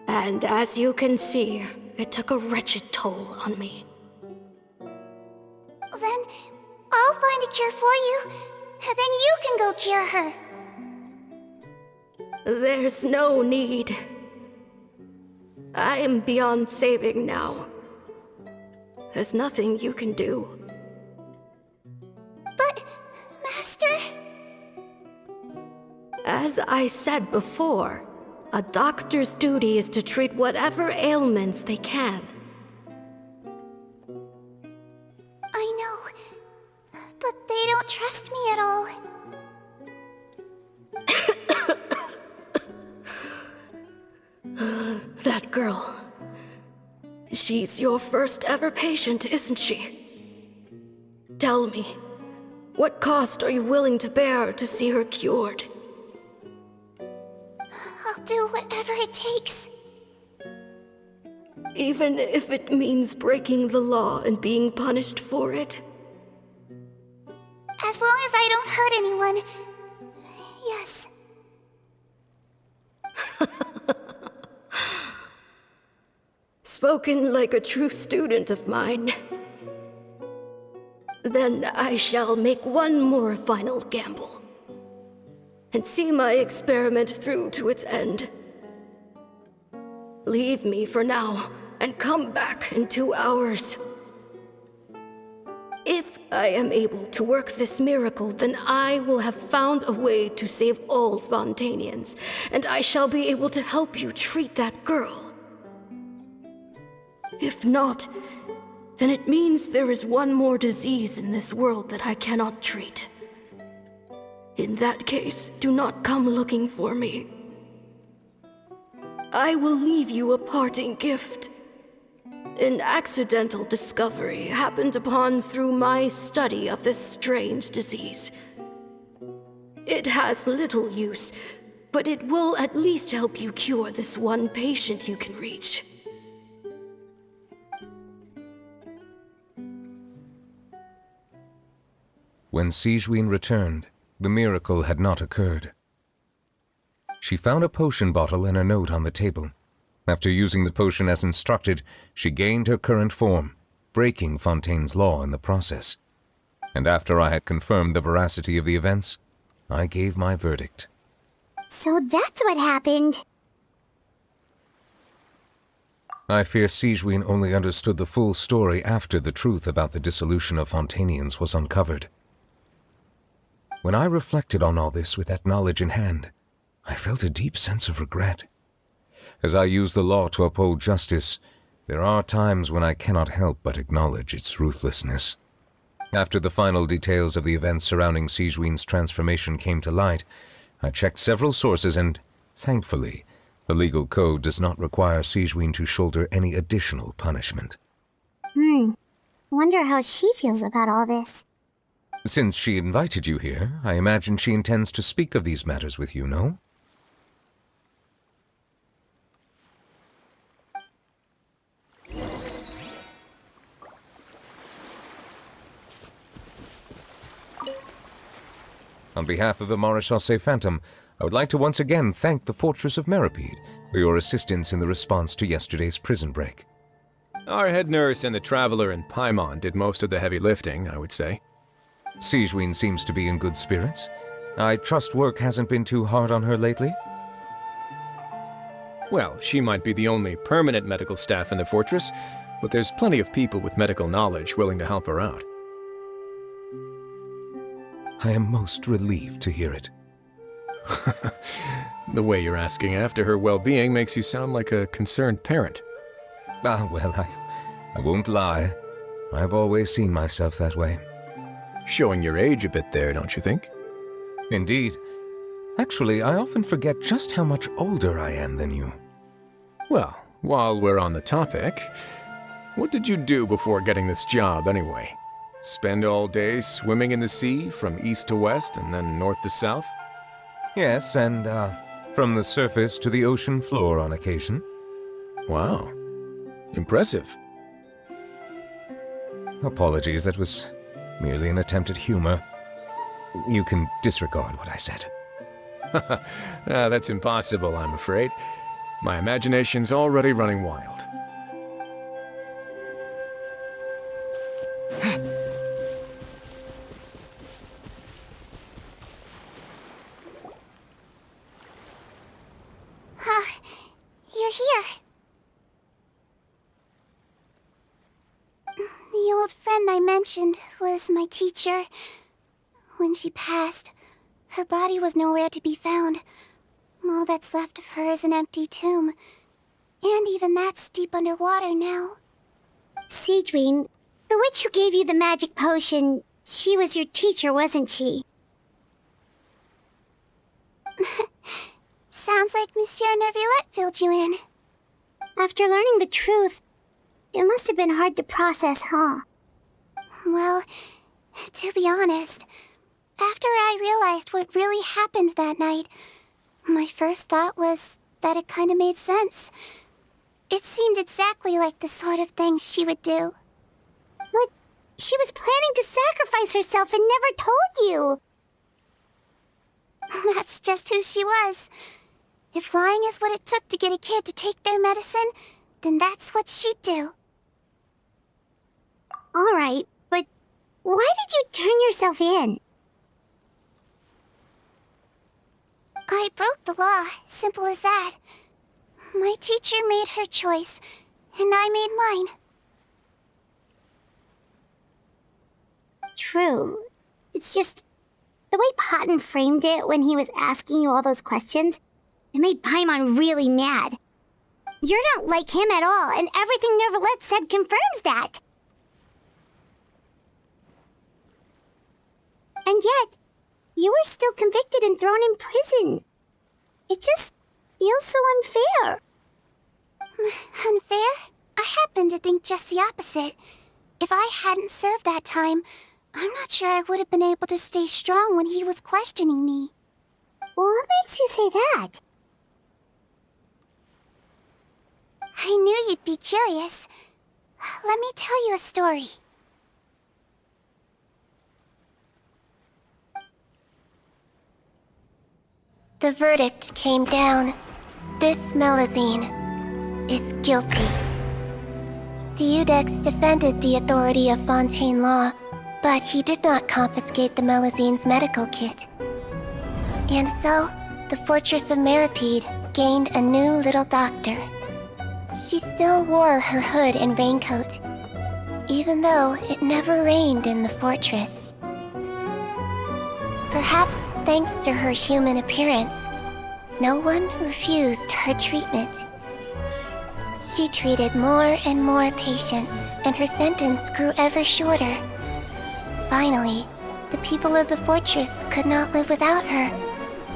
And as you can see, it took a wretched toll on me. Then I'll find a cure for you, and then you can go cure her. There's no need. I am beyond saving now. There's nothing you can do. But, Master... As I said before, a doctor's duty is to treat whatever ailments they can. I know, but they don't trust me at all. that girl. She's your first ever patient, isn't she? Tell me, what cost are you willing to bear to see her cured? I'll do whatever it takes. Even if it means breaking the law and being punished for it? As long as I don't hurt anyone. Yes. Spoken like a true student of mine. Then I shall make one more final gamble. And see my experiment through to its end. Leave me for now, and come back in 2 hours. If I am able to work this miracle, then I will have found a way to save all Fontainians, and I shall be able to help you treat that girl. If not, then it means there is one more disease in this world that I cannot treat. In that case, do not come looking for me. I will leave you a parting gift. An accidental discovery happened upon through my study of this strange disease. It has little use, but it will at least help you cure this one patient you can reach. When Sigewinne returned, the miracle had not occurred. She found a potion bottle and a note on the table. After using the potion as instructed, she gained her current form, breaking Fontaine's law in the process. And after I had confirmed the veracity of the events, I gave my verdict. So that's what happened. I fear Sigewinne only understood the full story after the truth about the dissolution of Fontainians was uncovered. When I reflected on all this with that knowledge in hand, I felt a deep sense of regret. As I use the law to uphold justice, there are times when I cannot help but acknowledge its ruthlessness. After the final details of the events surrounding Sigewinne's transformation came to light, I checked several sources and, thankfully, the legal code does not require Sigewinne to shoulder any additional punishment. Wonder how she feels about all this. Since she invited you here, I imagine she intends to speak of these matters with you, no? On behalf of the Maréchaussée Phantom, I would like to once again thank the Fortress of Meripede for your assistance in the response to yesterday's prison break. Our head nurse and the Traveler in Paimon did most of the heavy lifting, I would say. Sigewinne seems to be in good spirits. I trust work hasn't been too hard on her lately? Well, she might be the only permanent medical staff in the fortress, but there's plenty of people with medical knowledge willing to help her out. I am most relieved to hear it. The way you're asking after her well-being makes you sound like a concerned parent. Well, I won't lie. I've always seen myself that way. Showing your age a bit there, don't you think? Indeed. Actually, I often forget just how much older I am than you. Well, while we're on the topic, what did you do before getting this job anyway? Spend all day swimming in the sea from east to west and then north to south? Yes, and from the surface to the ocean floor on occasion. Wow. Impressive. Apologies, that was merely an attempt at humor. You can disregard what I said. That's impossible, I'm afraid. My imagination's already running wild. You're here. The old friend I mentioned was my teacher. When she passed, her body was nowhere to be found. All that's left of her is an empty tomb. And even that's deep underwater now. Sigewinne, the witch who gave you the magic potion, she was your teacher, wasn't she? Sounds like Monsieur Neuvillette filled you in. After learning the truth, it must have been hard to process, huh? Well, to be honest, after I realized what really happened that night, my first thought was that it kind of made sense. It seemed exactly like the sort of thing she would do. But she was planning to sacrifice herself and never told you! That's just who she was. If lying is what it took to get a kid to take their medicine, then that's what she'd do. Alright, but why did you turn yourself in? I broke the law, simple as that. My teacher made her choice, and I made mine. True. It's just the way Potton framed it when he was asking you all those questions, it made Paimon really mad. You're not like him at all, and everything Neverlet said confirms that. And yet, you were still convicted and thrown in prison. It just feels so unfair. Unfair? I happen to think just the opposite. If I hadn't served that time, I'm not sure I would have been able to stay strong when he was questioning me. What makes you say that? I knew you'd be curious. Let me tell you a story. The verdict came down. This Melazine is guilty. The Udex defended the authority of Fontaine law, but he did not confiscate the Melazine's medical kit. And so, the Fortress of Meripede gained a new little doctor. She still wore her hood and raincoat, even though it never rained in the fortress. Perhaps thanks to her human appearance, no one refused her treatment. She treated more and more patients, and her sentence grew ever shorter. Finally, the people of the fortress could not live without her,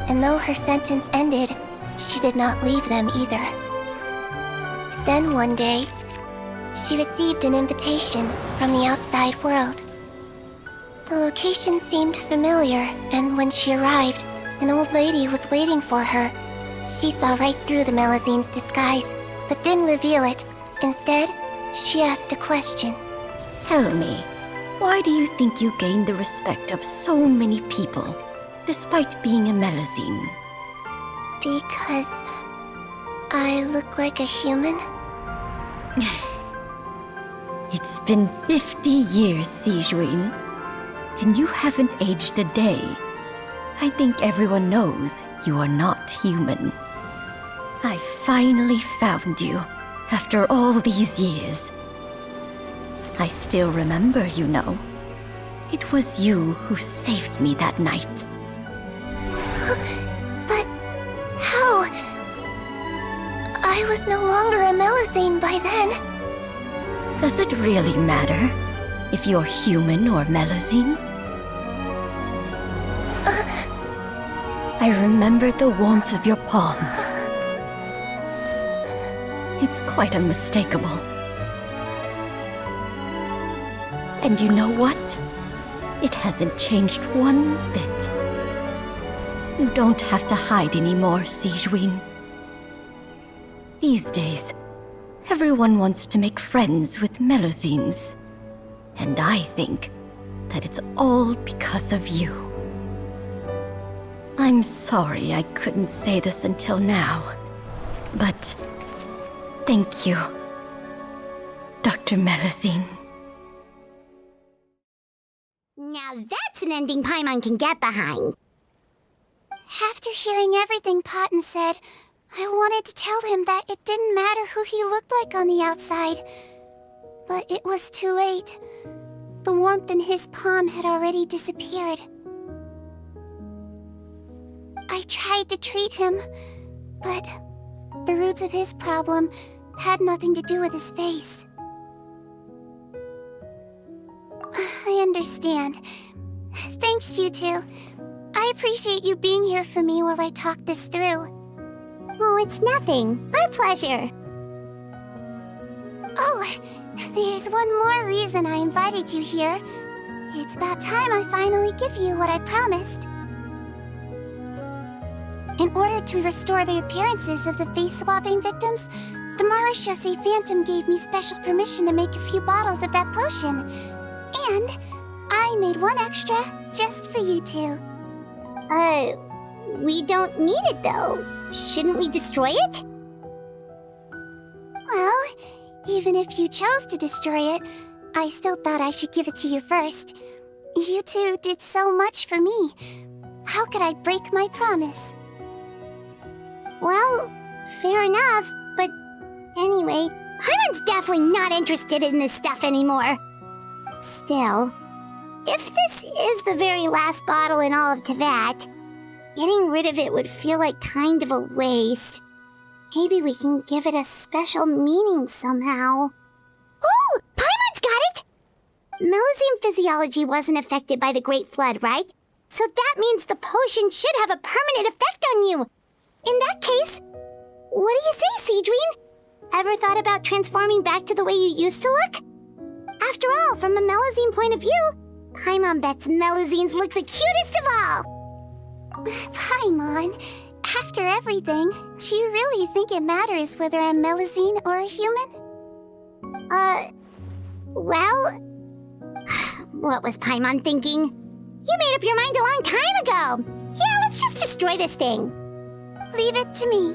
and though her sentence ended, she did not leave them either. Then one day, she received an invitation from the outside world. The location seemed familiar, and when she arrived, an old lady was waiting for her. She saw right through the Melazine's disguise, but didn't reveal it. Instead, she asked a question. Tell me, why do you think you gained the respect of so many people, despite being a Melazine? Because I look like a human? It's been 50 years, Sigewinne, and you haven't aged a day. I think everyone knows you are not human. I finally found you, after all these years. I still remember, you know. It was you who saved me that night. But how? I was no longer a Melazine by then. Does it really matter if you're human or Melazine? I remember the warmth of your palm. It's quite unmistakable. And you know what? It hasn't changed one bit. You don't have to hide anymore, Sigewinne. These days, everyone wants to make friends with Melazines. And I think that it's all because of you. I'm sorry I couldn't say this until now, but thank you, Dr. Melazine. Now that's an ending Paimon can get behind. After hearing everything Potton said, I wanted to tell him that it didn't matter who he looked like on the outside. But it was too late. The warmth in his palm had already disappeared. I tried to treat him, but the roots of his problem had nothing to do with his face. I understand. Thanks, you two. I appreciate you being here for me while I talk this through. Oh, it's nothing. Our pleasure. Oh, there's one more reason I invited you here. It's about time I finally give you what I promised. In order to restore the appearances of the face-swapping victims, the Marechaussee Phantom gave me special permission to make a few bottles of that potion. And I made one extra just for you two. We don't need it though. Shouldn't we destroy it? Well, even if you chose to destroy it, I still thought I should give it to you first. You two did so much for me. How could I break my promise? Well, fair enough, but anyway, Paimon's definitely not interested in this stuff anymore. Still, if this is the very last bottle in all of Teyvat, getting rid of it would feel like kind of a waste. Maybe we can give it a special meaning somehow. Oh, Paimon's got it! Melusine physiology wasn't affected by the Great Flood, right? So that means the potion should have a permanent effect on you. In that case, what do you say, Sigewinne? Ever thought about transforming back to the way you used to look? After all, from a Melusine point of view, Paimon bets Melusines look the cutest of all! Paimon, after everything, do you really think it matters whether I'm Melusine or a human? Well... What was Paimon thinking? You made up your mind a long time ago! Yeah, let's just destroy this thing. Leave it to me.